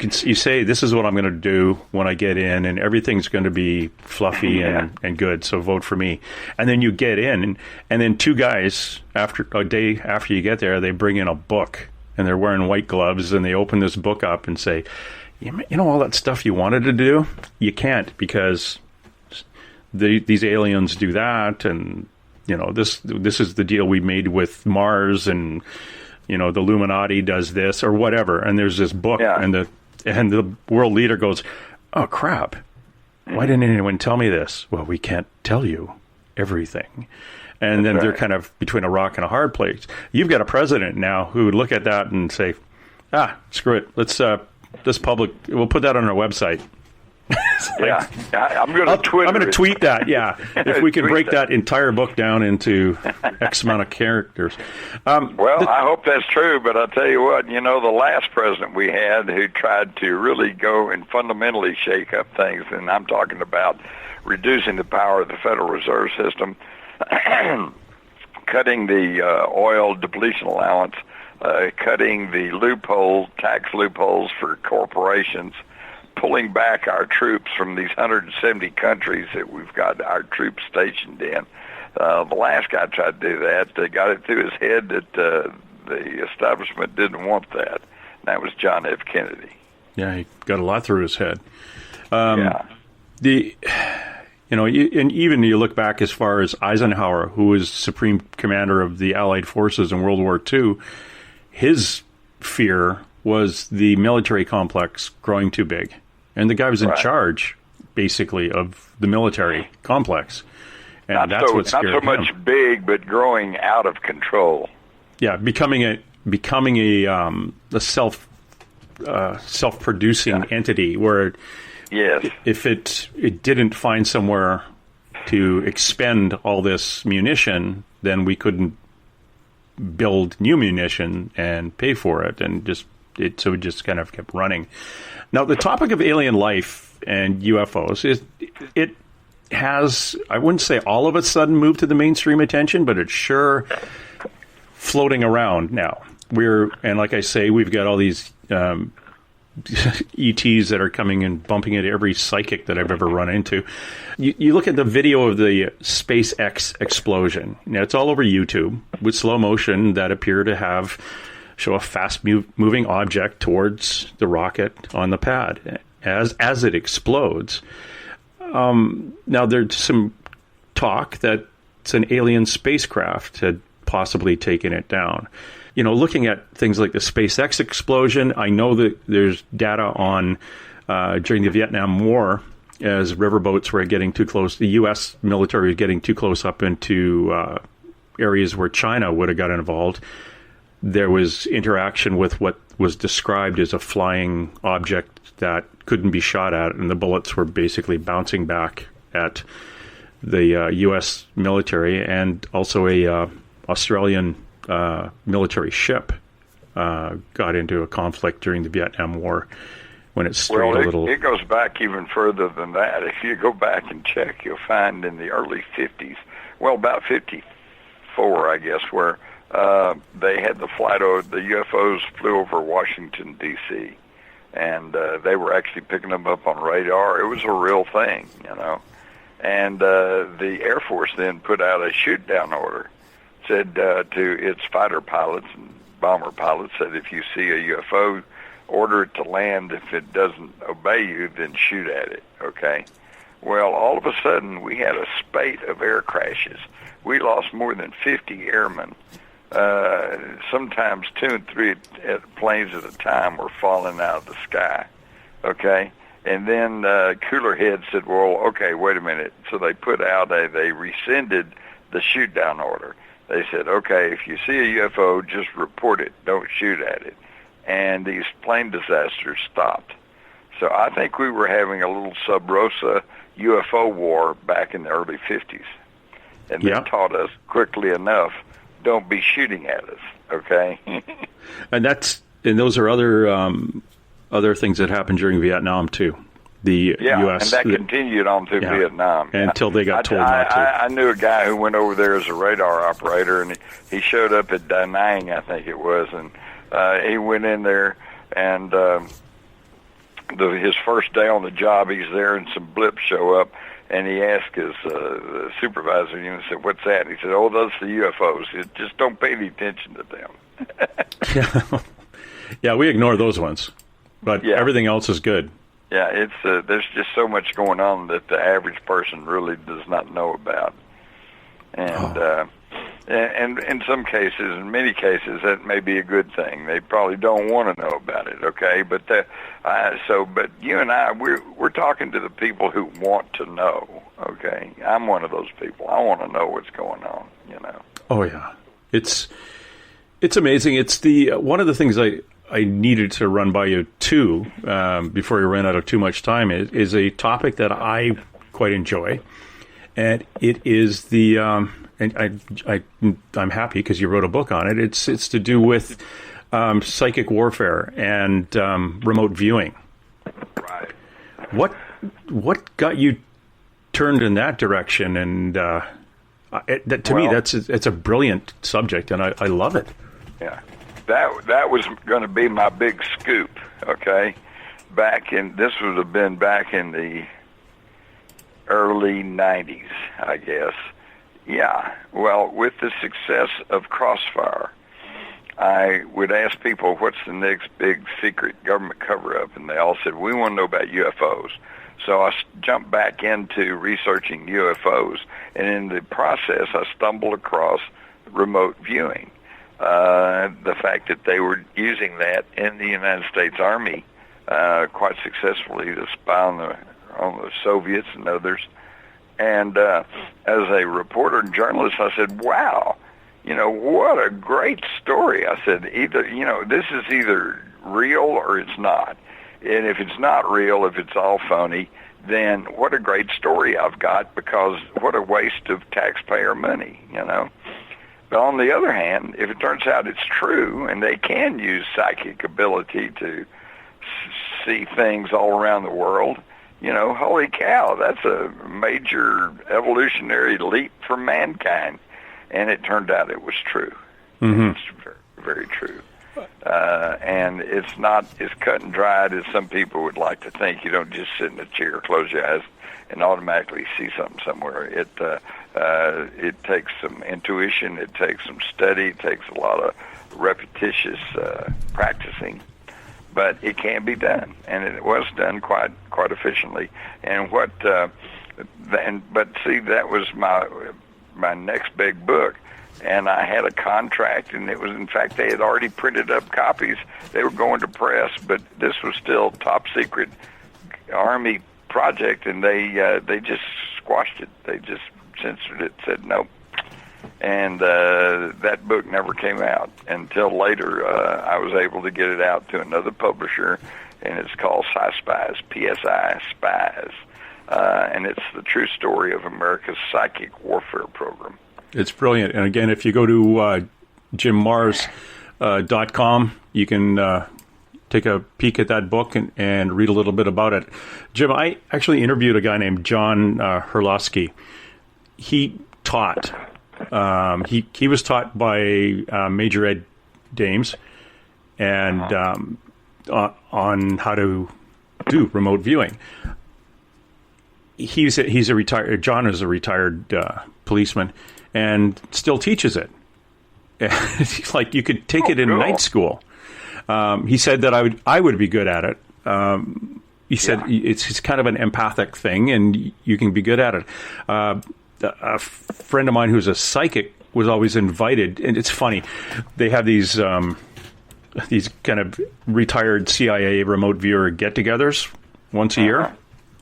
say this is what I'm going to do when I get in, and everything's going to be fluffy and good. So vote for me. And then you get in, and then two guys a day after you get there, they bring in a book, and they're wearing white gloves, and they open this book up and say, all that stuff you wanted to do, you can't because these aliens do that, and this is the deal we made with Mars, and the Illuminati does this or whatever. And there's this book, and the world leader goes, "Oh crap! Why didn't anyone tell me this?" Well, we can't tell you everything. And then they're kind of between a rock and a hard place. You've got a president now who would look at that and say, screw it. Let's we'll put that on our website. I'm going to tweet that. Yeah, if we can break that entire book down into X amount of characters. I hope that's true. But I'll tell you what, the last president we had who tried to really go and fundamentally shake up things, and I'm talking about reducing the power of the Federal Reserve System, cutting the oil depletion allowance, cutting the tax loopholes for corporations, pulling back our troops from these 170 countries that we've got our troops stationed in. The last guy tried to do that. They got it through his head that the establishment didn't want that. That was John F. Kennedy. Yeah, he got a lot through his head. Yeah. And even you look back as far as Eisenhower, who was supreme commander of the Allied forces in World War II, his fear was the military complex growing too big. And the guy was in charge, basically, of the military complex. And that's what scared him. Not so much big, but growing out of control. Yeah, becoming a self-producing entity where if it didn't find somewhere to expend all this munition, then we couldn't build new munition and pay for it, and so it just kind of kept running. Now, the topic of alien life and UFOs it has, I wouldn't say all of a sudden moved to the mainstream attention, but it's sure floating around now. And like I say, we've got all these ETs that are coming and bumping into every psychic that I've ever run into. You look at the video of the SpaceX explosion. Now, it's all over YouTube with slow motion that appear to show a fast moving object towards the rocket on the pad as it explodes. Now, there's some talk that it's an alien spacecraft had possibly taken it down. Looking at things like the SpaceX explosion, I know that there's data on during the Vietnam War, as riverboats were getting too close, the U.S. military was getting too close up into areas where China would have got involved. There was interaction with what was described as a flying object that couldn't be shot at, and the bullets were basically bouncing back at the U.S. military, and also a Australian military ship got into a conflict during the Vietnam War when it strayed a little. It goes back even further than that. If you go back and check, you'll find in the early 50s, about 54, I guess, where they had the UFOs flew over Washington, D.C., and they were actually picking them up on radar. It was a real thing, And the Air Force then put out a shoot-down order, said to its fighter pilots and bomber pilots, said if you see a UFO, order it to land. If it doesn't obey you, then shoot at it, okay? Well, all of a sudden, we had a spate of air crashes. We lost more than 50 airmen. Sometimes 2 and 3 planes at a time were falling out of the sky, okay? And then cooler heads said, well, okay, wait a minute. So they put out they rescinded the shoot-down order. They said, okay, if you see a UFO, just report it. Don't shoot at it. And these plane disasters stopped. So I think we were having a little sub rosa UFO war back in the early 50s. And they taught us quickly enough, don't be shooting at us, okay? And those are other things that happened during Vietnam, too. The U.S. and that continued on through Vietnam. Until they got told not to. I knew a guy who went over there as a radar operator, and he showed up at Da Nang, I think it was, and he went in there, and his first day on the job, he's there, and some blips show up, and he asked his supervisor, and said, what's that? And he said, oh, those are the UFOs. Just don't pay any attention to them. Yeah, we ignore those ones, but everything else is good. Yeah, it's there's just so much going on that the average person really does not know about, and in some cases, in many cases, that may be a good thing. They probably don't want to know about it. Okay, but but you and I, we're talking to the people who want to know. Okay, I'm one of those people. I want to know what's going on. Oh yeah, it's amazing. It's one of the things I needed to run by you too, before we ran out of too much time, is a topic that I quite enjoy, and it is the and I'm happy because you wrote a book on it. It's to do with psychic warfare and remote viewing. Right. What got you turned in that direction? And to me, it's a brilliant subject, and I love it. Yeah. That was going to be my big scoop, okay? This would have been back in the early 90s, I guess. Yeah, well, with the success of Crossfire, I would ask people, what's the next big secret government cover-up? And they all said, we want to know about UFOs. So I jumped back into researching UFOs, and in the process, I stumbled across remote viewing. The fact that they were using that in the United States Army quite successfully to spy on the Soviets and others. And as a reporter and journalist, I said, wow, what a great story. I said, this is either real or it's not. And if it's not real, if it's all phony, then what a great story I've got, because what a waste of taxpayer money, But on the other hand, if it turns out it's true and they can use psychic ability to see things all around the world, holy cow, that's a major evolutionary leap for mankind. And it turned out it was true. Mm-hmm. It's very, very true. And it's not as cut and dried as some people would like to think. You don't just sit in a chair, close your eyes, and automatically see something somewhere. It takes some intuition, it takes some study, it takes a lot of repetitious practicing, but it can be done, and it was done quite efficiently. And that was my next big book. And I had a contract, and it was, in fact, they had already printed up copies. They were going to press, but this was still top secret Army project, and they just squashed it. They just censored it, said nope. And that book never came out until later. I was able to get it out to another publisher, and it's called Psi Spies, Psi Spies. And it's the true story of America's psychic warfare program. It's brilliant. And again, if you go to jimmars.com, you can take a peek at that book and read a little bit about it. Jim, I actually interviewed a guy named John Herlosky. He taught. He was taught by Major Ed Dames and on how to do remote viewing. He's a retired. John is a retired policeman and still teaches it. It's like you could take it in night school. He said that I would be good at it. He said it's kind of an empathic thing, and you can be good at it. A friend of mine who's a psychic was always invited, and it's funny. They have these kind of retired CIA remote viewer get-togethers once a year.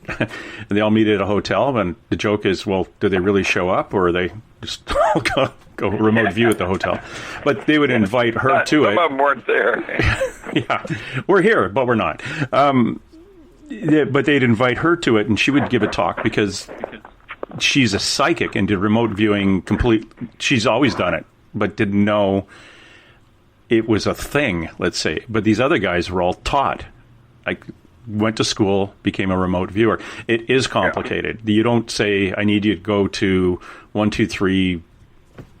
And they all meet at a hotel, and the joke is, well, do they really show up, or are they just go remote view at the hotel? But they would invite her to it. Some of them weren't there. Yeah, we're here, but we're not. But they'd invite her to it, and she would give a talk because she's a psychic and did remote viewing she's always done it, but didn't know it was a thing, let's say. But these other guys were all taught. Went to school, became a remote viewer. It is complicated. Yeah. You don't say, I need you to go to 123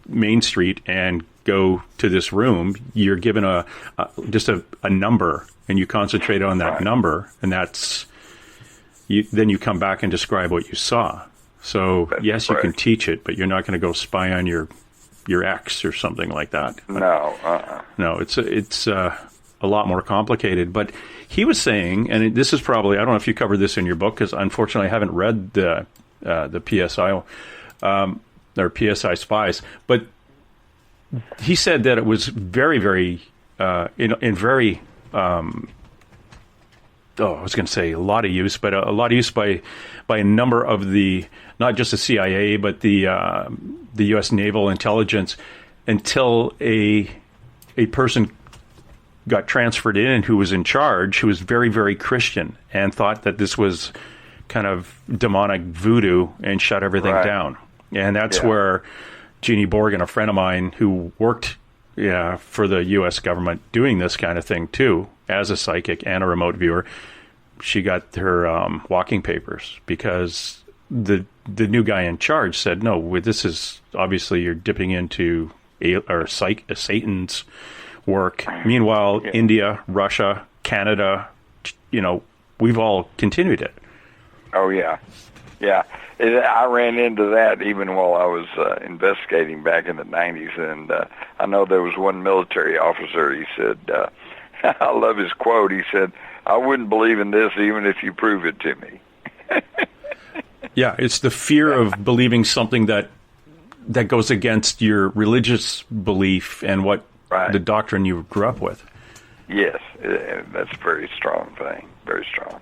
Main Street and go to this room. You're given just a number, and you concentrate on that number, and then you come back and describe what you saw. So, yes, you can teach it, but you're not going to go spy on your ex or something like that. No. No, it's a lot more complicated. But he was saying, and this is probably, I don't know if you covered this in your book, because unfortunately I haven't read the PSI or Psi Spies, but he said that it was very, very, I was going to say a lot of use, but a lot of use by a number of not just the CIA, but the U.S. Naval Intelligence, until a person got transferred in who was in charge, who was very, very Christian, and thought that this was kind of demonic voodoo and shut everything down. And that's where Jeannie Borgen, a friend of mine who worked for the U.S. government doing this kind of thing too, as a psychic and a remote viewer, she got her walking papers because the new guy in charge said, no, this is obviously you're dipping into Satan's work. Meanwhile, India, Russia, Canada, we've all continued it. Oh, yeah. Yeah, I ran into that even while I was investigating back in the 90s, and I know there was one military officer, he said, I love his quote, he said, "I wouldn't believe in this even if you prove it to me." Yeah, it's the fear of believing something that goes against your religious belief and what the doctrine you grew up with. Yes, that's a very strong thing, very strong.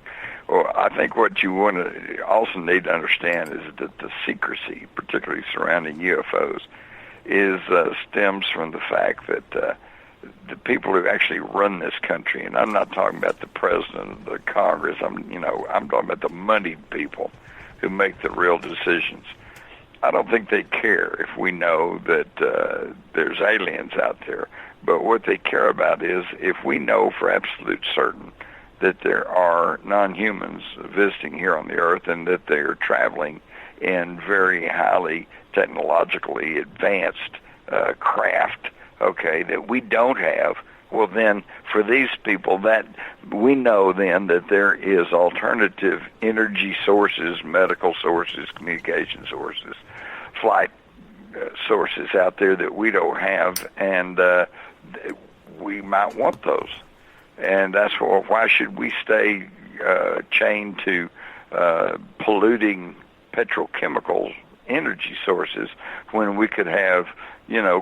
Well, I think what you want to also need to understand is that the secrecy, particularly surrounding UFOs, stems from the fact that the people who actually run this country, and I'm not talking about the president, the Congress. I'm talking about the moneyed people who make the real decisions. I don't think they care if we know that there's aliens out there, but what they care about is if we know for absolute certain that there are non-humans visiting here on the Earth and that they are traveling in very highly technologically advanced craft, okay, that we don't have, well then for these people that we know then that there is alternative energy sources, medical sources, communication sources, flight sources out there that we don't have, and we might want those. And that's why should we stay chained to polluting petrochemical energy sources when we could have,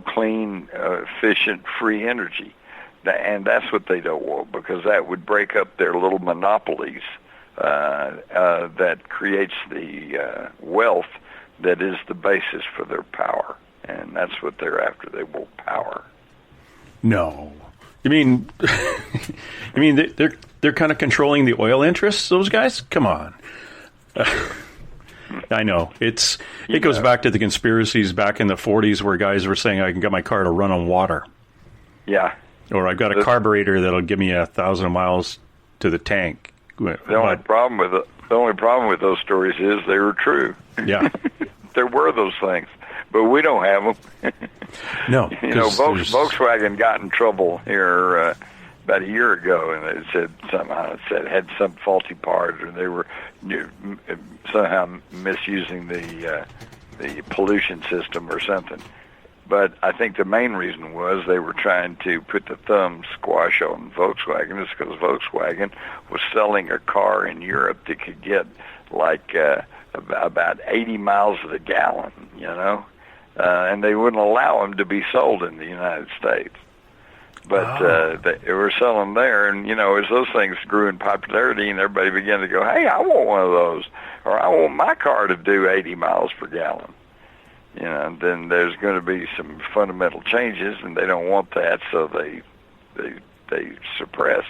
clean, efficient, free energy? And that's what they don't want, because that would break up their little monopolies that creates the wealth that is the basis for their power. And that's what they're after. They want power. No. You mean they're kind of controlling the oil interests, those guys? Come on. I know. It goes back to the conspiracies back in the 40s where guys were saying I can get my car to run on water. Yeah. Or I've got a carburetor that'll give me 1,000 miles to the tank. The only problem with those stories is they were true. Yeah. There were those things, but we don't have them. No. Volkswagen got in trouble here about a year ago, and it said somehow had some faulty part, or they were somehow misusing the pollution system or something. But I think the main reason was they were trying to put the thumb squash on Volkswagen. It's because Volkswagen was selling a car in Europe that could get like about 80 miles to the gallon, and they wouldn't allow them to be sold in the United States. But they were selling there, and, as those things grew in popularity and everybody began to go, hey, I want one of those, or I want my car to do 80 miles per gallon. Then there's going to be some fundamental changes, and they don't want that, so they suppress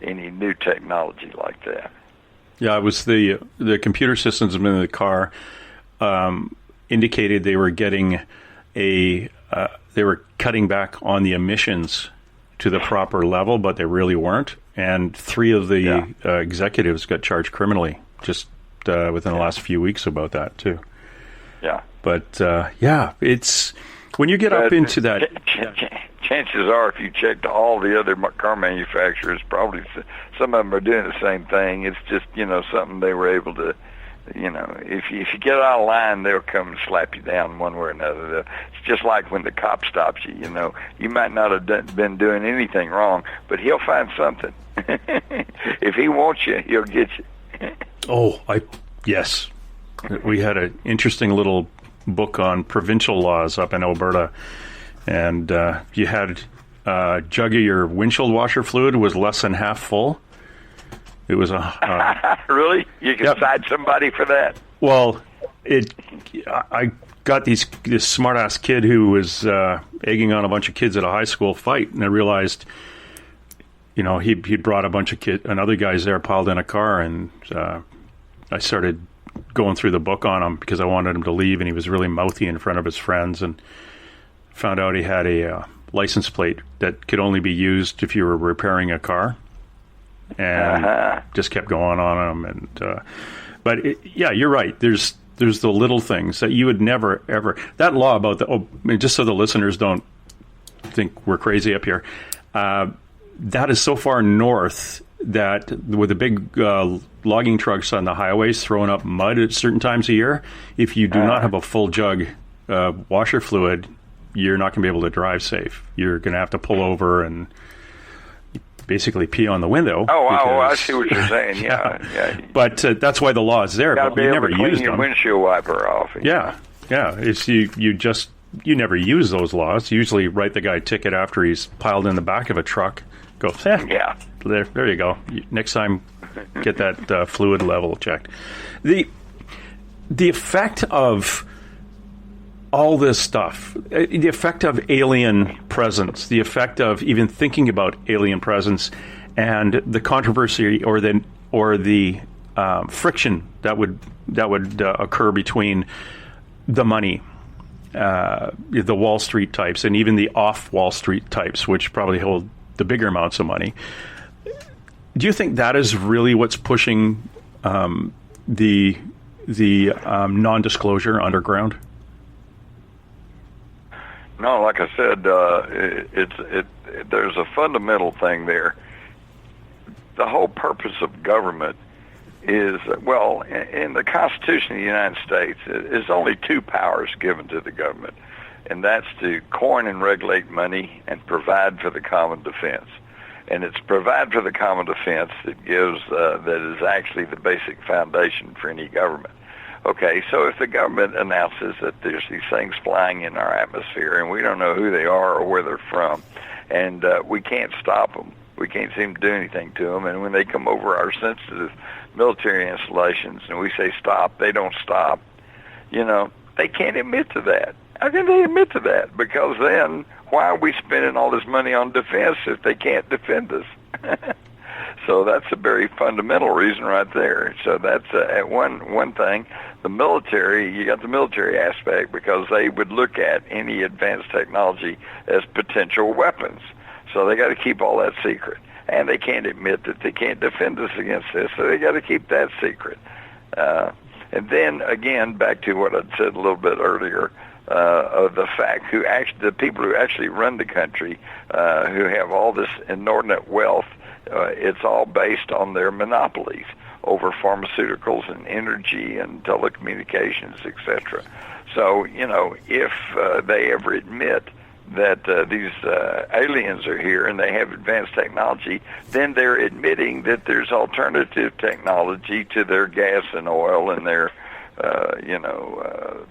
any new technology like that. Yeah, it was the computer systems in the car indicated they were getting they were cutting back on the emissions to the proper level, but they really weren't. And 3 of the executives got charged criminally just within the last few weeks about that too. Yeah. But, it's when you get up into that. Chances are, if you checked all the other car manufacturers, probably some of them are doing the same thing. It's just, something they were able to, if you get out of line, they'll come and slap you down one way or another. It's just like when the cop stops you, you might not have been doing anything wrong, but he'll find something. If he wants you, he'll get you. Yes. We had an interesting little book on provincial laws up in Alberta, and you had a jug of your windshield washer fluid was less than half full. It was really? You can cite somebody for that? Well, I got this smart ass kid who was egging on a bunch of kids at a high school fight, and I realized, he brought a bunch of and other guys there piled in a car, and I started going through the book on him because I wanted him to leave, and he was really mouthy in front of his friends, and found out he had a license plate that could only be used if you were repairing a car, and just kept going on him. And but you're right. There's the little things that you would never ever. That law about just so the listeners don't think we're crazy up here, that is so far north that with the big logging trucks on the highways throwing up mud at certain times of year. If you do not have a full jug washer fluid, you're not going to be able to drive safe. You're going to have to pull over and basically pee on the window. I see what you're saying. Yeah. But that's why the law is there. Got to But be you able never to clean used your them. windshield wiper off. Yeah. It's you never use those laws. You usually write the guy a ticket after he's piled in the back of a truck. Go, Yeah. There you go. Next time, get that fluid level checked. The effect of all this stuff, the effect of alien presence, the effect of even thinking about alien presence, and the controversy or the friction that would occur between the money, the Wall Street types, and even the off Wall Street types, which probably hold the bigger amounts of money. Do you think that is really what's pushing the non-disclosure underground? No, like I said, there's a fundamental thing there. The whole purpose of government is, well, in the Constitution of the United States, there's only two powers given to the government, and that's to coin and regulate money and provide for the common defense. And it's provide for the common defense that gives, that is actually the basic foundation for any government. Okay, so if the government announces that there's these things flying in our atmosphere and we don't know who they are or where they're from, and we can't stop them, we can't seem to do anything to them, and when they come over our sensitive military installations and we say stop, they don't stop, they can't admit to that. How can they admit to that? Because then why are we spending all this money on defense if they can't defend us? So that's a very fundamental reason right there. So that's one thing. The military, you got the military aspect because they would look at any advanced technology as potential weapons. So they got to keep all that secret. And they can't admit that they can't defend us against this, so they got to keep that secret. And then, again, back to what I said a little bit earlier, of the fact the people who actually run the country, who have all this inordinate wealth, it's all based on their monopolies over pharmaceuticals and energy and telecommunications, etc. So, if they ever admit that these aliens are here and they have advanced technology, then they're admitting that there's alternative technology to their gas and oil and their,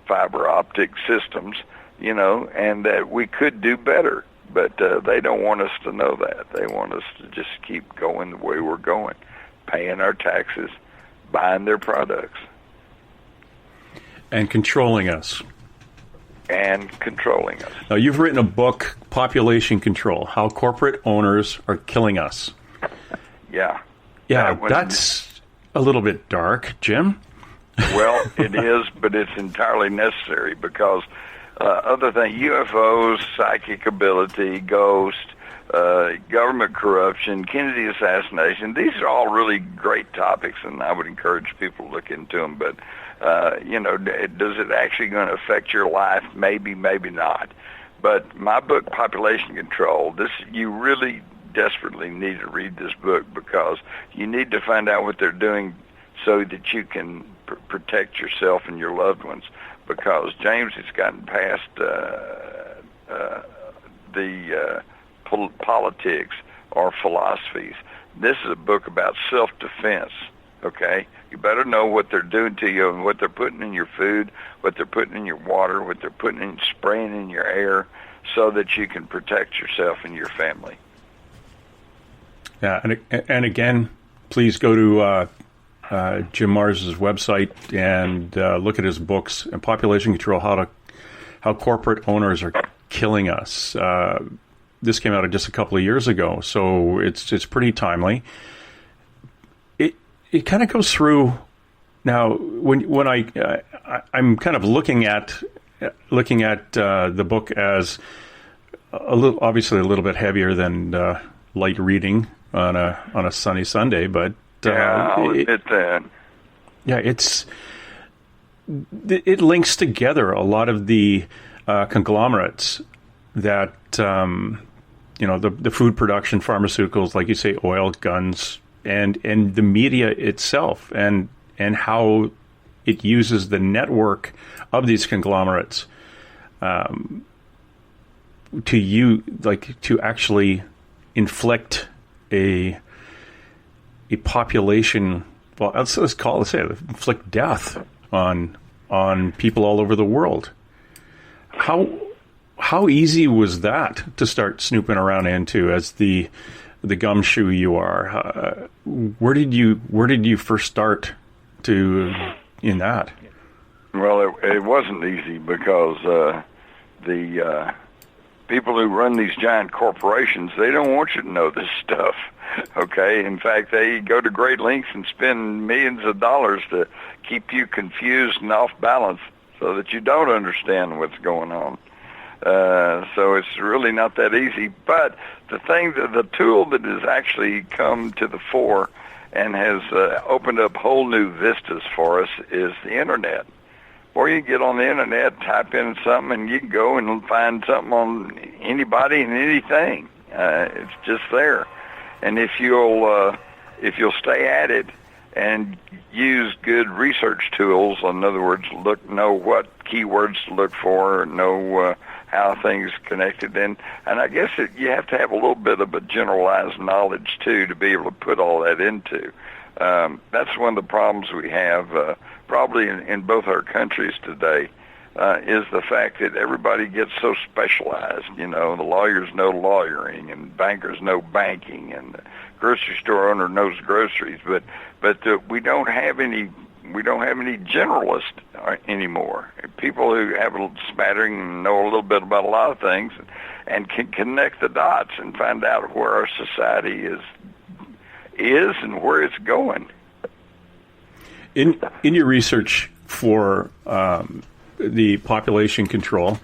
fiber optic systems, and that we could do better. But they don't want us to know that. They want us to just keep going the way we're going, paying our taxes, buying their products. And controlling us. Now, you've written a book, Population Control, How Corporate Owners Are Killing Us. Yeah. Yeah, that's a little bit dark, Jim. Well, it is, but it's entirely necessary because other than UFOs, psychic ability, ghost, government corruption, Kennedy assassination, these are all really great topics, and I would encourage people to look into them. But, does it actually going to affect your life? Maybe, maybe not. But my book, Population Control, you really desperately need to read this book because you need to find out what they're doing so that you can protect yourself and your loved ones. Because James has gotten past the politics or philosophies. This is a book about self-defense, okay? You better know what they're doing to you and what they're putting in your food, what they're putting in your water, what they're spraying in your air, so that you can protect yourself and your family. Yeah, and again, please go to Jim Mars's website and look at his books and Population Control, how corporate owners are killing us. This came out just a couple of years ago, so it's pretty timely. It kind of goes through now when I'm kind of looking at the book as obviously a little bit heavier than light reading on a sunny Sunday, but I'll admit that. Yeah, it links together a lot of the conglomerates that the food production, pharmaceuticals, like you say, oil, guns, and the media itself, and how it uses the network of these conglomerates to actually inflict a population. Well, let's say inflict death on people all over the world. How easy was that to start snooping around into as the gumshoe you are? Where did you first start in that? Well, it wasn't easy because the people who run these giant corporations, they don't want you to know this stuff. Okay, in fact, they go to great lengths and spend millions of dollars to keep you confused and off balance so that you don't understand what's going on. So it's really not that easy. But the tool that has actually come to the fore and has opened up whole new vistas for us is the Internet. Or you get on the Internet, type in something, and you can go and find something on anybody and anything. It's just there. And if you'll stay at it and use good research tools, in other words, know what keywords to look for, know how things connected, and I guess you have to have a little bit of a generalized knowledge too to be able to put all that into. That's one of the problems we have probably in both our countries today. Is the fact that everybody gets so specialized. You know, the lawyers know lawyering, and bankers know banking, and the grocery store owner knows groceries. But we don't have any generalists anymore. People who have a smattering and know a little bit about a lot of things, and can connect the dots and find out where our society is and where it's going. In your research for the population control,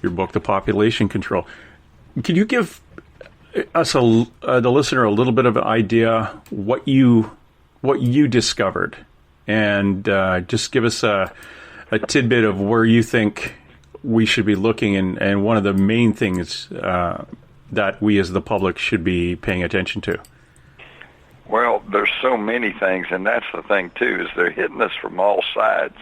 your book, The Population Control, could you give us, the listener, a little bit of an idea what you discovered, and just give us a tidbit of where you think we should be looking, and one of the main things that we as the public should be paying attention to? Well, there's so many things, and that's the thing too, is they're hitting us from all sides.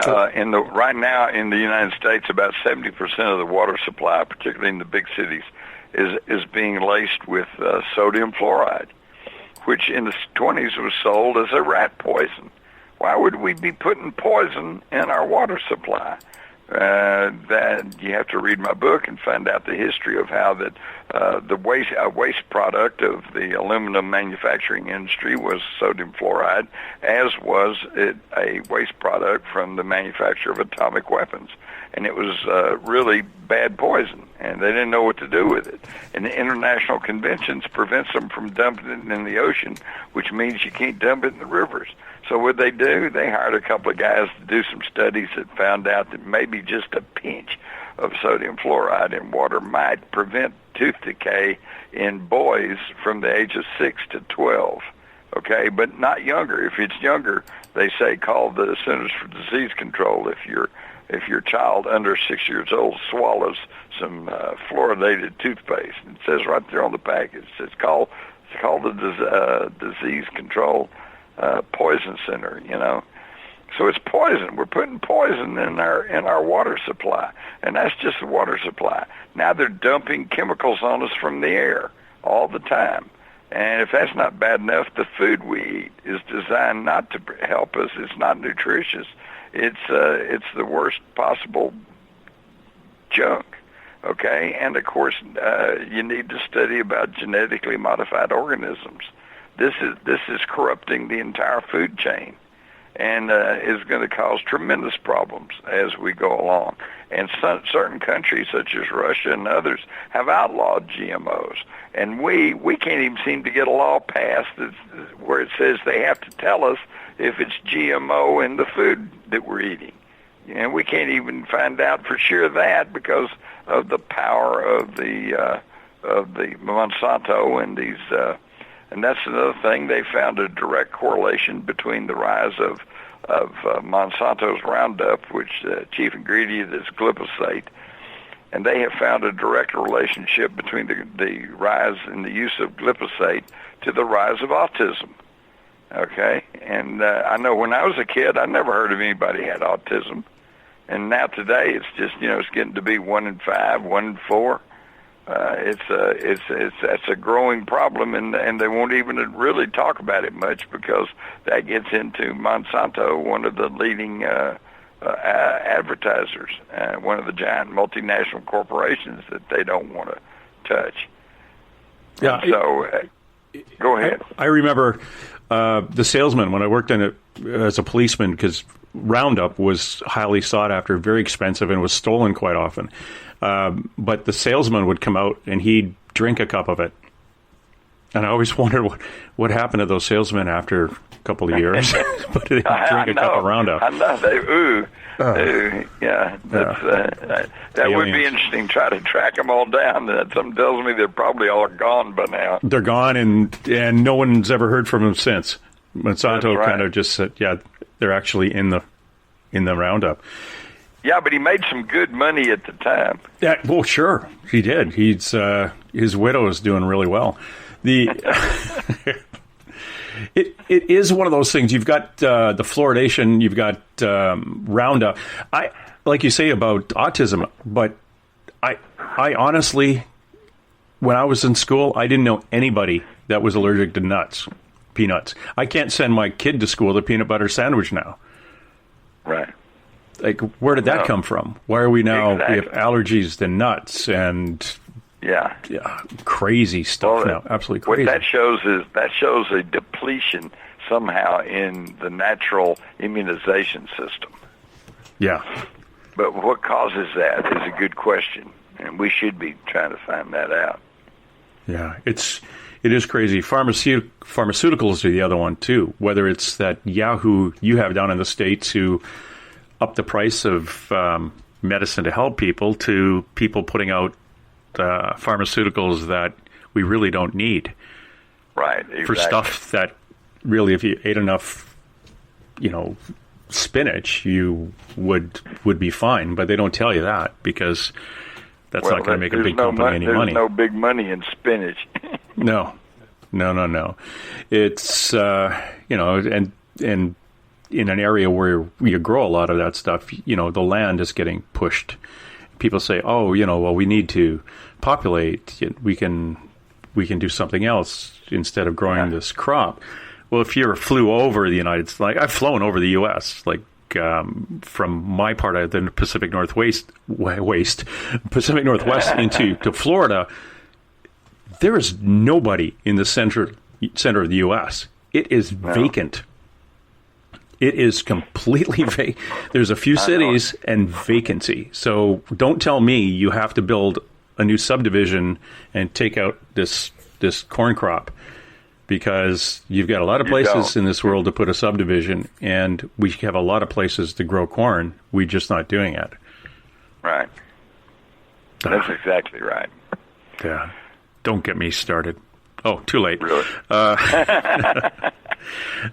Right now in the United States, about 70% of the water supply, particularly in the big cities, is being laced with sodium fluoride, which in the 20s was sold as a rat poison. Why would we be putting poison in our water supply? That you have to read my book and find out the history of how that the waste product of the aluminum manufacturing industry was sodium fluoride, as was it a waste product from the manufacture of atomic weapons. And it was really bad poison, and they didn't know what to do with it. And the international conventions prevents them from dumping it in the ocean, which means you can't dump it in the rivers. So what they do, they hired a couple of guys to do some studies that found out that maybe just a pinch of sodium fluoride in water might prevent tooth decay in boys from the age of 6 to 12. Okay, but not younger. If it's younger, they say call the Centers for Disease Control if your child under 6 years old swallows some fluoridated toothpaste. It says right there on the package. It's called the Disease Control Poison Center. You know, so it's poison. We're putting poison in our water supply, and that's just the water supply. Now they're dumping chemicals on us from the air all the time. And if that's not bad enough, the food we eat is designed not to help us. It's not nutritious. It's the worst possible junk. Okay, and of course you need to study about genetically modified organisms. This is corrupting the entire food chain, and is going to cause tremendous problems as we go along. And certain countries, such as Russia and others, have outlawed GMOs. And we can't even seem to get a law passed where it says they have to tell us if it's GMO in the food that we're eating. And we can't even find out for sure that because of the power of the Monsanto and these. And that's another thing. They found a direct correlation between the rise of Monsanto's Roundup, which the chief ingredient is glyphosate, and they have found a direct relationship between the rise in the use of glyphosate to the rise of autism. Okay, and I know when I was a kid, I never heard of anybody who had autism, and now today it's just it's getting to be 1 in 5, 1 in 4. That's a growing problem, and they won't even really talk about it much because that gets into Monsanto, one of the leading advertisers, one of the giant multinational corporations that they don't want to touch. Yeah. And so, go ahead. I remember the salesman when I worked in it as a policeman, because Roundup was highly sought after, very expensive, and was stolen quite often. But the salesman would come out and he'd drink a cup of it. And I always wondered what happened to those salesmen after a couple of years. But they drink a cup of Roundup. I know. Yeah. That would be interesting, try to track them all down. Something tells me they're probably all gone by now. They're gone, and no one's ever heard from them since. Monsanto kind of just said, yeah, they're actually in the Roundup. Yeah, but he made some good money at the time. Yeah, well, sure, he did. His widow is doing really well. It is one of those things. You've got the fluoridation, you've got Roundup. I like you say about autism, but I honestly, when I was in school, I didn't know anybody that was allergic to peanuts. I can't send my kid to school with a peanut butter sandwich now. Right. Like, where did that come from? Why are we now, we have allergies to nuts and crazy stuff now, absolutely crazy. What that shows a depletion somehow in the natural immunization system. Yeah. But what causes that is a good question, and we should be trying to find that out. Yeah, it is crazy. Pharmaceuticals are the other one, too, whether it's that Yahoo you have down in the States who up the price of medicine to help people, to people putting out pharmaceuticals that we really don't need. Right, exactly. For stuff that really, if you ate enough, spinach, you would be fine. But they don't tell you that because that's not going to make a big company any money. There's no big money in spinach. No. It's, and in an area where you grow a lot of that stuff, the land is getting pushed. People say, we need to populate. We can do something else instead of growing this crop. Well, if you flew over the United States, like I've flown over the U.S., like from my part of the Pacific Northwest into Florida, there is nobody in the center of the U.S. It is vacant. It is completely vacant. There's a few cities and vacancy. So don't tell me you have to build a new subdivision and take out this corn crop, because you've got a lot of places in this world to put a subdivision, and we have a lot of places to grow corn. We're just not doing it. Right. That's exactly right. Yeah. Don't get me started. Oh, too late. Really?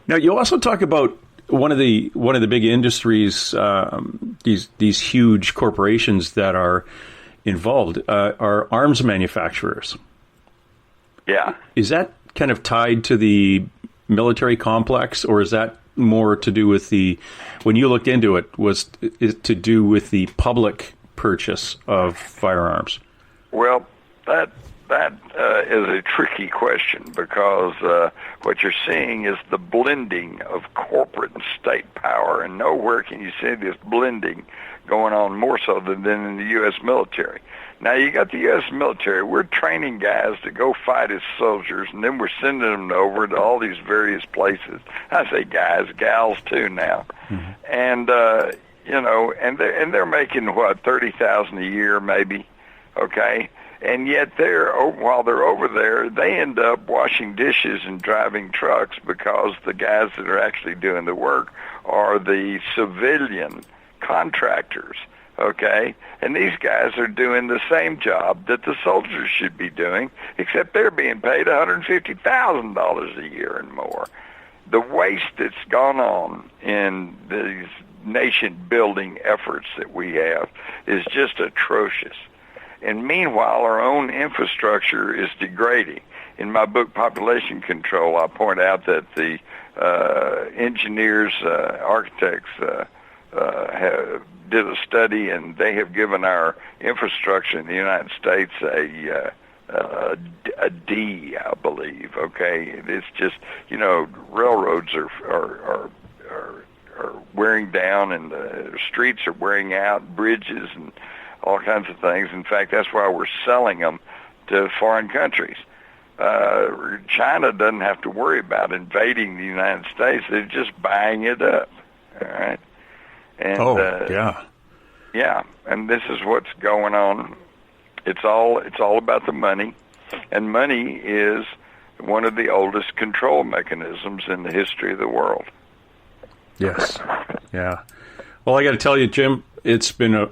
Now, you also talk about one of the big industries, these huge corporations that are involved, are arms manufacturers. Yeah. Is that kind of tied to the military complex, or is that more to do with when you looked into it, was it to do with the public purchase of firearms? Well, that is a tricky question, because what you're seeing is the blending of corporate and state power, and nowhere can you see this blending going on more so than in the U.S. military. Now, you got the U.S. military. We're training guys to go fight as soldiers, and then we're sending them over to all these various places. I say guys, gals too now. Mm-hmm. And, and they're making, $30,000 a year maybe, okay? And yet while they're over there, they end up washing dishes and driving trucks, because the guys that are actually doing the work are the civilian contractors, okay? And these guys are doing the same job that the soldiers should be doing, except they're being paid $150,000 a year and more. The waste that's gone on in these nation-building efforts that we have is just atrocious. And meanwhile, our own infrastructure is degrading. In my book, Population Control, I point out that the engineers, architects did a study, and they have given our infrastructure in the United States a D, I believe. Okay, it's just, you know, railroads are wearing down, and the streets are wearing out, bridges and all kinds of things. In fact, that's why we're selling them to foreign countries. China doesn't have to worry about invading the United States; they're just buying it up. All right. And, yeah, and this is what's going on. It's all about the money, and money is one of the oldest control mechanisms in the history of the world. Yes, yeah. Well, I got to tell you, Jim, it's been a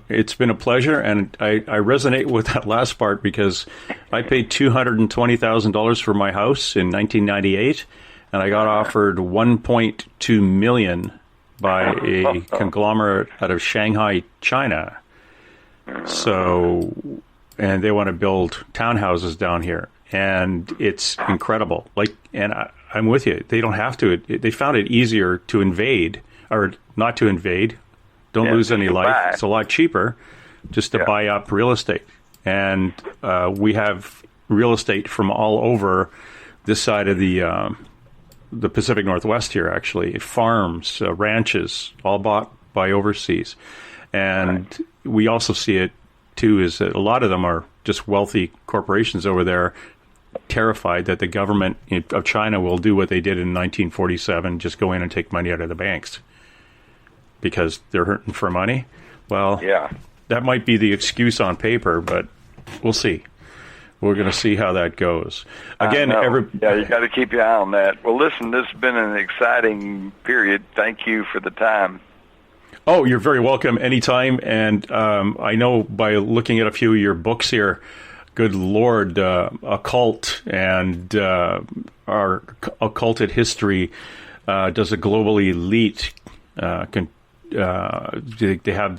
pleasure, and I resonate with that last part because I paid $220,000 for my house in 1998, and I got offered $1.2 million by a conglomerate out of Shanghai, China. So, and they want to build townhouses down here, and it's incredible. And I'm with you. They don't have to. They found it easier to invade, or not to invade. Don't lose any life. It's a lot cheaper just to buy up real estate. And we have real estate from all over this side of the Pacific Northwest here, actually. Farms, ranches, all bought by overseas. And we also see it, too, is that a lot of them are just wealthy corporations over there, terrified that the government of China will do what they did in 1947, just go in and take money out of the banks because they're hurting for money. Well, that might be the excuse on paper, but we'll see. We're going to see how that goes. Again, you got to keep your eye on that. Well, listen, this has been an exciting period. Thank you for the time. Oh, you're very welcome anytime. And I know by looking at a few of your books here, good Lord, Occult and our Occulted History does a global elite. They have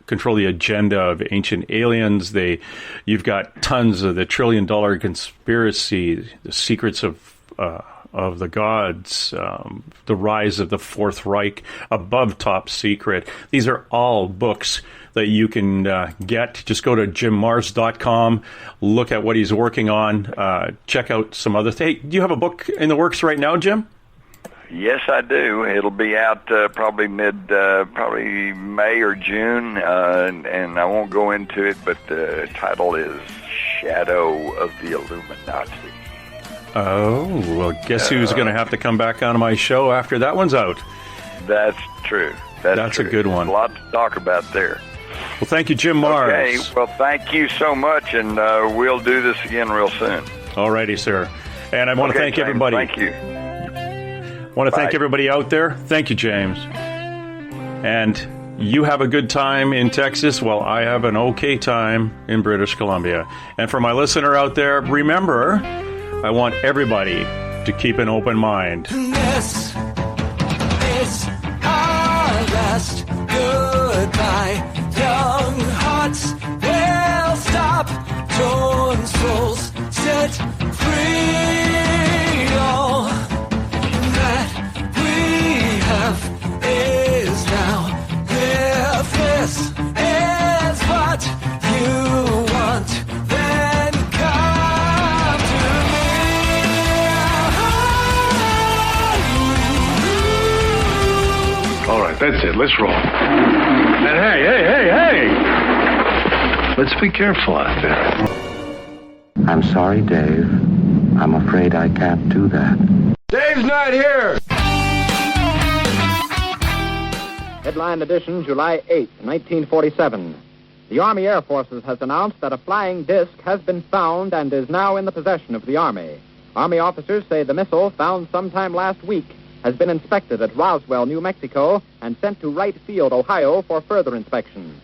control the agenda of ancient aliens. You've got tons of the $1 trillion conspiracy, the secrets of the gods, the rise of the Fourth Reich, Above Top Secret. These are all books that you can get. Just go to jimmars.com, look at what he's working on, check out some other things. Hey, do you have a book in the works right now, Jim? Yes, I do. It'll be out probably May or June, and I won't go into it, but the title is Shadow of the Illuminati. Oh, well, guess who's going to have to come back on my show after that one's out? That's true. That's true. A good one. A lot to talk about there. Well, thank you, Jim Mars. Okay, well, thank you so much, and we'll do this again real soon. All righty, sir. And I want to thank everybody. Thank you. I want to thank everybody out there. Thank you, James. And you have a good time in Texas while I have an okay time in British Columbia. And for my listener out there, remember, I want everybody to keep an open mind. This is our last goodbye. Young hearts will stop. Torn souls set free. All that we have is now. If this is what you want, then come to me. All right, that's it. Let's roll. And hey! Let's be careful out there. I'm sorry, Dave. I'm afraid I can't do that. Dave's not here! Headline edition, July 8, 1947. The Army Air Forces has announced that a flying disc has been found and is now in the possession of the Army. Army officers say the missile, found sometime last week, has been inspected at Roswell, New Mexico, and sent to Wright Field, Ohio, for further inspection.